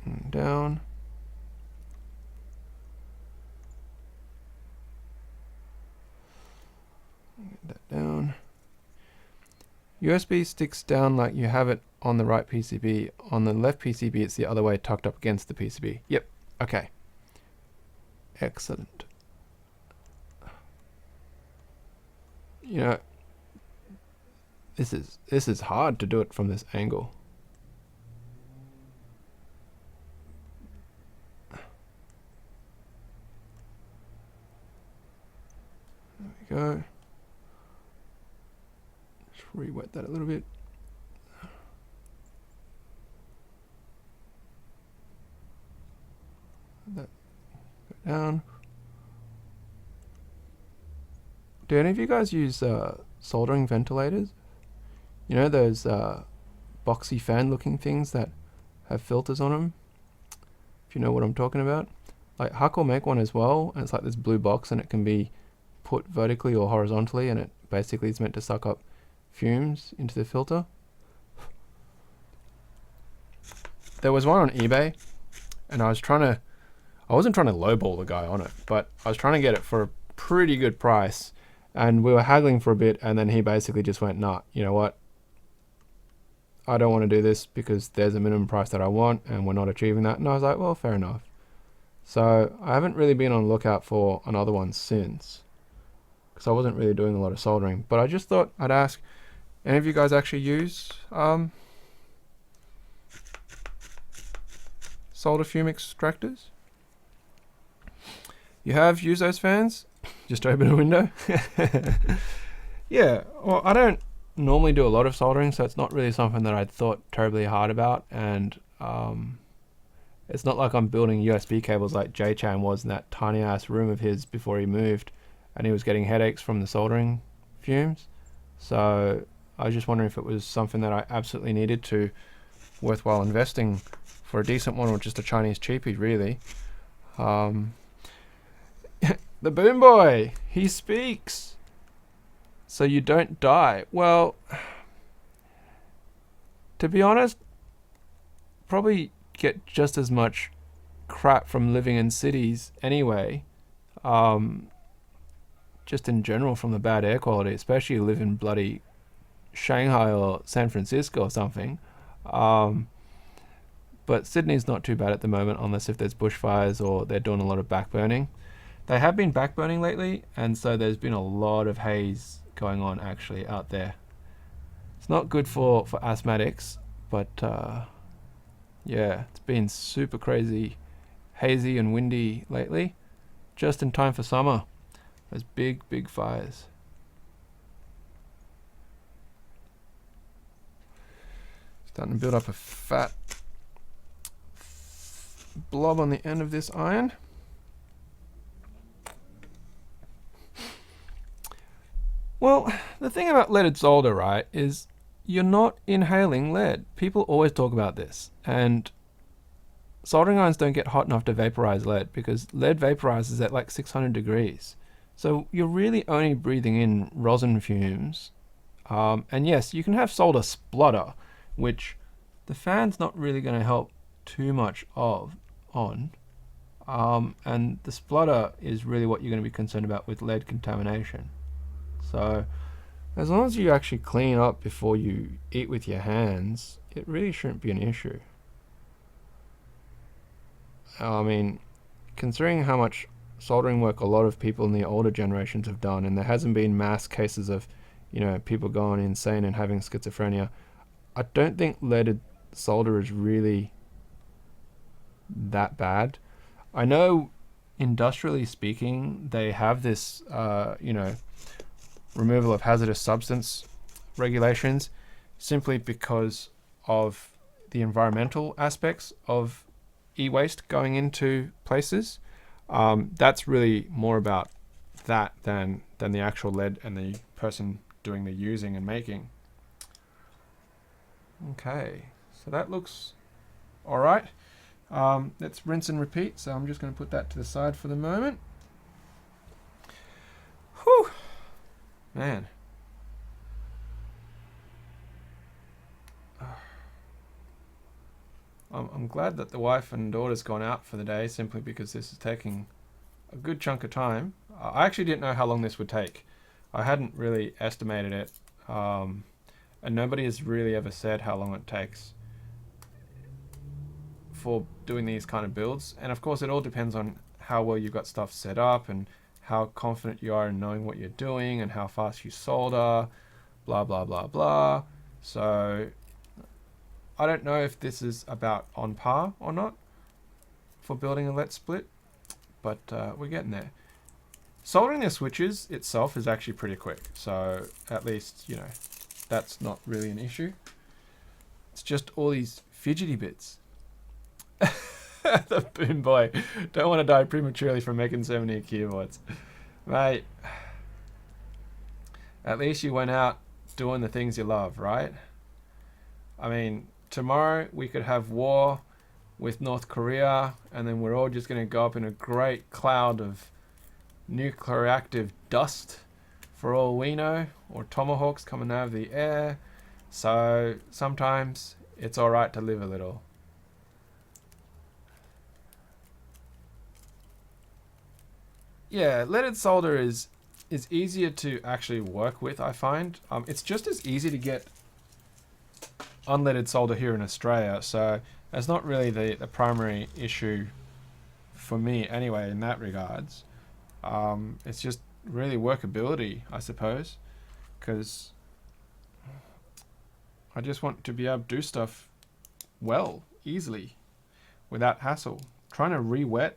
And down. Get that down. USB sticks down like you have it on the right PCB. On the left PCB, it's the other way, tucked up against the PCB. Yep. Okay. Excellent. You know, this is hard to do it from this angle. There we go. Just re-wet that a little bit. That go down. Do any of you guys use soldering ventilators? You know those boxy fan looking things that have filters on them? If you know what I'm talking about. Like Huck will make one as well, and it's like this blue box, and it can be put vertically or horizontally, and it basically is meant to suck up fumes into the filter. There was one on eBay, and I wasn't trying to lowball the guy on it, but I was trying to get it for a pretty good price, and we were haggling for a bit, and then he basically just went, nah, you know what? I don't want to do this because there's a minimum price that I want, and we're not achieving that. And I was like, well, fair enough. So I haven't really been on the lookout for another one since, because I wasn't really doing a lot of soldering. But I just thought I'd ask, any of you guys actually use solder fume extractors? You have used those fans? Just open a window? Yeah, well, I don't normally do a lot of soldering, so it's not really something that I'd thought terribly hard about, and it's not like I'm building USB cables like J-Chan was in that tiny ass room of his before he moved, and he was getting headaches from the soldering fumes. So I was just wondering if it was something that I absolutely needed to worthwhile investing for a decent one, or just a Chinese cheapie, really. The Boom Boy, he speaks. So you don't die. Well, to be honest, probably get just as much crap from living in cities anyway. Just in general from the bad air quality, especially you live in bloody Shanghai or San Francisco or something. But Sydney's not too bad at the moment, unless if there's bushfires or they're doing a lot of backburning. They have been backburning lately, and so there's been a lot of haze going on actually out there. It's not good for asthmatics, but yeah, it's been super crazy hazy and windy lately, just in time for summer. Those big fires. Starting to build up a fat blob on the end of this iron. Well, the thing about leaded solder, right, is you're not inhaling lead. People always talk about this, and soldering irons don't get hot enough to vaporize lead, because lead vaporizes at like 600 degrees. So you're really only breathing in rosin fumes. And yes, you can have solder splutter, which the fan's not really going to help too much on. and the splutter is really what you're going to be concerned about with lead contamination. So as long as you actually clean up before you eat with your hands, it really shouldn't be an issue. I mean, considering how much soldering work a lot of people in the older generations have done, and there hasn't been mass cases of, you know, people going insane and having schizophrenia, I don't think leaded solder is really that bad. I know industrially speaking, they have this, you know, removal of hazardous substance regulations simply because of the environmental aspects of e-waste going into places. That's really more about that than the actual lead and the person doing the using and making. Okay, so that looks all right. Let's rinse and repeat. So I'm just going to put that to the side for the moment. Whew, man. I'm glad that the wife and daughter's gone out for the day, simply because this is taking a good chunk of time. I actually didn't know how long this would take. I hadn't really estimated it, and nobody has really ever said how long it takes for doing these kind of builds. And of course it all depends on how well you've got stuff set up and how confident you are in knowing what you're doing and how fast you solder, blah blah blah blah. So I don't know if this is about on par or not for building a let split, but we're getting there. Soldering the switches itself is actually pretty quick, so at least, you know, that's not really an issue. It's just all these fidgety bits. The boom boy, don't want to die prematurely from making so many keyboards. Mate, at least you went out doing the things you love, right? I mean, tomorrow we could have war with North Korea, and then we're all just going to go up in a great cloud of nuclear active dust for all we know, or tomahawks coming out of the air. So sometimes it's all right to live a little. Yeah, leaded solder is easier to actually work with, I find. It's just as easy to get unleaded solder here in Australia, so that's not really the primary issue for me anyway in that regards. It's just really workability, I suppose, because I just want to be able to do stuff well, easily, without hassle. Trying to re-wet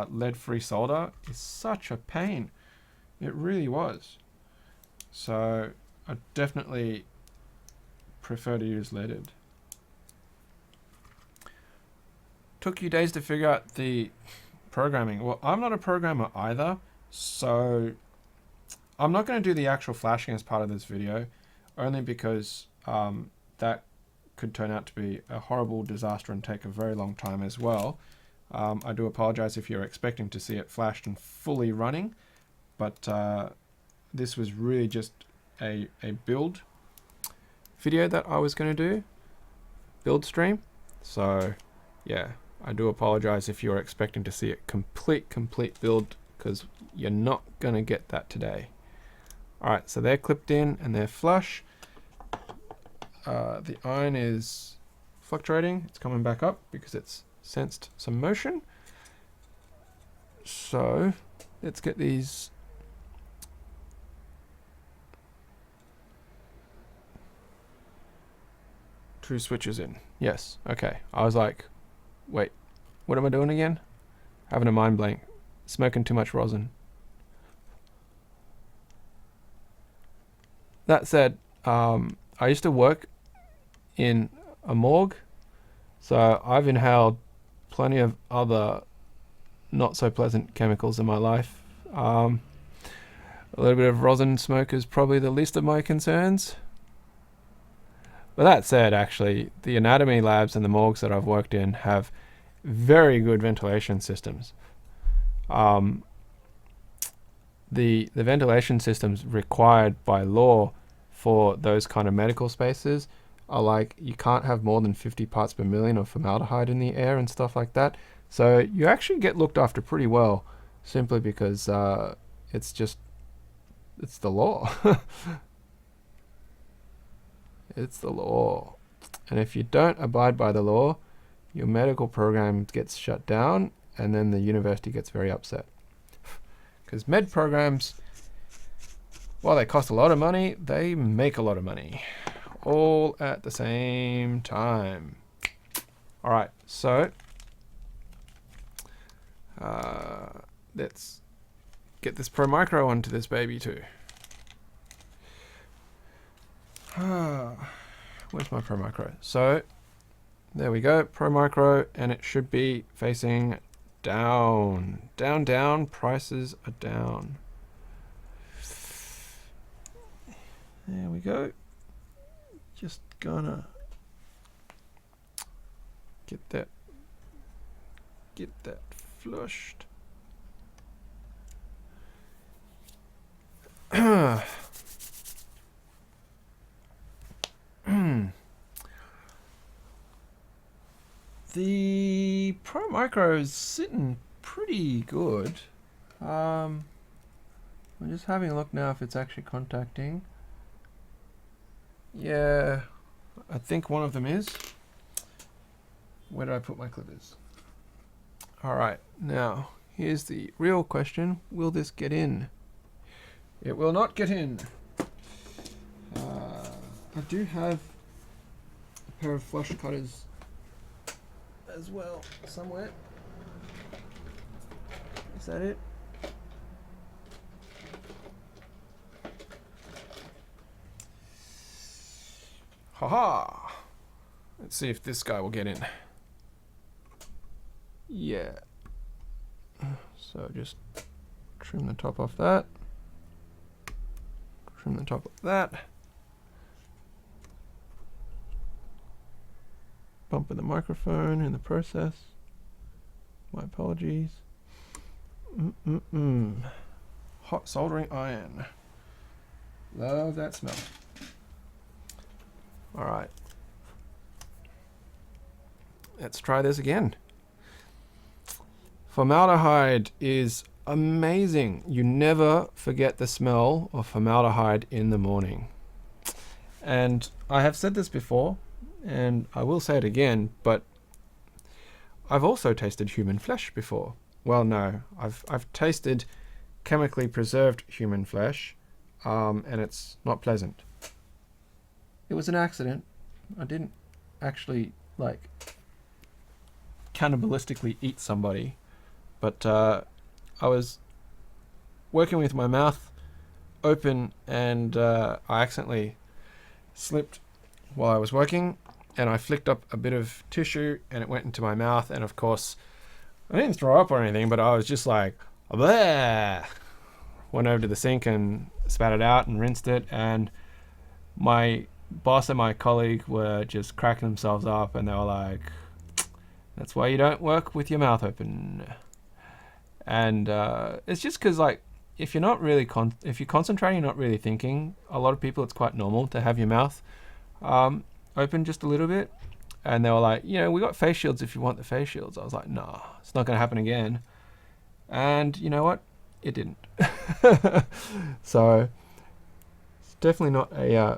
lead-free solder is such a pain. It really was. So I definitely prefer to use leaded. Took you days to figure out the programming. Well, I'm not a programmer either, so I'm not going to do the actual flashing as part of this video, only because that could turn out to be a horrible disaster and take a very long time as well. I do apologize if you're expecting to see it flashed and fully running, but this was really just a build video that I was going to do, build stream. So yeah, I do apologize if you're expecting to see a complete build, because you're not going to get that today. Alright, so they're clipped in and they're flush. The iron is fluctuating, it's coming back up because it's sensed some motion. So let's get these two switches in. Yes, okay. I was like, wait, what am I doing again? Having a mind blank. Smoking too much rosin. That said, I used to work in a morgue, so I've inhaled plenty of other not so pleasant chemicals in my life. A little bit of rosin smoke is probably the least of my concerns. But that said, actually, the anatomy labs and the morgues that I've worked in have very good ventilation systems. The ventilation systems required by law for those kind of medical spaces are like, you can't have more than 50 parts per million of formaldehyde in the air and stuff like that. So you actually get looked after pretty well, simply because it's the law. It's the law. And if you don't abide by the law, your medical program gets shut down, and then the university gets very upset. Because med programs, while they cost a lot of money, they make a lot of money. All at the same time. Alright, so let's get this Pro Micro onto this baby too. Where's my Pro Micro? So there we go, Pro Micro, and it should be facing down. Down, down, prices are down. There we go. Just gonna get that flushed. The Pro Micro is sitting pretty good. I'm just having a look now if it's actually contacting. Yeah, I think one of them is. Where did I put my clippers? Alright, now here's the real question. Will this get in? It will not get in. I do have a pair of flush cutters as well somewhere. Is that it? Haha! Let's see if this guy will get in. Yeah. So just trim the top off that. Trim the top of that. Bumping the microphone in the process. My apologies. Hot soldering iron. Love that smell. Alright. Let's try this again. Formaldehyde is amazing. You never forget the smell of formaldehyde in the morning. And I have said this before, and I will say it again, but I've also tasted human flesh before. Well, no, I've tasted chemically preserved human flesh, and it's not pleasant. It was an accident. I didn't actually, like, cannibalistically eat somebody, but I was working with my mouth open, and I accidentally slipped while I was working, and I flicked up a bit of tissue, and it went into my mouth, and of course, I didn't throw up or anything, but I was just like, bleh! Went over to the sink and spat it out and rinsed it, and my boss and my colleague were just cracking themselves up, and they were like, that's why you don't work with your mouth open. And it's just because, like, if you're not really if you're concentrating, you're not really thinking, a lot of people, it's quite normal to have your mouth open just a little bit. And they were like, you know, we got face shields if you want the face shields. I was like, nah, it's not going to happen again. And you know what? It didn't. So it's definitely not a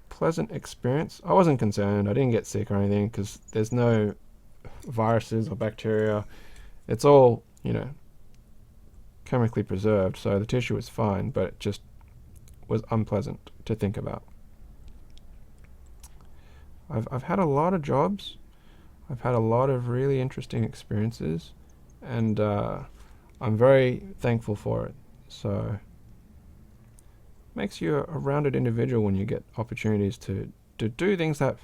pleasant experience. I wasn't concerned. I didn't get sick or anything because there's no viruses or bacteria. It's all, you know, chemically preserved, so the tissue was fine, but it just was unpleasant to think about. I've had a lot of jobs. I've had a lot of really interesting experiences, and I'm very thankful for it. So makes you a rounded individual when you get opportunities to do things that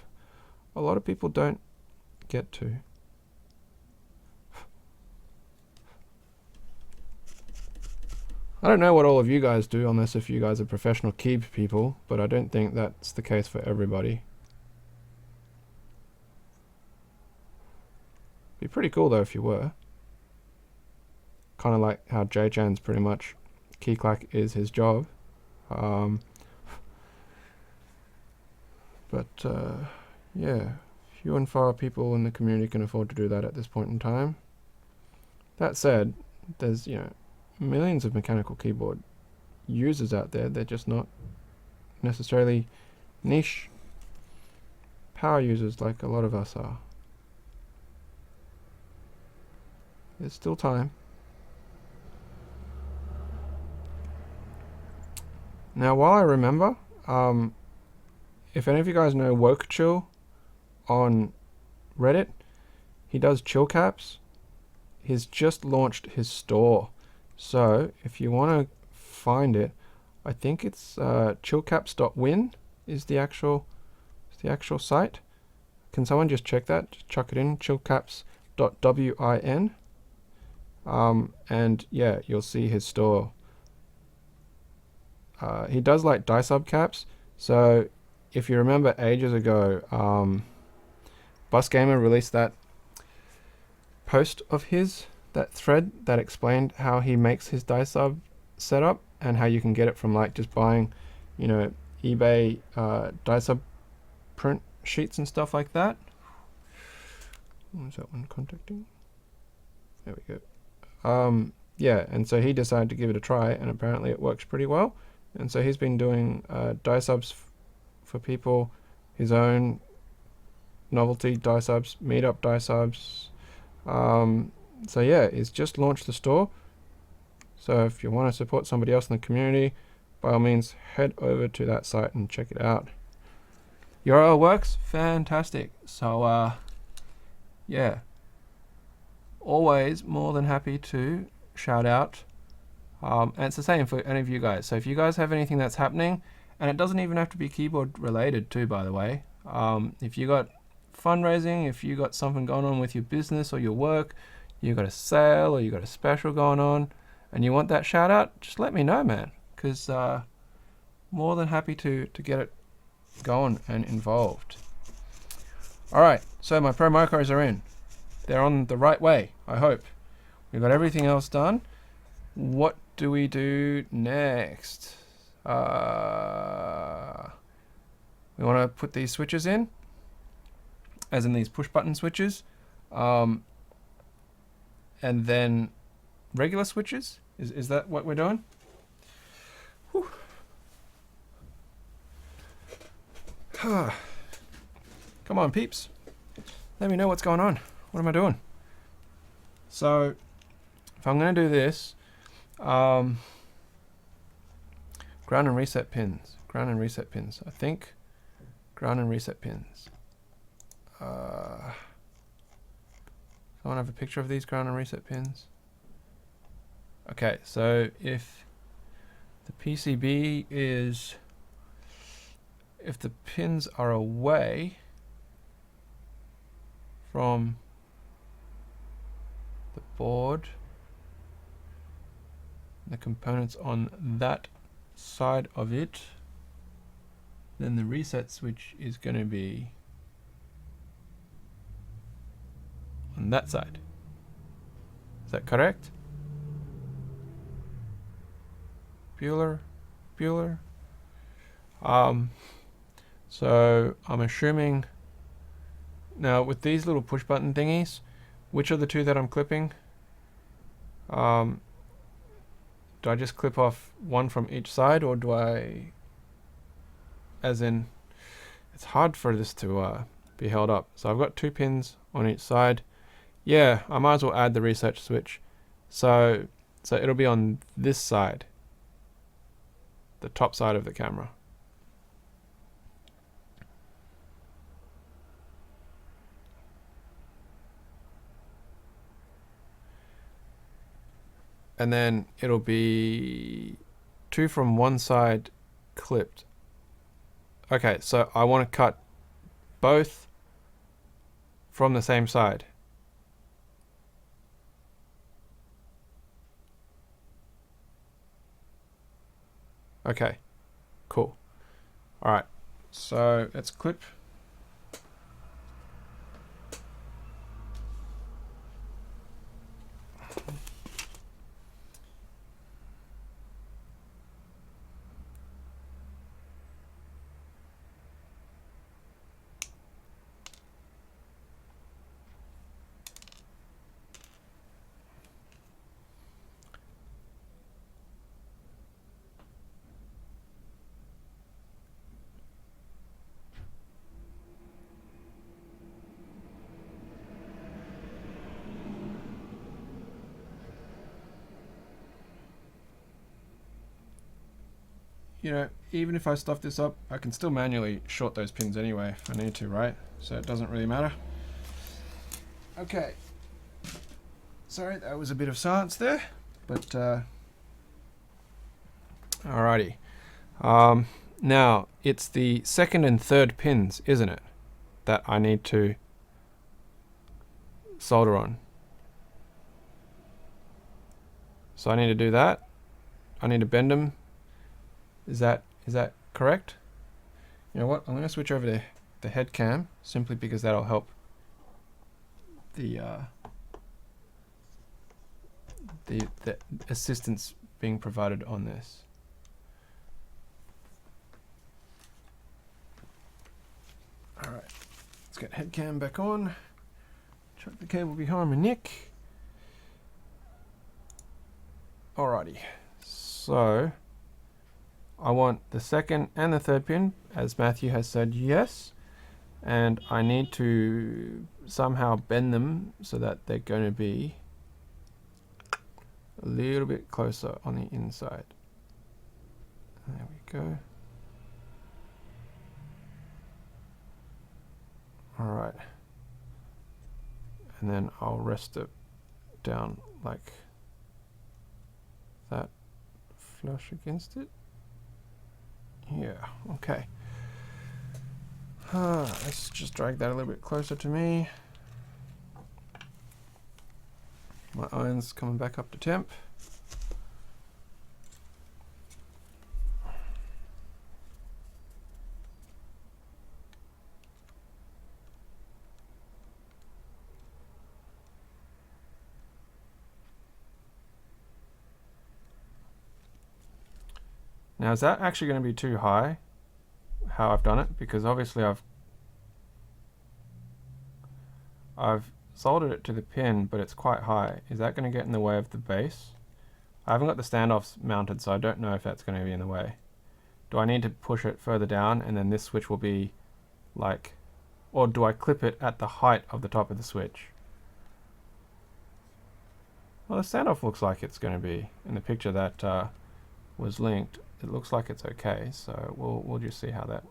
a lot of people don't get to. I don't know what all of you guys do, unless if you guys are professional keyboard people, but I don't think that's the case for everybody. Be pretty cool though if you were. Kind of like how J-Chan's pretty much key clack is his job. But yeah, Few and far people in the community can afford to do that at this point in time. That said, there's, you know, millions of mechanical keyboard users out there. They're just not necessarily niche power users like a lot of us are. There's still time. Now, while I remember, if any of you guys know Wootpatoot on Reddit, he does chill caps. He's just launched his store. So if you want to find it, I think it's chillcaps.win is the actual site. Can someone just check that? Just chuck it in, chillcaps.win. And yeah, you'll see his store. He does like die sub caps. So if you remember ages ago, Bus Gamer released that post of his, that thread that explained how he makes his die sub setup and how you can get it from like just buying, you know, eBay die sub print sheets and stuff like that. What was that one contacting? There we go. Yeah, and so he decided to give it a try, and apparently it works pretty well. And so he's been doing die subs for people, his own novelty die subs, meetup die subs. So yeah, he's just launched the store. So if you want to support somebody else in the community, by all means, head over to that site and check it out. URL works? Fantastic. So yeah, always more than happy to shout out. And it's the same for any of you guys. So if you guys have anything that's happening, and it doesn't even have to be keyboard related too, by the way. If you got fundraising, if you got something going on with your business or your work, you got a sale or you got a special going on, and you want that shout out, just let me know, man. Because more than happy to get it going and involved. All right, so my Pro Micros are in. They're on the right way, I hope. We've got everything else done. What do we do next? We want to put these switches in, as in these push button switches, and then regular switches. Is that what we're doing? Whew. Come on, peeps. Let me know what's going on. What am I doing? So if I'm going to do this, ground and reset pins. Ground and reset pins. I think ground and reset pins. Someone have a picture of these ground and reset pins? Okay, so if the PCB is, if the pins are away from the board, the components on that side of it, then the reset switch is going to be on that side. Is that correct? Bueller? So I'm assuming now with these little push button thingies, which are the two that I'm clipping? Do I just clip off one from each side, or do I, as in, it's hard for this to be held up. So I've got two pins on each side. Yeah, I might as well add the reset switch. So it'll be on this side, the top side of the camera. And then it'll be two from one side clipped. Okay, so I want to cut both from the same side. Okay, cool. All right, so let's clip. you know, even if I stuff this up, I can still manually short those pins anyway if I need to, right? So it doesn't really matter. Okay. Sorry, that was a bit of silence there, but alrighty. Now, it's the second and third pins, isn't it, that I need to solder on. So I need to do that. I need to bend them. Is that correct? You know what? I'm going to switch over to the head cam simply because that'll help the assistance being provided on this. All right, let's get head cam back on. Chuck the cable behind my neck. Alrighty, so I want the second and the third pin, as Matthew has said yes, and I need to somehow bend them so that they're going to be a little bit closer on the inside. There we go. Alright, and then I'll rest it down like that, flush against it. Yeah, okay. Let's just drag that a little bit closer to me. My iron's coming back up to temp. Now, is that actually going to be too high, how I've done it? Because obviously I've soldered it to the pin, but it's quite high. Is that going to get in the way of the base? I haven't got the standoffs mounted, so I don't know if that's going to be in the way. Do I need to push it further down and then this switch will be like, or do I clip it at the height of the top of the switch? Well, the standoff looks like it's going to be, in the picture that was linked, it looks like it's okay, so we'll just see how that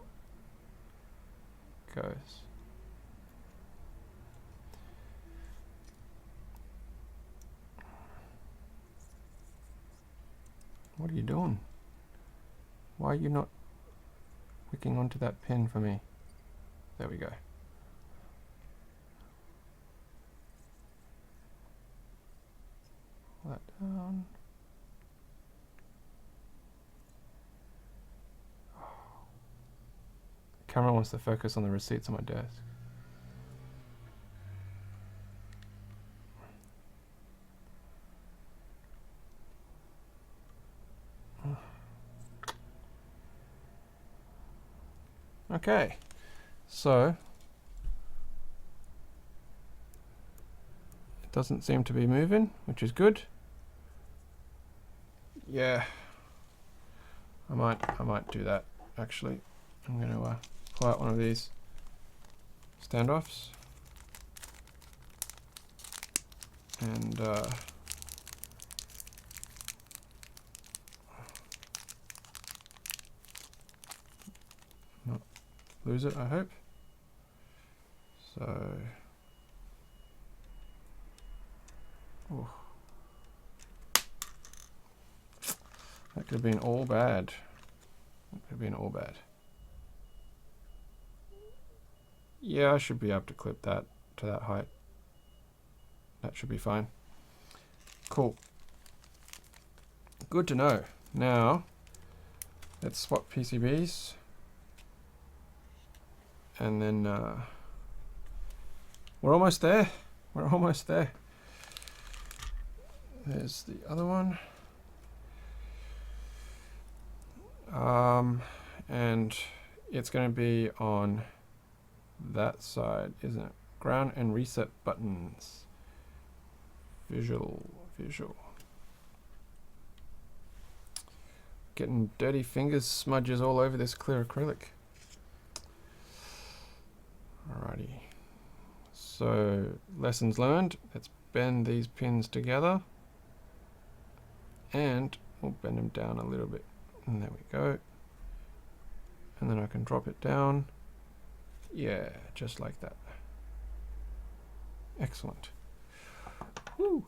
goes. What are you doing? Why are you not wicking onto that pin for me? There we go. Pull that down. The camera wants to focus on the receipts on my desk. Okay, so it doesn't seem to be moving, which is good. Yeah, I might do that actually. I'm going to pull out one of these standoffs and not lose it, I hope. So, oh, that could have been all bad. That could have been all bad. Yeah, I should be able to clip that to that height. That should be fine. Cool. Good to know. Now, let's swap PCBs. And then we're almost there. We're almost there. There's the other one. And it's going to be on that side, isn't it? Ground and reset buttons. Visual. Getting dirty fingers smudges all over this clear acrylic. Alrighty. So, lessons learned. Let's bend these pins together. And we'll bend them down a little bit. And there we go. and then I can drop it down. Yeah, just like that. Excellent. Woo.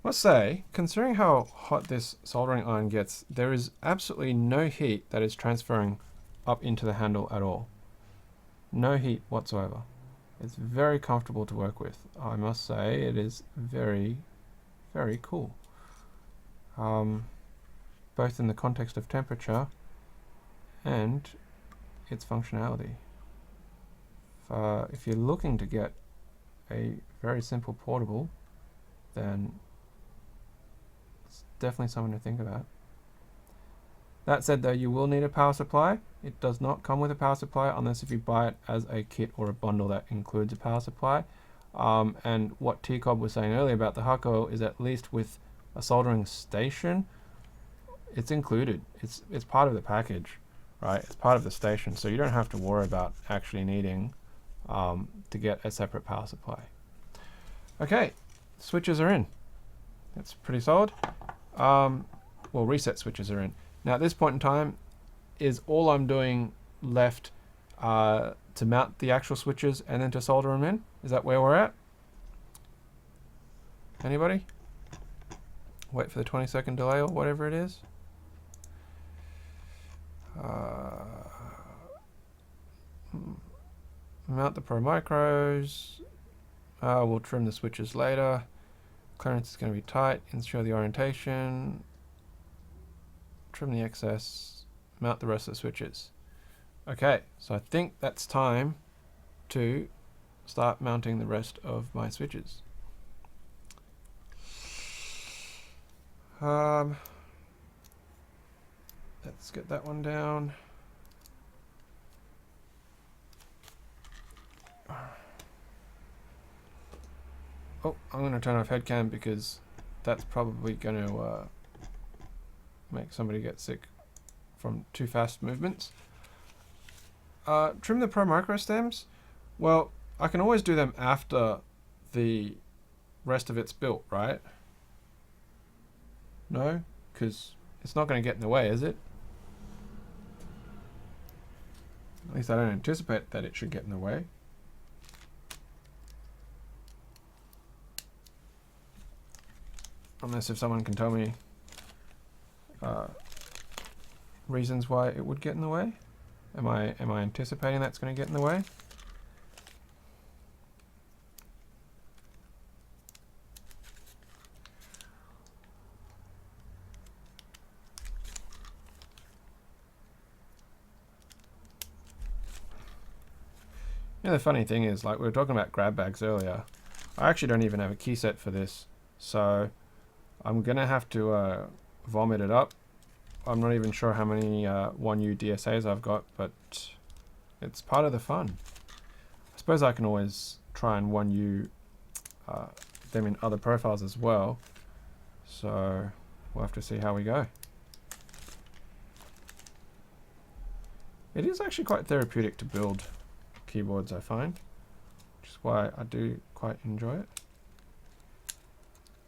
Let's say, considering how hot this soldering iron gets, there is absolutely no heat that is transferring up into the handle at all. No heat whatsoever. It's very comfortable to work with. I must say it is very, very cool. Both in the context of temperature and its functionality. If you're looking to get a very simple portable, then it's definitely something to think about. That said though, you will need a power supply. It does not come with a power supply unless if you buy it as a kit or a bundle that includes a power supply. And what T-Cobb was saying earlier about the hot coil is at least with a soldering station, it's included. It's part of the package, right? It's part of the station, so you don't have to worry about actually needing to get a separate power supply. Okay, switches are in. That's pretty solid. Well, reset switches are in. Now at this point in time, is all I'm doing left to mount the actual switches and then to solder them in? Is that where we're at? Anybody? Wait for the 20-second delay or whatever it is. Mount the Pro Micros. We'll trim the switches later. Clearance is going to be tight. Ensure the orientation. Trim the excess. Mount the rest of the switches. Okay, so I think that's time to start mounting the rest of my switches. Let's get that one down. Oh, I'm going to turn off headcam because that's probably going to make somebody get sick from too fast movements. Trim the Pro Micro stems. Well, I can always do them after the rest of it's built, right? No? Because it's not going to get in the way, is it? At least I don't anticipate that it should get in the way. Unless if someone can tell me reasons why it would get in the way. Am I anticipating that's going to get in the way? You know, the funny thing is, like we were talking about grab bags earlier, I actually don't even have a key set for this, so I'm gonna have to vomit it up. I'm not even sure how many 1U DSAs I've got, but it's part of the fun. I suppose I can always try and 1U them in other profiles as well, so we'll have to see how we go. It is actually quite therapeutic to build keyboards, I find, which is why I do quite enjoy it.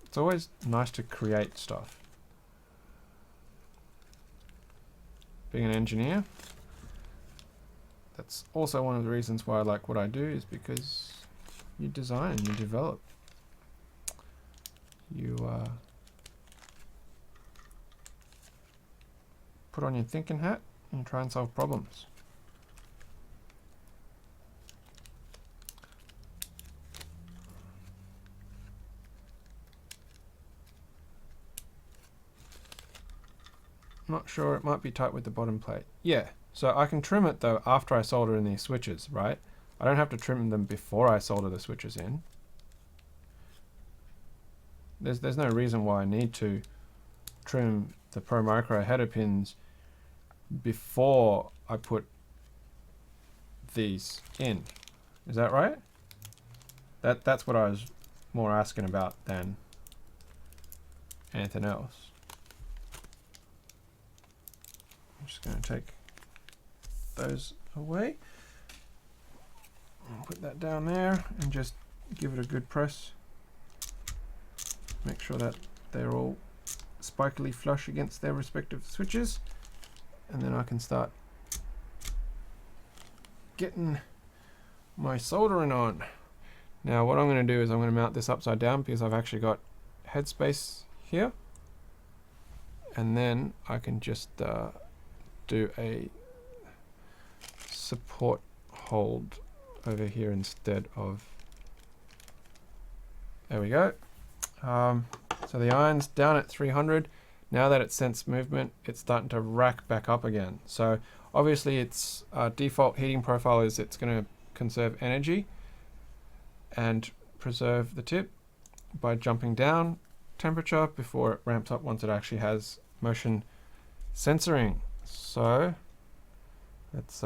It's always nice to create stuff. Being an engineer, that's also one of the reasons why I like what I do, is because you design, you develop, you put on your thinking hat and try and solve problems. Not sure, it might be tight with the bottom plate. Yeah, so I can trim it though after I solder in these switches, right? I don't have to trim them before I solder the switches in. There's no reason why I need to trim the Pro Micro header pins before I put these in. Is that right? That's what I was more asking about than anything else. I'm just going to take those away. I'll put that down there and just give it a good press. Make sure that they're all spikily flush against their respective switches. and then I can start getting my soldering on. Now what I'm going to do is I'm going to mount this upside down because I've actually got headspace here, and then I can just do a support hold over here instead of, there we go. So the iron's down at 300. Now that it's sensed movement, it's starting to rack back up again. So obviously its default heating profile is it's going to conserve energy and preserve the tip by jumping down temperature before it ramps up once it actually has motion sensoring. So let's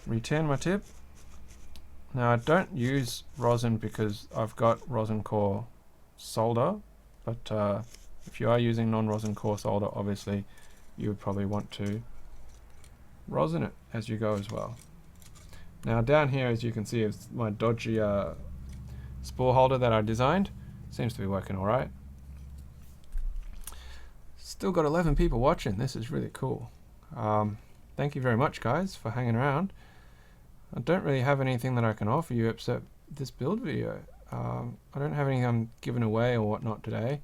return my tip. Now I don't use rosin because I've got rosin core solder, but if you are using non-rosin core solder, obviously you would probably want to rosin it as you go as well. Now down here, as you can see, is my dodgy spool holder that I designed. Seems to be working all right. Still got 11 people watching. This is really cool. Thank you very much, guys, for hanging around. I don't really have anything that I can offer you except this build video. I don't have anything I'm giving away or whatnot today,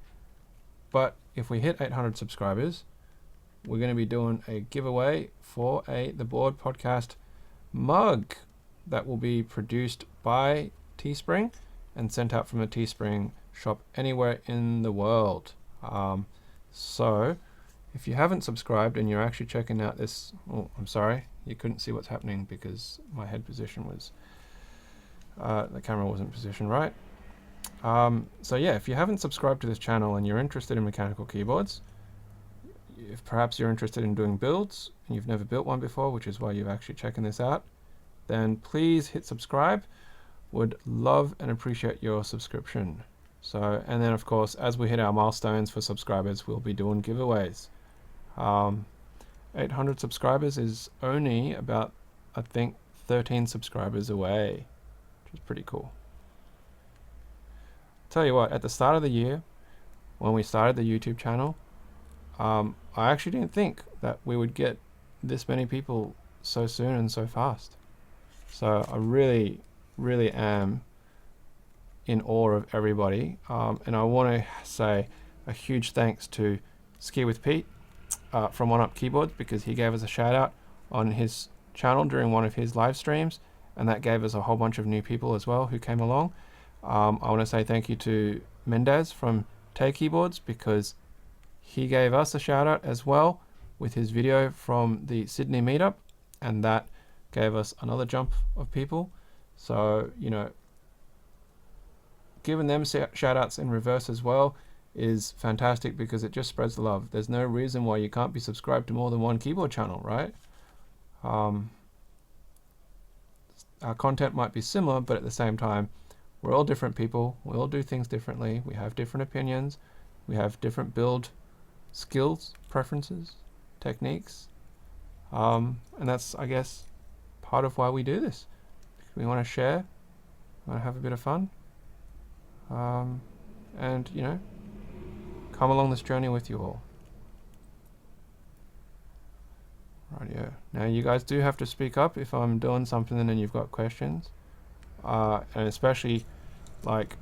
but if we hit 800 subscribers, we're going to be doing a giveaway for The Board Podcast mug that will be produced by Teespring and sent out from a Teespring shop anywhere in the world. So if you haven't subscribed and you're actually checking out this, oh, I'm sorry, you couldn't see what's happening because my head position was, the camera wasn't positioned right. So yeah, if you haven't subscribed to this channel and you're interested in mechanical keyboards, if perhaps you're interested in doing builds and you've never built one before, which is why you're actually checking this out, then please hit subscribe. Would love and appreciate your subscription. So, and then of course, as we hit our milestones for subscribers, we'll be doing giveaways. 800 subscribers is only about, I think, 13 subscribers away, which is pretty cool. Tell you what, at the start of the year, when we started the YouTube channel, I actually didn't think that we would get this many people so soon and so fast. So I really, really am in awe of everybody. And I want to say a huge thanks to Ski with Pete from One Up Keyboards, because he gave us a shout out on his channel during one of his live streams, and that gave us a whole bunch of new people as well who came along. I want to say thank you to Mendez from Tay Keyboards, because he gave us a shout out as well with his video from the Sydney meetup, and that gave us another jump of people. So, you know, giving them shout outs in reverse as well is fantastic, because it just spreads the love. There's no reason why you can't be subscribed to more than one keyboard channel, right? Our content might be similar, but at the same time, we're all different people. We all do things differently. We have different opinions. We have different build skills, preferences, techniques. And that's, I guess, part of why we do this. We want to share, we want to have a bit of fun, and, you know, come along this journey with you all. Rightio. Now you guys do have to speak up if I'm doing something and you've got questions, and especially like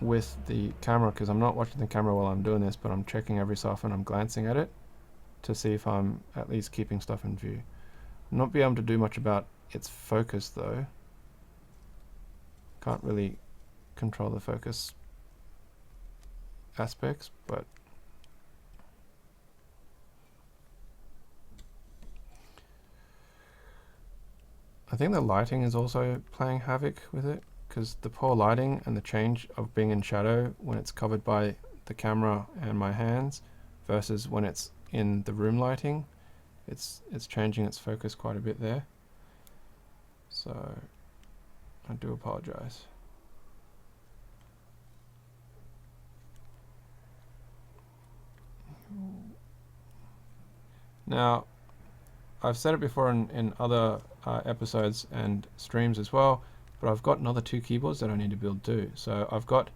with the camera, because I'm not watching the camera while I'm doing this, but I'm checking every so often. I'm glancing at it to see if I'm at least keeping stuff in view. Not be able to do much about its focus though. Can't really control the focus aspects, but I think the lighting is also playing havoc with it, because the poor lighting and the change of being in shadow when it's covered by the camera and my hands versus when it's in the room lighting, it's changing its focus quite a bit there. So I do apologize. Now, I've said it before in other episodes and streams as well, but I've got another 2 keyboards that I need to build too. So I've got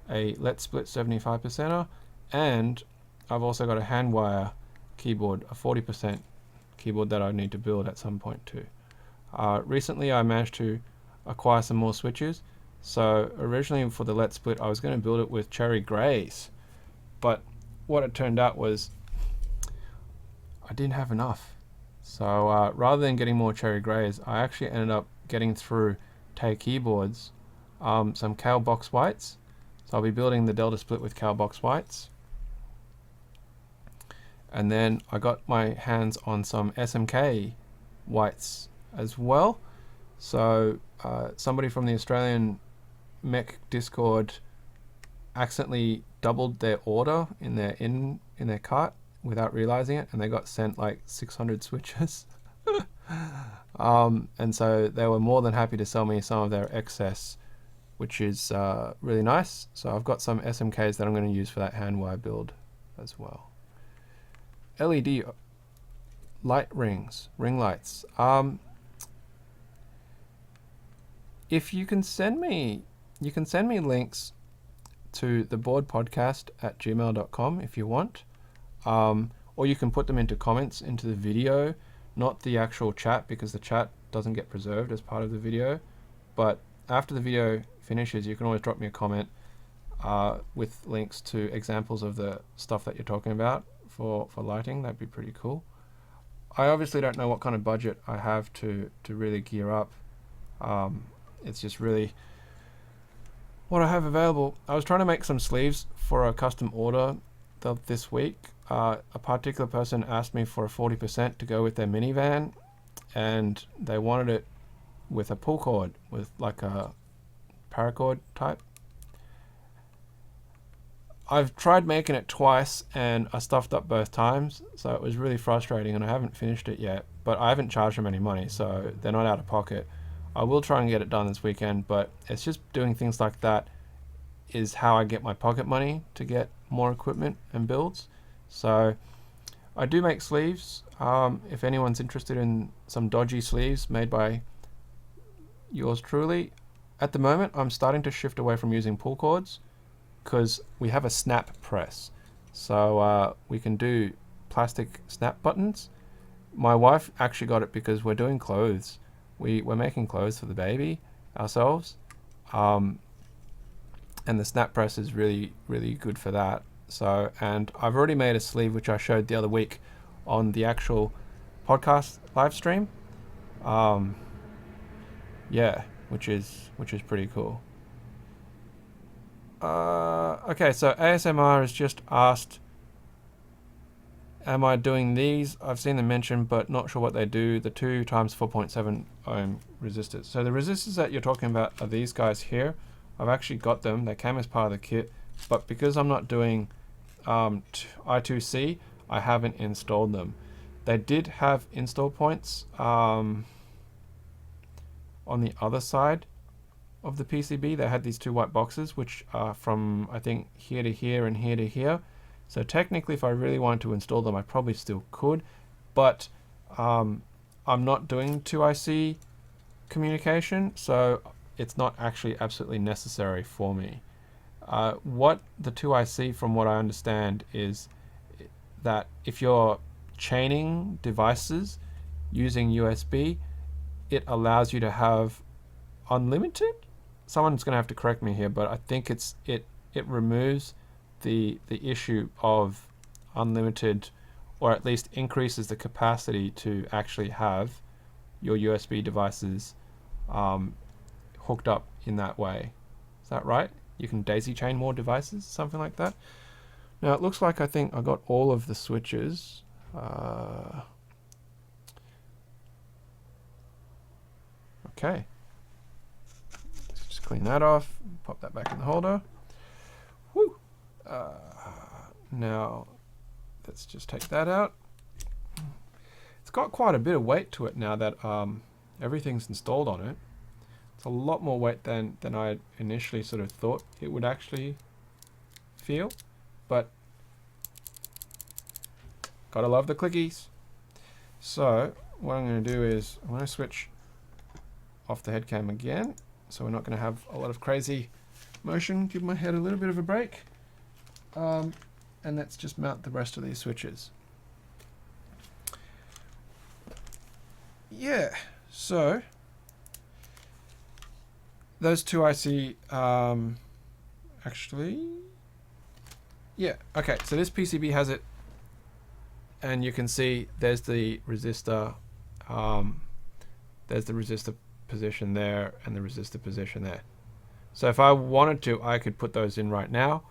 a Let's Split 75%er and I've also got a hand wire keyboard, a 40% keyboard that I need to build at some point too. Recently I managed to acquire some more switches. So originally for the Let's Split I was going to build it with cherry greys, but what it turned out was I didn't have enough. So rather than getting more cherry greys, I actually ended up getting through Tay keyboards some Kale box whites. So I'll be building the Delta Split with Kale box whites. And then I got my hands on some SMK whites as well. So somebody from the Australian Mech Discord accidentally doubled their order in their cart without realizing it, and they got sent like 600 switches. And so they were more than happy to sell me some of their excess, which is really nice. So I've got some SMKs that I'm going to use for that hand wire build as well. LED light rings, ring lights. If you can send me links to the board podcast at gmail.com if you want, or you can put them into comments into the video, not the actual chat, because the chat doesn't get preserved as part of the video. But after the video finishes, you can always drop me a comment with links to examples of the stuff that you're talking about for lighting. That'd be pretty cool. I obviously don't know what kind of budget I have to really gear up. It's just really what I have available. I was trying to make some sleeves for a custom order this week. A particular person asked me for a 40% to go with their minivan, and they wanted it with a pull cord, with like a paracord type. I've tried making it twice and I stuffed up both times, so it was really frustrating, and I haven't finished it yet, but I haven't charged them any money, so they're not out of pocket. I will try and get it done this weekend, but it's just doing things like that is how I get my pocket money to get more equipment and builds. So I do make sleeves. If anyone's interested in some dodgy sleeves made by yours truly, at the moment I'm starting to shift away from using pull cords, because we have a snap press, so we can do plastic snap buttons. My wife actually got it because we're doing clothes. We're making clothes for the baby ourselves, and the snap press is really good for that. So, and I've already made a sleeve which I showed the other week on the actual podcast live stream. Yeah, which is pretty cool. Okay, so ASMR has just asked, am I doing these? I've seen them mentioned, but not sure what they do. The 2 times 4.7 ohm resistors. So the resistors that you're talking about are these guys here. I've actually got them. They came as part of the kit, but because I'm not doing I2C, I haven't installed them. They did have install points on the other side of the PCB. They had these 2 white boxes, which are from, I think, here to here and here to here. So technically, if I really wanted to install them, I probably still could, but I'm not doing 2IC communication, so it's not actually absolutely necessary for me. What the 2IC, from what I understand, is that if you're chaining devices using USB, it allows you to have unlimited. Someone's going to have to correct me here, but I think it removes the issue of unlimited, or at least increases the capacity to actually have your USB devices hooked up in that way. Is that right? You can daisy chain more devices, something like that. Now it looks like I think I got all of the switches. Okay. Let's just clean that off, pop that back in the holder. Woo! Now let's just take that out. It's got quite a bit of weight to it now that everything's installed on it. It's a lot more weight than I initially sort of thought it would actually feel, but gotta love the clickies. So what I'm going to do is I'm going to switch off the head cam again, so we're not going to have a lot of crazy motion. Give my head a little bit of a break. and let's just mount the rest of these switches. Yeah, so those two I see, actually, yeah, okay, so this PCB has it, and you can see there's the resistor, position there and the resistor position there. So if I wanted to, I could put those in right now,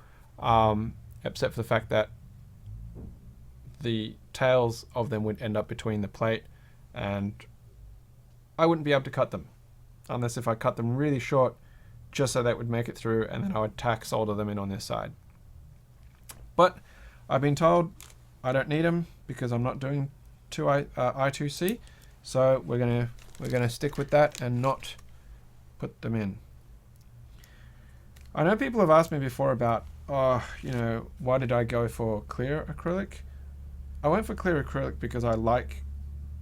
except for the fact that the tails of them would end up between the plate, and I wouldn't be able to cut them unless if I cut them really short, just so that would make it through, and then I would tack solder them in on this side. But I've been told I don't need them because I'm not doing I2C, so we're gonna stick with that and not put them in. I know people have asked me before about, you know, why did I go for clear acrylic? I went for clear acrylic because I like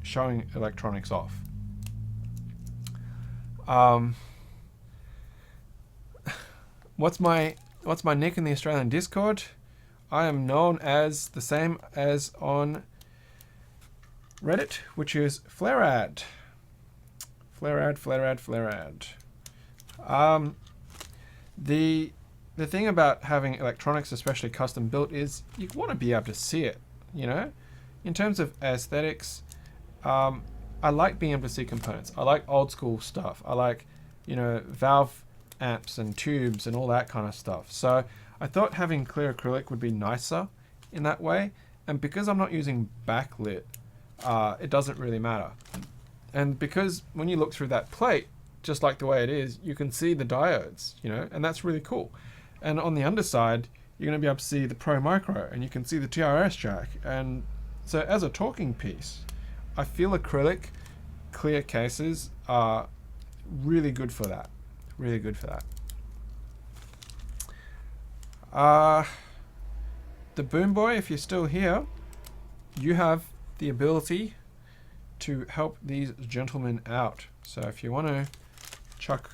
showing electronics off. What's my nick in the Australian Discord? I am known as the same as on Reddit, which is Flaread. Flaread. The thing about having electronics, especially custom built, is you want to be able to see it, you know? In terms of aesthetics, I like being able to see components. I like old school stuff. I like, you know, valve amps and tubes and all that kind of stuff. So I thought having clear acrylic would be nicer in that way. And because I'm not using backlit, it doesn't really matter. And because when you look through that plate, just like the way it is, you can see the diodes, you know, and that's really cool. And on the underside, you're going to be able to see the Pro Micro, and you can see the TRRS jack. And so as a talking piece, I feel acrylic clear cases are really good for that. Really good for that. The Boom Boy, if you're still here, you have the ability to help these gentlemen out. So if you want to chuck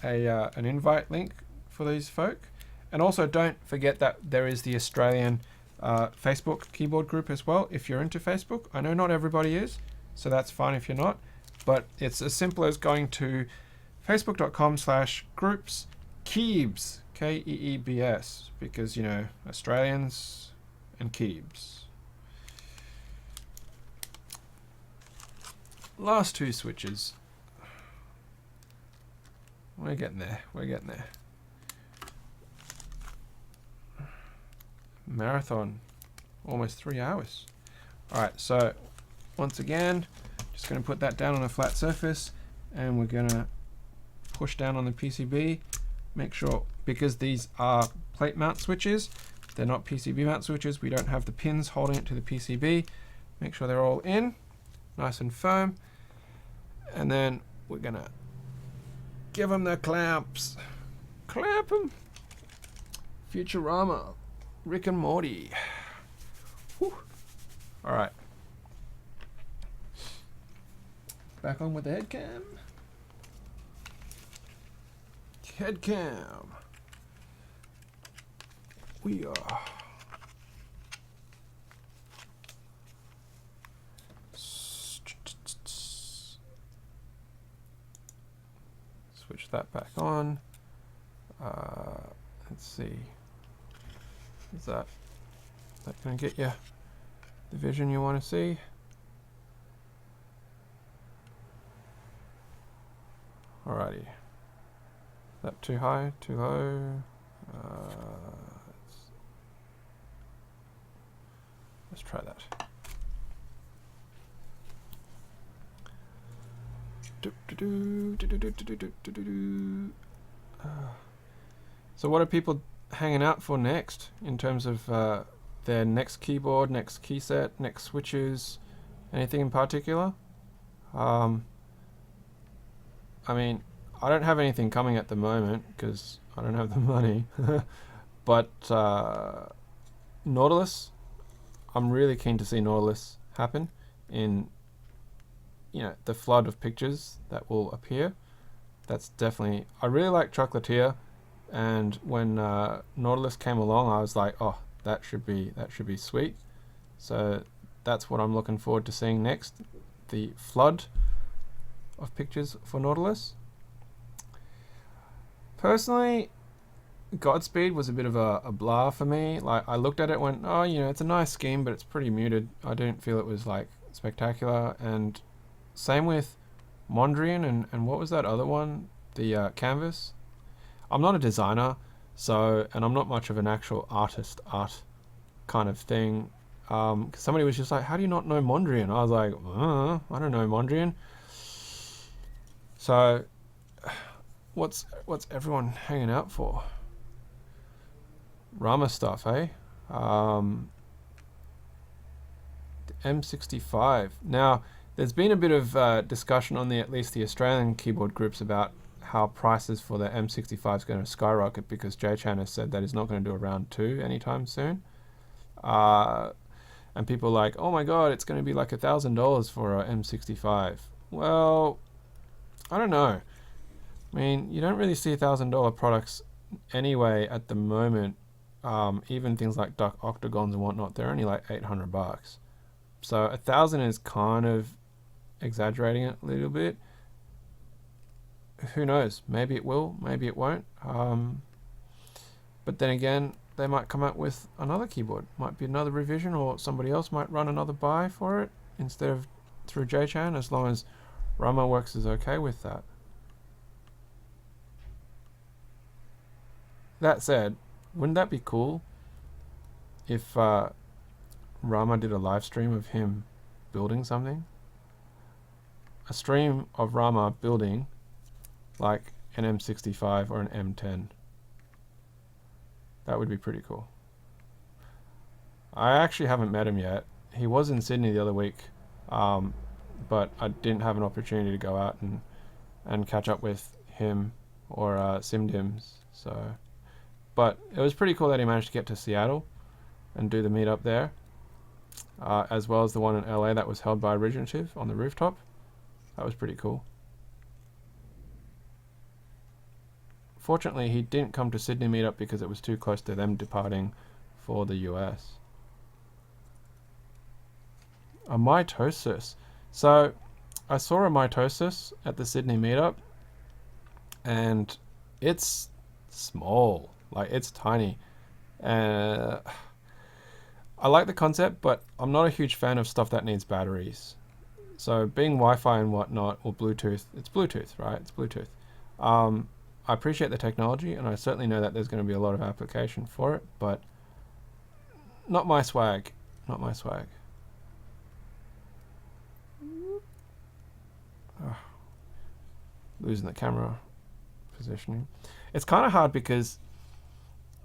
an invite link for these folk, and also don't forget that there is the Australian Facebook keyboard group as well, if you're into Facebook. I know not everybody is, so that's fine if you're not, but it's as simple as going to facebook.com/groups Pcbs, Keebs, because, you know, Australians and Keebs. Last two switches. We're getting there. Marathon, almost 3 hours. All right, so once again, just going to put that down on a flat surface, and we're going to push down on the PCB. Make sure, because these are plate mount switches, they're not PCB mount switches, we don't have the pins holding it to the PCB. Make sure they're all in, nice and firm. And then we're going to give them the clamps. Clamp them. Futurama. Rick and Morty. Whew. All right. Back on with the head cam. Head cam. We are. Switch that back on. Let's see. Is that going to get you the vision you want to see? Alrighty. Is that too high? Too low? Let's try that. So what are people hanging out for next in terms of their next keyboard, next key set, next switches, anything in particular? I mean, I don't have anything coming at the moment because I don't have the money. But Nautilus, I'm really keen to see Nautilus happen in, you know, the flood of pictures that will appear. That's definitely, I really like Chocolatier, and when Nautilus came along, I was like, oh, that should be sweet. So that's what I'm looking forward to seeing next, the flood of pictures for Nautilus. Personally, Godspeed was a bit of a blah for me. Like, I looked at it and went, oh, you know, it's a nice scheme, but it's pretty muted. I didn't feel it was like spectacular. And same with Mondrian and what was that other one? The Canvas. I'm not a designer, so, and I'm not much of an actual art kind of thing. Somebody was just like, how do you not know Mondrian? I was like, I don't know Mondrian. So what's everyone hanging out for? Rama stuff, eh? The M65. Now, there's been a bit of discussion on at least the Australian keyboard groups about how prices for the M65 is going to skyrocket because J-Chan has said that he's not going to do a round 2 anytime soon. And people are like, oh my god, it's going to be like $1,000 for a M65. Well, I don't know. I mean, you don't really see $1,000 products anyway at the moment. Even things like duck octagons and whatnot, they're only like $800. So 1,000 is kind of exaggerating it a little bit. Who knows? Maybe it will, maybe it won't. But then again, they might come out with another keyboard. Might be another revision, or somebody else might run another buy for it instead of through J-Chan, as long as RamaWorks is okay with that. That said, wouldn't that be cool if Rama did a live stream of him building something? A stream of Rama building like an M65 or an M10. That would be pretty cool. I actually haven't met him yet. He was in Sydney the other week, but I didn't have an opportunity to go out and catch up with him or SimDims. So, but it was pretty cool that he managed to get to Seattle and do the meetup there, as well as the one in LA that was held by Originative on the rooftop. That was pretty cool. Fortunately, he didn't come to Sydney meetup because it was too close to them departing for the US. A mitosis. So I saw a mitosis at the Sydney meetup, and it's small, like it's tiny. I like the concept, but I'm not a huge fan of stuff that needs batteries. So being Wi-Fi and whatnot, or Bluetooth, it's Bluetooth, right? It's Bluetooth. I appreciate the technology, and I certainly know that there's going to be a lot of application for it, but not my swag. Not my swag. Oh, losing the camera positioning. It's kind of hard because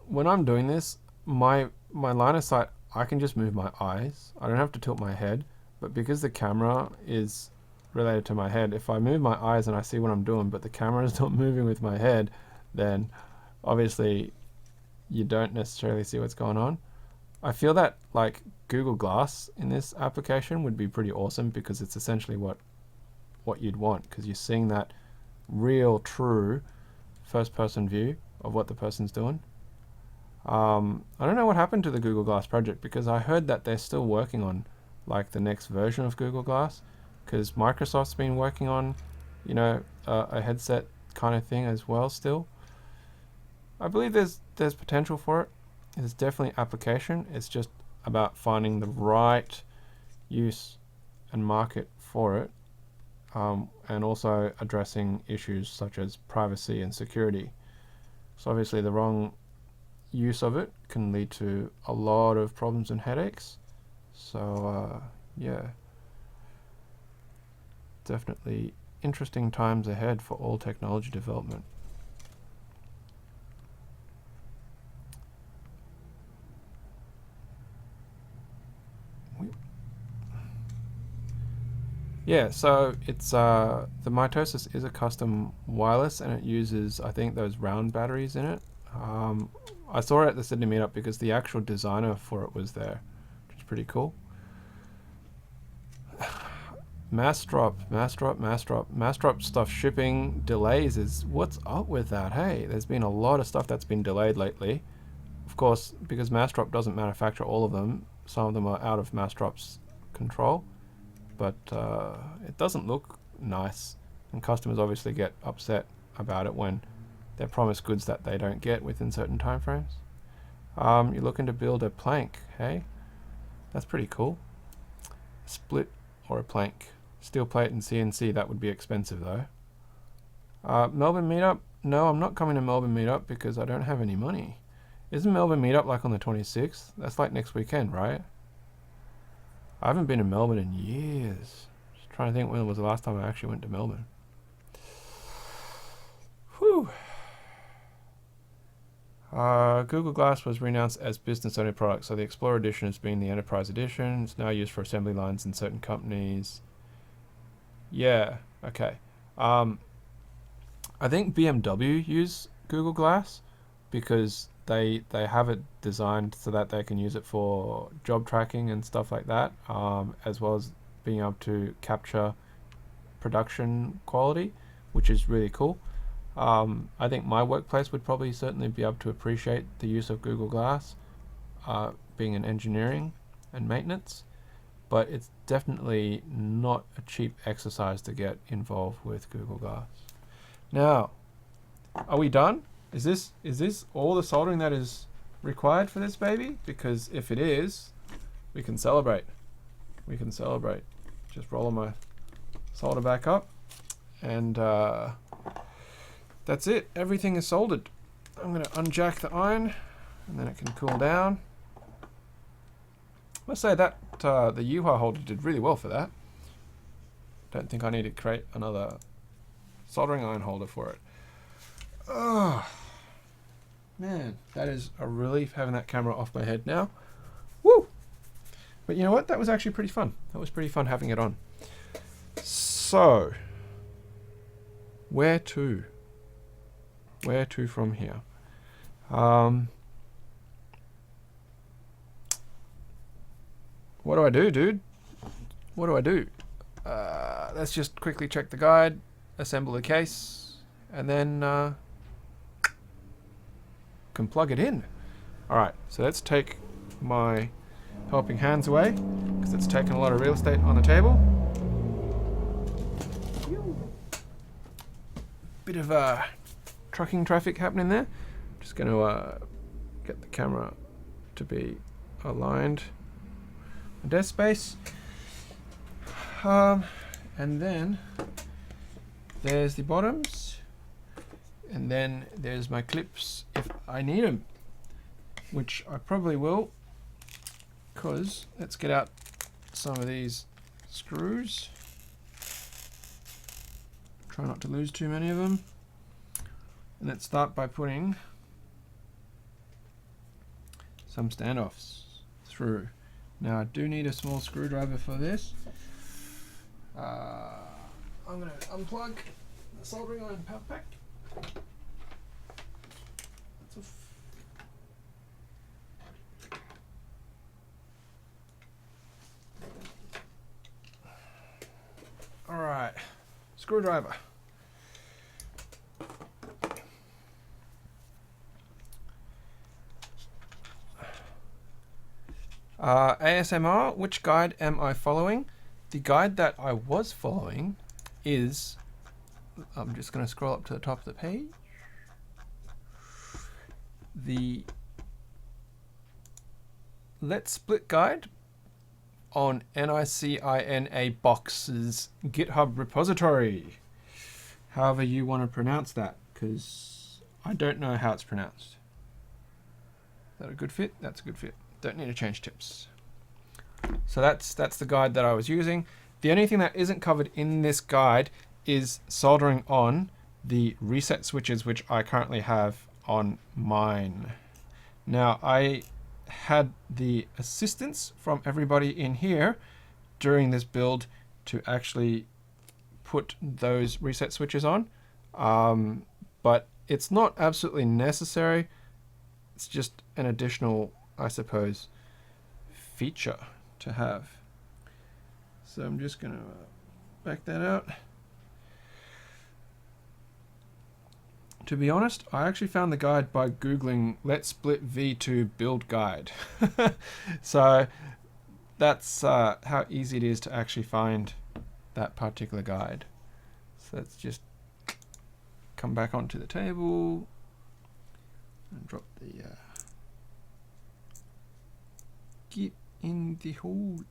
when I'm doing this, my line of sight, I can just move my eyes. I don't have to tilt my head, but because the camera is related to my head, if I move my eyes and I see what I'm doing, but the camera is not moving with my head, then obviously you don't necessarily see what's going on. I feel that like Google Glass in this application would be pretty awesome because it's essentially what you'd want, because you're seeing that real, true first-person view of what the person's doing. I don't know what happened to the Google Glass project, because I heard that they're still working on like the next version of Google Glass, because Microsoft's been working on, you know, a headset kind of thing as well still. I believe there's potential for it. There's definitely application. It's just about finding the right use and market for it, and also addressing issues such as privacy and security. So obviously the wrong use of it can lead to a lot of problems and headaches. So yeah. Definitely interesting times ahead for all technology development. Yeah, so it's the mitosis is a custom wireless, and it uses, I think, those round batteries in it. I saw it at the Sydney meetup because the actual designer for it was there, which is pretty cool. Mass drop stuff shipping delays is what's up with that. Hey, there's been a lot of stuff that's been delayed lately. Of course, because Mastrop doesn't manufacture all of them, some of them are out of Mastrop's control, but it doesn't look nice, and customers obviously get upset about it when they're promised goods that they don't get within certain time frames. You're looking to build a plank, hey? That's pretty cool. A split or a plank. Steel plate and CNC, that would be expensive though. Melbourne meetup? No, I'm not coming to Melbourne meetup because I don't have any money. Isn't Melbourne meetup like on the 26th? That's like next weekend, right? I haven't been to Melbourne in years. Just trying to think when was the last time I actually went to Melbourne. Whew. Google Glass was renounced as business-only product, so the Explorer Edition has been the Enterprise Edition. It's now used for assembly lines in certain companies. Yeah, okay. I think BMW use Google Glass because they have it designed so that they can use it for job tracking and stuff like that, as well as being able to capture production quality, which is really cool. I think my workplace would probably certainly be able to appreciate the use of Google Glass, being in engineering and maintenance, but it's definitely not a cheap exercise to get involved with Google Glass. Now, are we done? Is this all the soldering that is required for this baby? Because if it is, we can celebrate. We can celebrate. Just roll my solder back up, and that's it. Everything is soldered. I'm going to unjack the iron, and then it can cool down. I must say that the U-Haul holder did really well for that. Don't think I need to create another soldering iron holder for it. Oh, man, that is a relief having that camera off my head now. Woo! But you know what? That was actually pretty fun. That was pretty fun having it on. So, where to? Where to from here? What do I do, dude? What do I do? Let's just quickly check the guide, assemble the case, and then can plug it in. Alright, so let's take my helping hands away, because it's taken a lot of real estate on the table. Bit of trucking traffic happening there. Just going to get the camera to be aligned. Desk space. And then there's the bottoms. And then there's my clips if I need them, which I probably will, because let's get out some of these screws. Try not to lose too many of them. And let's start by putting some standoffs through. Now I do need a small screwdriver for this. I'm going to unplug the soldering iron power pack. Alright, screwdriver. ASMR, which guide am I following? The guide that I was following is, I'm just going to scroll up to the top of the page, the Let's Split guide on NICINA Box's GitHub repository. However you want to pronounce that, because I don't know how it's pronounced. Is that a good fit? That's a good fit. Don't need to change tips. So that's the guide that I was using. The only thing that isn't covered in this guide is soldering on the reset switches, which I currently have on mine. Now, I had the assistance from everybody in here during this build to actually put those reset switches on, but it's not absolutely necessary. It's just an additional, I suppose, feature to have. So I'm just going to back that out. To be honest, I actually found the guide by Googling Let's Split V2 build guide. So that's how easy it is to actually find that particular guide. So let's just come back onto the table and drop the get in the hole.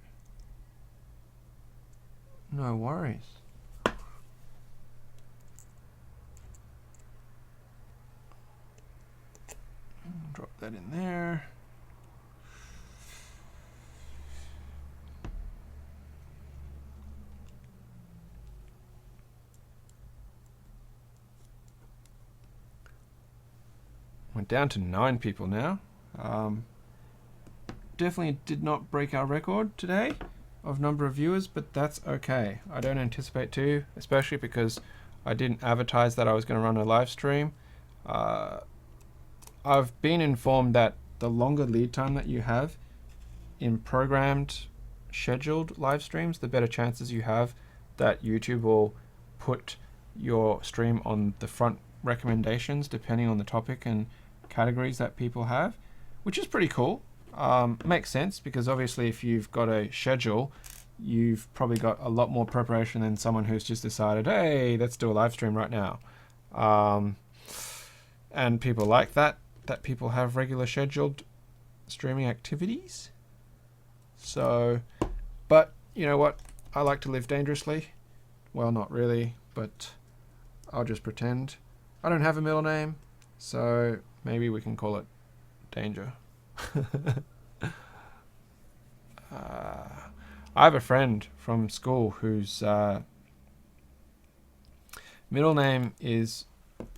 No worries. Drop that in there. Went down to 9 people now. Definitely did not break our record today of number of viewers, but that's okay. I don't anticipate to, especially because I didn't advertise that I was going to run a live stream. I've been informed that the longer lead time that you have in programmed, scheduled live streams, the better chances you have that YouTube will put your stream on the front recommendations depending on the topic and categories that people have, which is pretty cool. Makes sense because obviously if you've got a schedule, you've probably got a lot more preparation than someone who's just decided, hey, let's do a live stream right now. And people like that people have regular scheduled streaming activities. So, but you know what? I like to live dangerously. Well, not really, but I'll just pretend. I don't have a middle name, so maybe we can call it Danger. I have a friend from school whose middle name is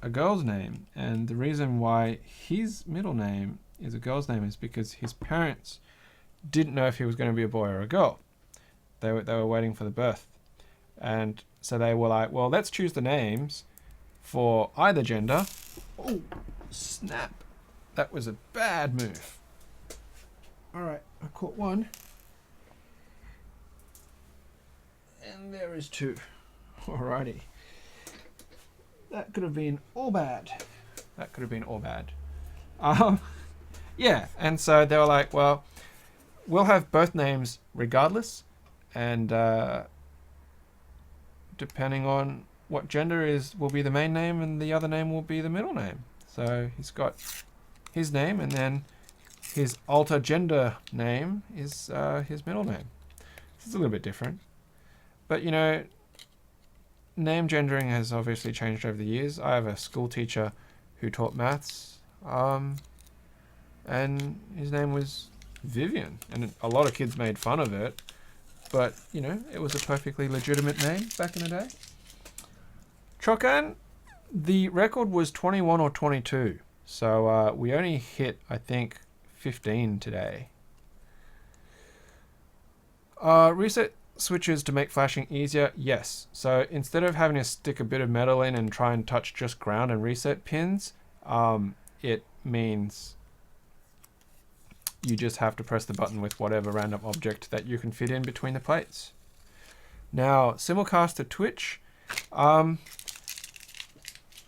a girl's name, and the reason why his middle name is a girl's name is because his parents didn't know if he was going to be a boy or a girl. They were waiting for the birth, and so they were like, well, let's choose the names for either gender. Oh, snap. That was a bad move. Alright, I caught one. And there is 2. Alrighty. That could have been all bad. That could have been all bad. Yeah, and so they were like, well, we'll have both names regardless, and depending on what gender will be the main name, and the other name will be the middle name. So he's got his name, and then his alter gender name is his middle name. It's a little bit different, but you know, name gendering has obviously changed over the years. I have a school teacher who taught maths, and his name was Vivian, and a lot of kids made fun of it, but you know, it was a perfectly legitimate name back in the day. Chokan, the record was 21 or 22, so we only hit, I think, 15 today. Reset switches to make flashing easier, yes. So instead of having to stick a bit of metal in and try and touch just ground and reset pins, it means you just have to press the button with whatever random object that you can fit in between the plates. Now, simulcast to Twitch.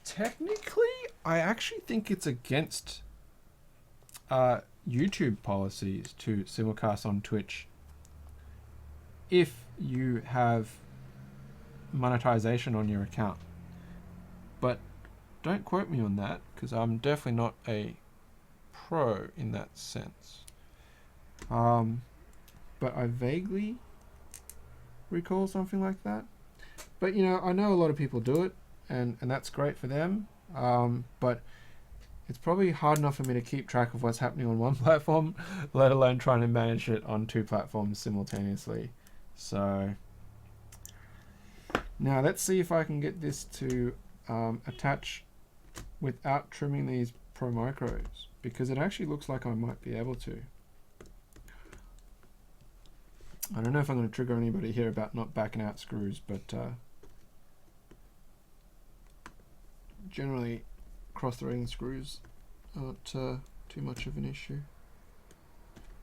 Technically, I actually think it's against YouTube policies to simulcast on Twitch if you have monetization on your account. But don't quote me on that, because I'm definitely not a pro in that sense. But I vaguely recall something like that. But you know, I know a lot of people do it, and that's great for them. But it's probably hard enough for me to keep track of what's happening on one platform, let alone trying to manage it on 2 platforms simultaneously. So now let's see if I can get this to attach without trimming these Pro Micros, because it actually looks like I might be able to. I don't know if I'm going to trigger anybody here about not backing out screws, but generally cross-threading screws aren't too much of an issue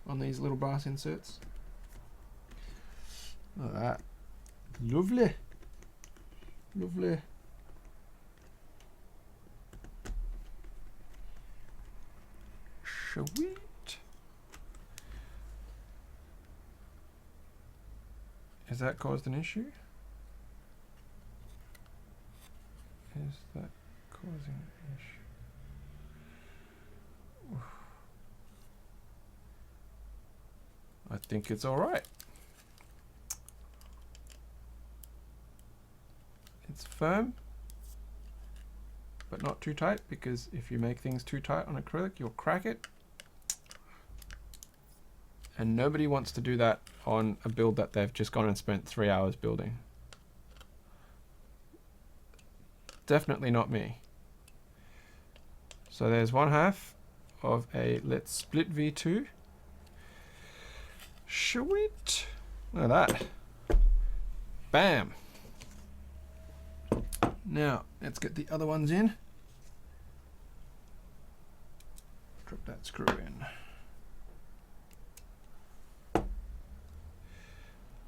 on these little brass inserts. Look at that. Lovely. Lovely. Sweet. Has that caused an issue? Is that causing an issue? Oof. I think it's all right. It's firm, but not too tight, because if you make things too tight on acrylic, you'll crack it. And nobody wants to do that on a build that they've just gone and spent 3 hours building. Definitely not me. So there's 1/2 of a let's split V2. Sweet. Look at that. Bam. Now let's get the other ones in. Drop that screw in.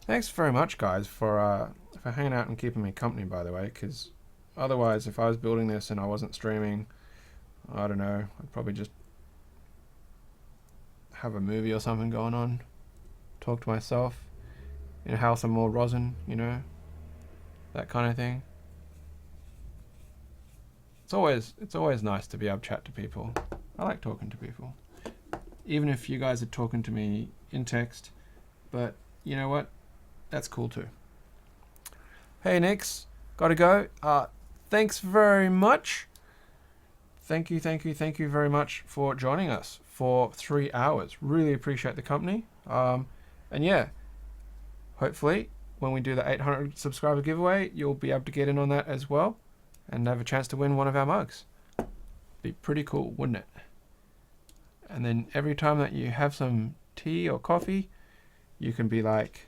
Thanks very much, guys, for hanging out and keeping me company, by the way, because otherwise, if I was building this and I wasn't streaming, I don't know, I'd probably just have a movie or something going on, talk to myself in a house of more rosin, you know, that kind of thing. It's always nice to be able to chat to people. I like talking to people, even if you guys are talking to me in text, but you know what? That's cool too. Hey Nix, gotta go. Thanks very much. Thank you very much for joining us for 3 hours. Really appreciate the company. And yeah, hopefully when we do the 800 subscriber giveaway, you'll be able to get in on that as well and have a chance to win one of our mugs. Be pretty cool, wouldn't it? And then every time that you have some tea or coffee, you can be like,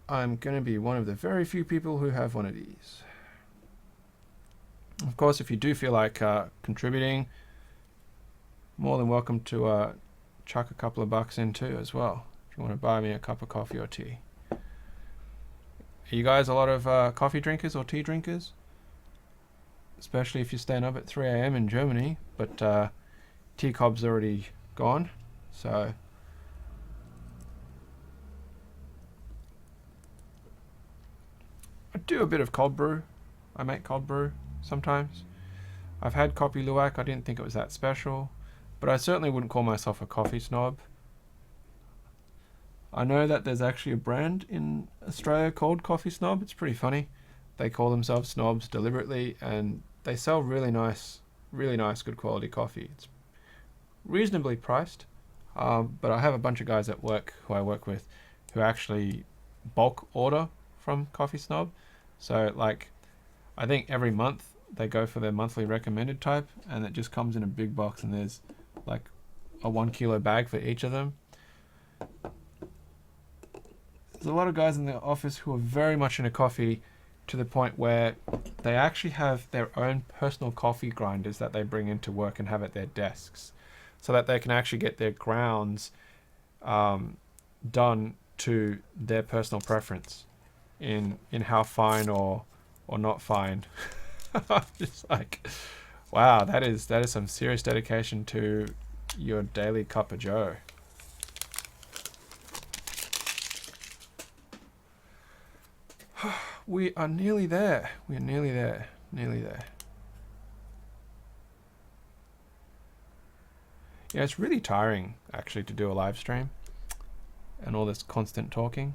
I'm going to be one of the very few people who have one of these. Of course, if you do feel like contributing, more than welcome to chuck a couple of bucks in too as well, if you want to buy me a cup of coffee or tea. Are you guys a lot of coffee drinkers or tea drinkers? Especially if you're staying up at 3 AM in Germany, but tea cob's already gone, so... I do a bit of cold brew. I make cold brew sometimes. I've had Kopi Luwak. I didn't think it was that special, but I certainly wouldn't call myself a coffee snob. I know that there's actually a brand in Australia called Coffee Snob. It's pretty funny. They call themselves snobs deliberately, and they sell really nice, good quality coffee. It's reasonably priced, but I have a bunch of guys at work who I work with who actually bulk order from Coffee Snob. So like, I think every month they go for their monthly recommended type, and it just comes in a big box, and there's like a 1 kilo bag for each of them. There's a lot of guys in the office who are very much into coffee, to the point where they actually have their own personal coffee grinders that they bring into work and have at their desks, so that they can actually get their grounds done to their personal preference in how fine or not fine. I'm just like, wow, that is some serious dedication to your daily cup of joe. We are nearly there. We are nearly there. Nearly there. Yeah, it's really tiring actually to do a live stream and all this constant talking.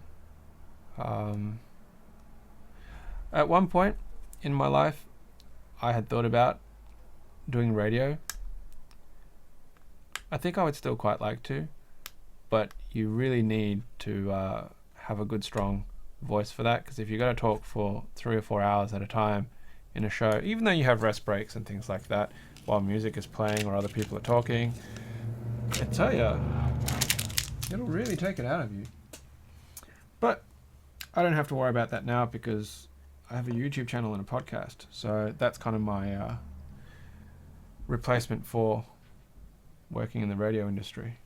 At one point in my life, I had thought about doing radio. I think I would still quite like to, but you really need to have a good, strong voice for that, because if you're going to talk for 3 or 4 hours at a time in a show, even though you have rest breaks and things like that while music is playing or other people are talking, I tell you, it'll really take it out of you. But I don't have to worry about that now, because I have a YouTube channel and a podcast, so that's kind of my replacement for working in the radio industry.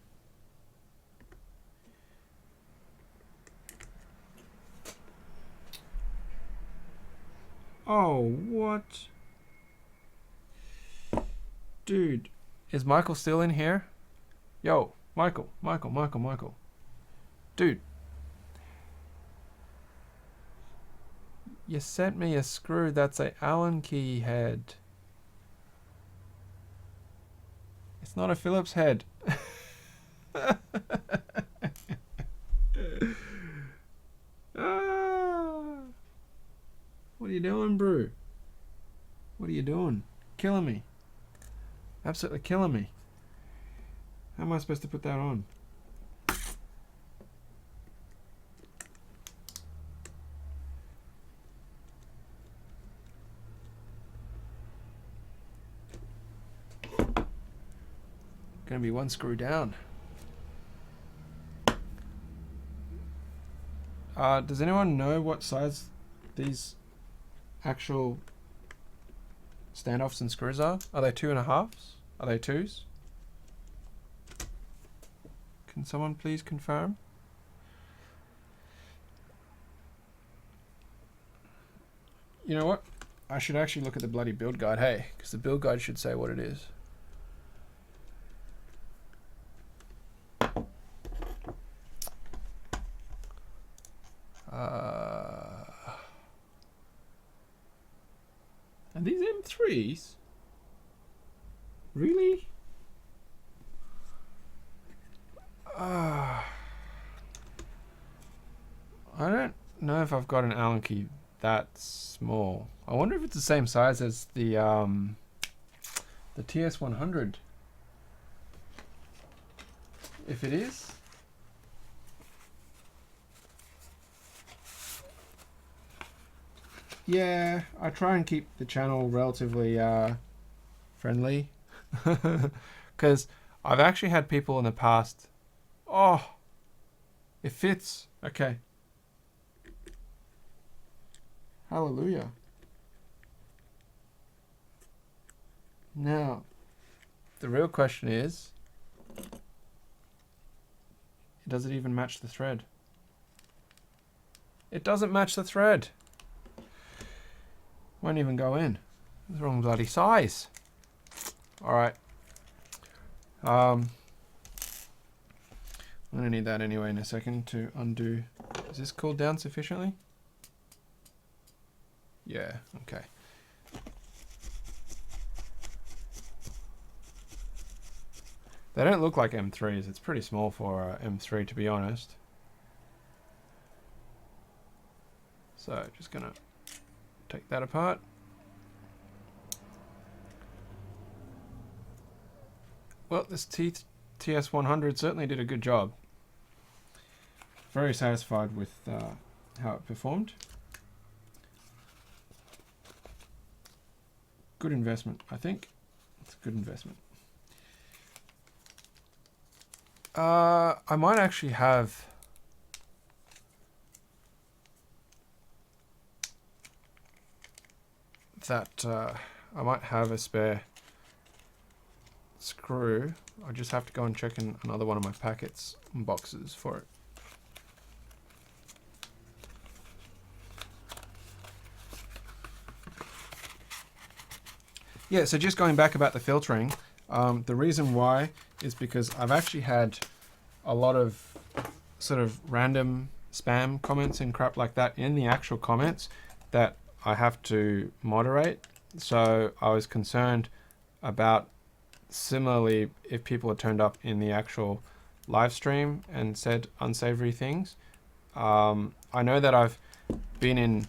Oh, what? Dude, is Michael still in here? Yo, Michael. Dude. You sent me a screw that's a Allen key head. It's not a Phillips head. What are you doing, bro? What are you doing? Killing me. Absolutely killing me. How am I supposed to put that on? Gonna be one screw down. Does anyone know what size these actual standoffs and screws are? Are they 2.5s? Are they 2s? Can someone please confirm? You know what? I should actually look at the bloody build guide, hey, because the build guide should say what it is. Are these M3s? Really? I don't know if I've got an Allen key that small. I wonder if it's the same size as the TS100. If it is, yeah, I try and keep the channel relatively friendly, because I've actually had people in the past. Oh, it fits. Okay. Hallelujah. Now, the real question is, does it even match the thread? It doesn't match the thread. Won't even go in. It's the wrong bloody size. Alright. I'm going to need that anyway in a second to undo. Is this cooled down sufficiently? Yeah, okay. They don't look like M3s. It's pretty small for M3, to be honest. So just gonna take that apart. Well, this TS100 certainly did a good job. Very satisfied with how it performed. Good investment, I think. It's a good investment. I might actually have that. I might have a spare screw. I just have to go and check in another one of my packets and boxes for it. Yeah, so just going back about the filtering, the reason why is because I've actually had a lot of sort of random spam comments and crap like that in the actual comments that I have to moderate. So I was concerned about similarly if people had turned up in the actual live stream and said unsavory things. I know that I've been in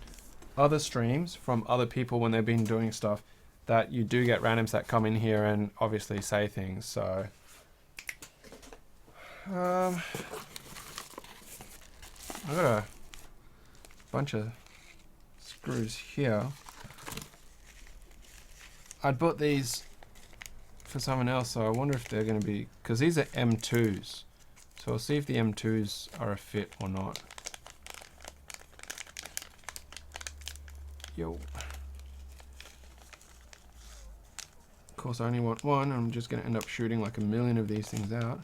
other streams from other people when they've been doing stuff that you do get randoms that come in here and obviously say things. So I've got a bunch of screws here. I'd bought these for someone else, so I wonder if they're going to be, because these are M2s, so I'll see if the M2s are a fit or not. Yo. Of course, I only want one. I'm just going to end up shooting like a million of these things out.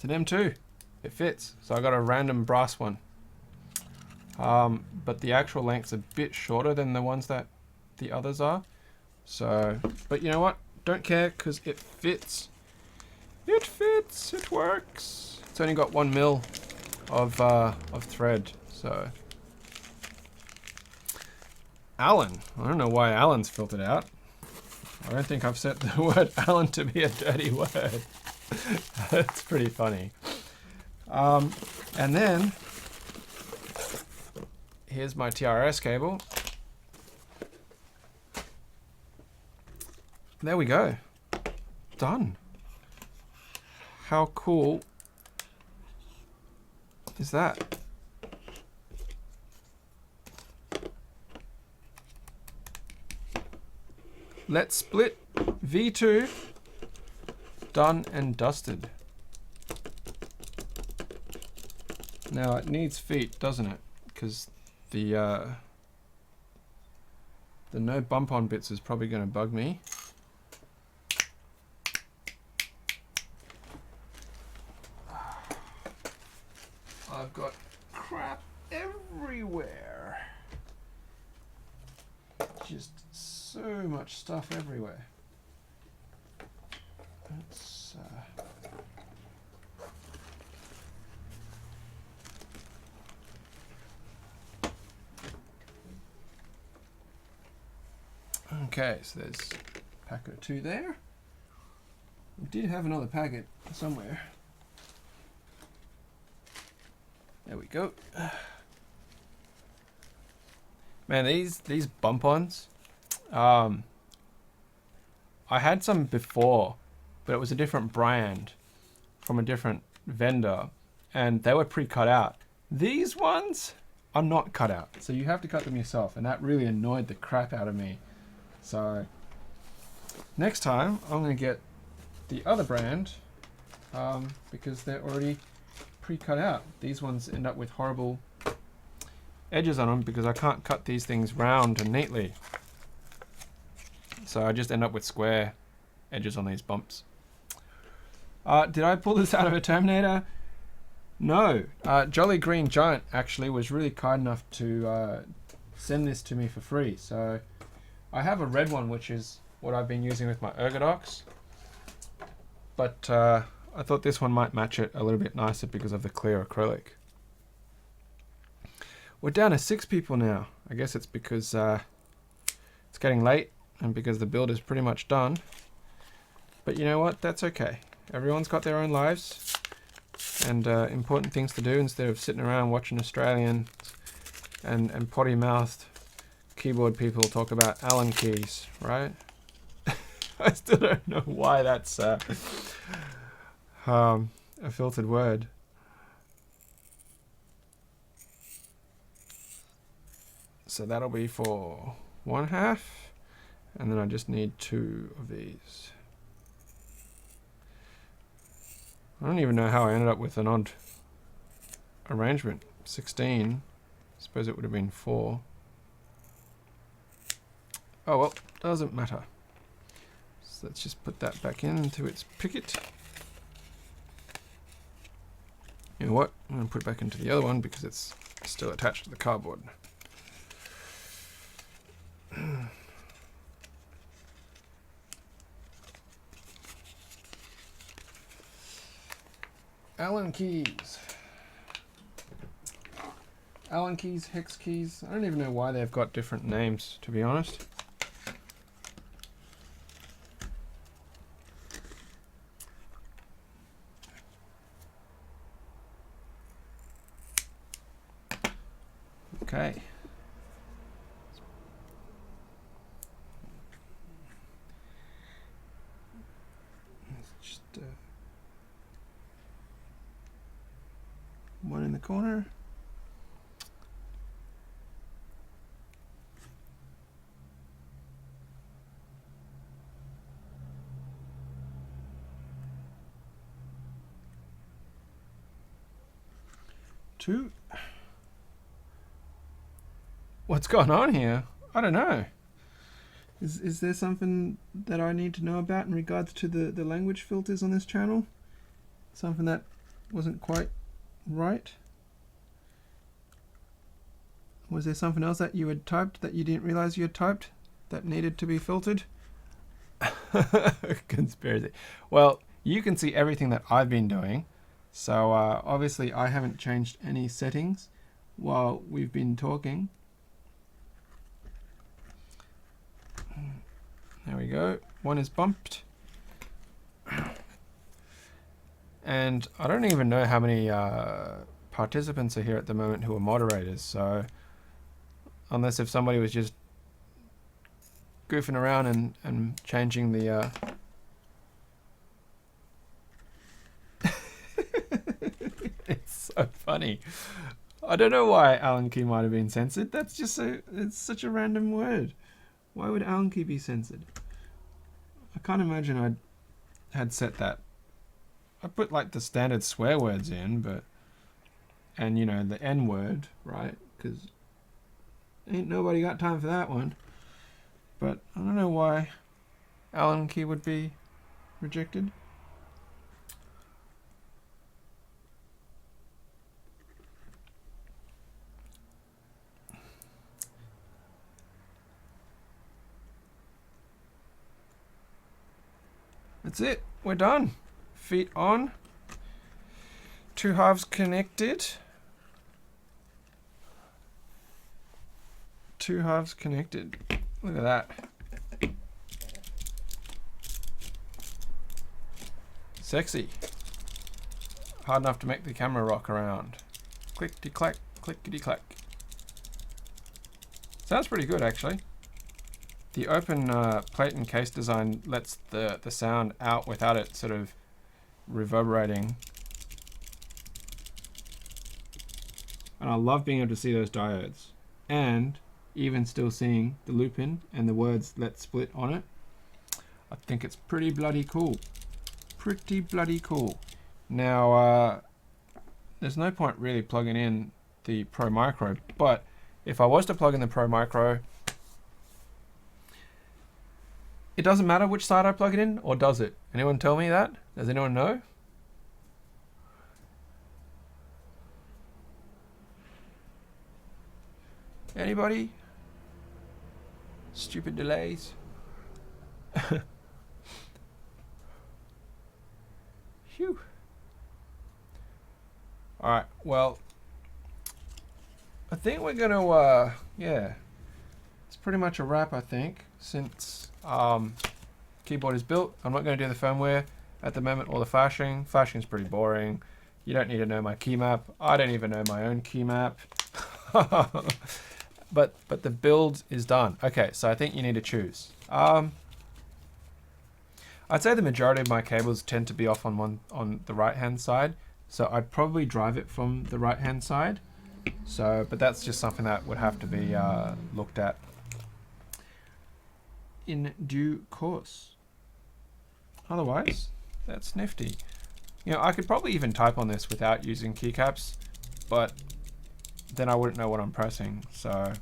an M2. It fits. So I got a random brass one. But the actual length's a bit shorter than the ones that the others are. So, but you know what? Don't care because it fits. It fits. It works. It's only got 1 mil of thread. So, Allen. I don't know why Allen's filtered out. I don't think I've set the word Allen to be a dirty word. That's pretty funny. And then here's my TRRS cable. There we go. Done. How cool is that? Let's split V2. Done and dusted. Now it needs feet, doesn't it? Because the no bump on bits is probably going to bug me. I've got crap everywhere. Just so much stuff everywhere. Let's okay, so there's packet 2 there. We did have another packet somewhere. There we go. Man, these bump-ons, I had some before, but it was a different brand from a different vendor, and they were pre-cut out. These ones are not cut out, so you have to cut them yourself, and that really annoyed the crap out of me. So next time I'm going to get the other brand because they're already pre-cut out. These ones end up with horrible edges on them because I can't cut these things round and neatly. So I just end up with square edges on these bumps. Did I pull this out of a Terminator? No. Jolly Green Giant actually was really kind enough to send this to me for free. So I have a red one, which is what I've been using with my ergodox. But I thought this one might match it a little bit nicer because of the clear acrylic. We're down to 6 people now. I guess it's because it's getting late and because the build is pretty much done. But you know what? That's okay. Everyone's got their own lives and important things to do instead of sitting around watching Australian and potty-mouthed keyboard people talk about Allen keys, right? I still don't know why that's a filtered word. So that'll be for 1/2, and then I just need 2 of these. I don't even know how I ended up with an odd arrangement. 16. I suppose it would have been 4. Oh well, doesn't matter. So let's just put that back into its picket. You know what? I'm going to put it back into the other one because it's still attached to the cardboard. Allen keys. Allen keys, hex keys. I don't even know why they've got different names, to be honest. Okay. Just one in the corner. Two. What's going on here? I don't know. Is there something that I need to know about in regards to the language filters on this channel? Something that wasn't quite right. Was there something else that you had typed that you didn't realize you had typed that needed to be filtered? Conspiracy. Well, you can see everything that I've been doing. So obviously I haven't changed any settings while we've been talking. There we go. One is bumped. And I don't even know how many participants are here at the moment who are moderators. So unless if somebody was just goofing around and changing the... It's so funny. I don't know why Allen key might have been censored. That's just it's such a random word. Why would Allen key be censored? I can't imagine I had set that. I put like the standard swear words in, but, and you know, the N word, right? Because ain't nobody got time for that one. But I don't know why Allen key would be rejected. That's it. We're done. Feet on. Two halves connected. Two halves connected. Look at that. Sexy. Hard enough to make the camera rock around. Clickety-clack, clickety-clack. Sounds pretty good, actually. The open plate and case design lets the sound out without it sort of reverberating. And I love being able to see those diodes. And even still seeing the loop in and the words "let's split" on it. I think it's pretty bloody cool. Pretty bloody cool. Now, there's no point really plugging in the Pro Micro, but if I was to plug in the Pro Micro, it doesn't matter which side I plug it in, or does it? Anyone tell me that? Does anyone know? Anybody? Stupid delays. Phew. Alright, well, I think we're gonna, yeah, it's pretty much a wrap, I think, since keyboard is built. I'm not going to do the firmware at the moment or the flashing. Flashing is pretty boring. You don't need to know my key map. I don't even know my own key map. but the build is done. Okay, so I think you need to choose. I'd say the majority of my cables tend to be off on the right hand side, so I'd probably drive it from the right hand side. So, but that's just something that would have to be looked at in due course. Otherwise, that's nifty. You know, I could probably even type on this without using keycaps, but then I wouldn't know what I'm pressing. So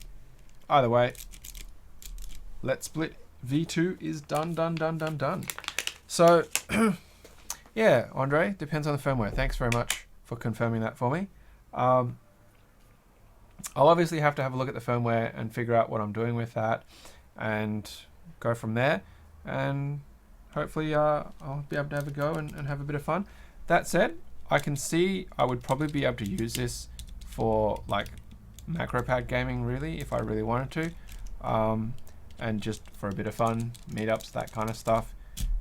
either way, Let's Split V2 is done. So yeah, Andre, depends on the firmware. Thanks very much for confirming that for me. I'll obviously have to have a look at the firmware and figure out what I'm doing with that and go from there. And hopefully I'll be able to have a go and have a bit of fun. That said, I can see I would probably be able to use this for like macro pad gaming, really, if I really wanted to. And just for a bit of fun, meetups, that kind of stuff.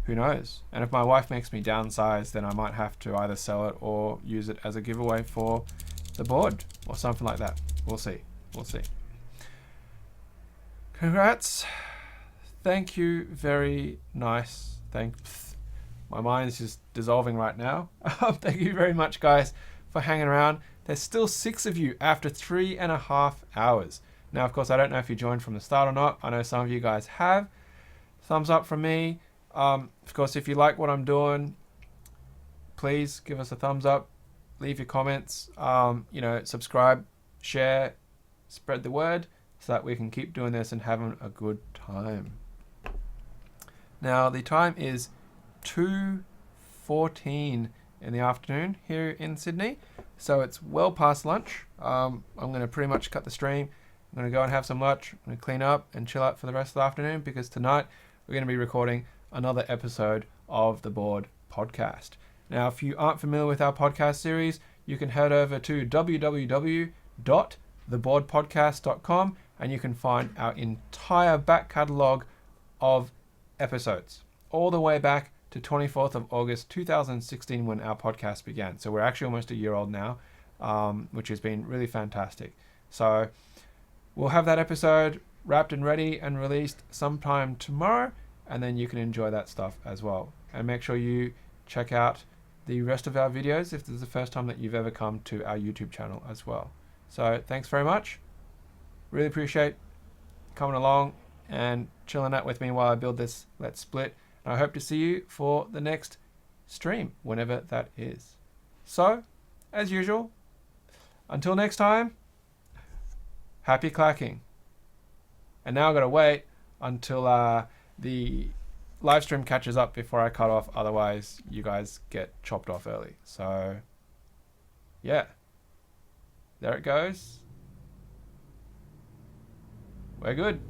Who knows? And if my wife makes me downsize, then I might have to either sell it or use it as a giveaway for the board or something like that. We'll see. We'll see. Congrats. Thank you. Very nice. Thanks. My mind is just dissolving right now. Thank you very much, guys, for hanging around. There's still 6 of you after 3.5 hours. Now, of course, I don't know if you joined from the start or not. I know some of you guys have. Thumbs up from me. Of course, if you like what I'm doing, please give us a thumbs up. Leave your comments. You know, subscribe, share, spread the word so that we can keep doing this and having a good time. Now, the time is 2:14 in the afternoon here in Sydney, so it's well past lunch. I'm going to pretty much cut the stream. I'm going to go and have some lunch. I'm going to clean up and chill out for the rest of the afternoon, because tonight we're going to be recording another episode of the Board Podcast. Now, if you aren't familiar with our podcast series, you can head over to www.theboardpodcast.com and you can find our entire back catalogue of episodes, all the way back to 24th of August 2016 when our podcast began. So we're actually almost a year old now, which has been really fantastic. So we'll have that episode wrapped and ready and released sometime tomorrow, and then you can enjoy that stuff as well. And make sure you check out the rest of our videos if this is the first time that you've ever come to our YouTube channel as well. So thanks very much. Really appreciate coming along and chilling out with me while I build this Let's Split. And I hope to see you for the next stream, whenever that is. So, as usual, until next time, happy clacking. And now I've got to wait until the live stream catches up before I cut off, otherwise you guys get chopped off early. So yeah, there it goes. We're good.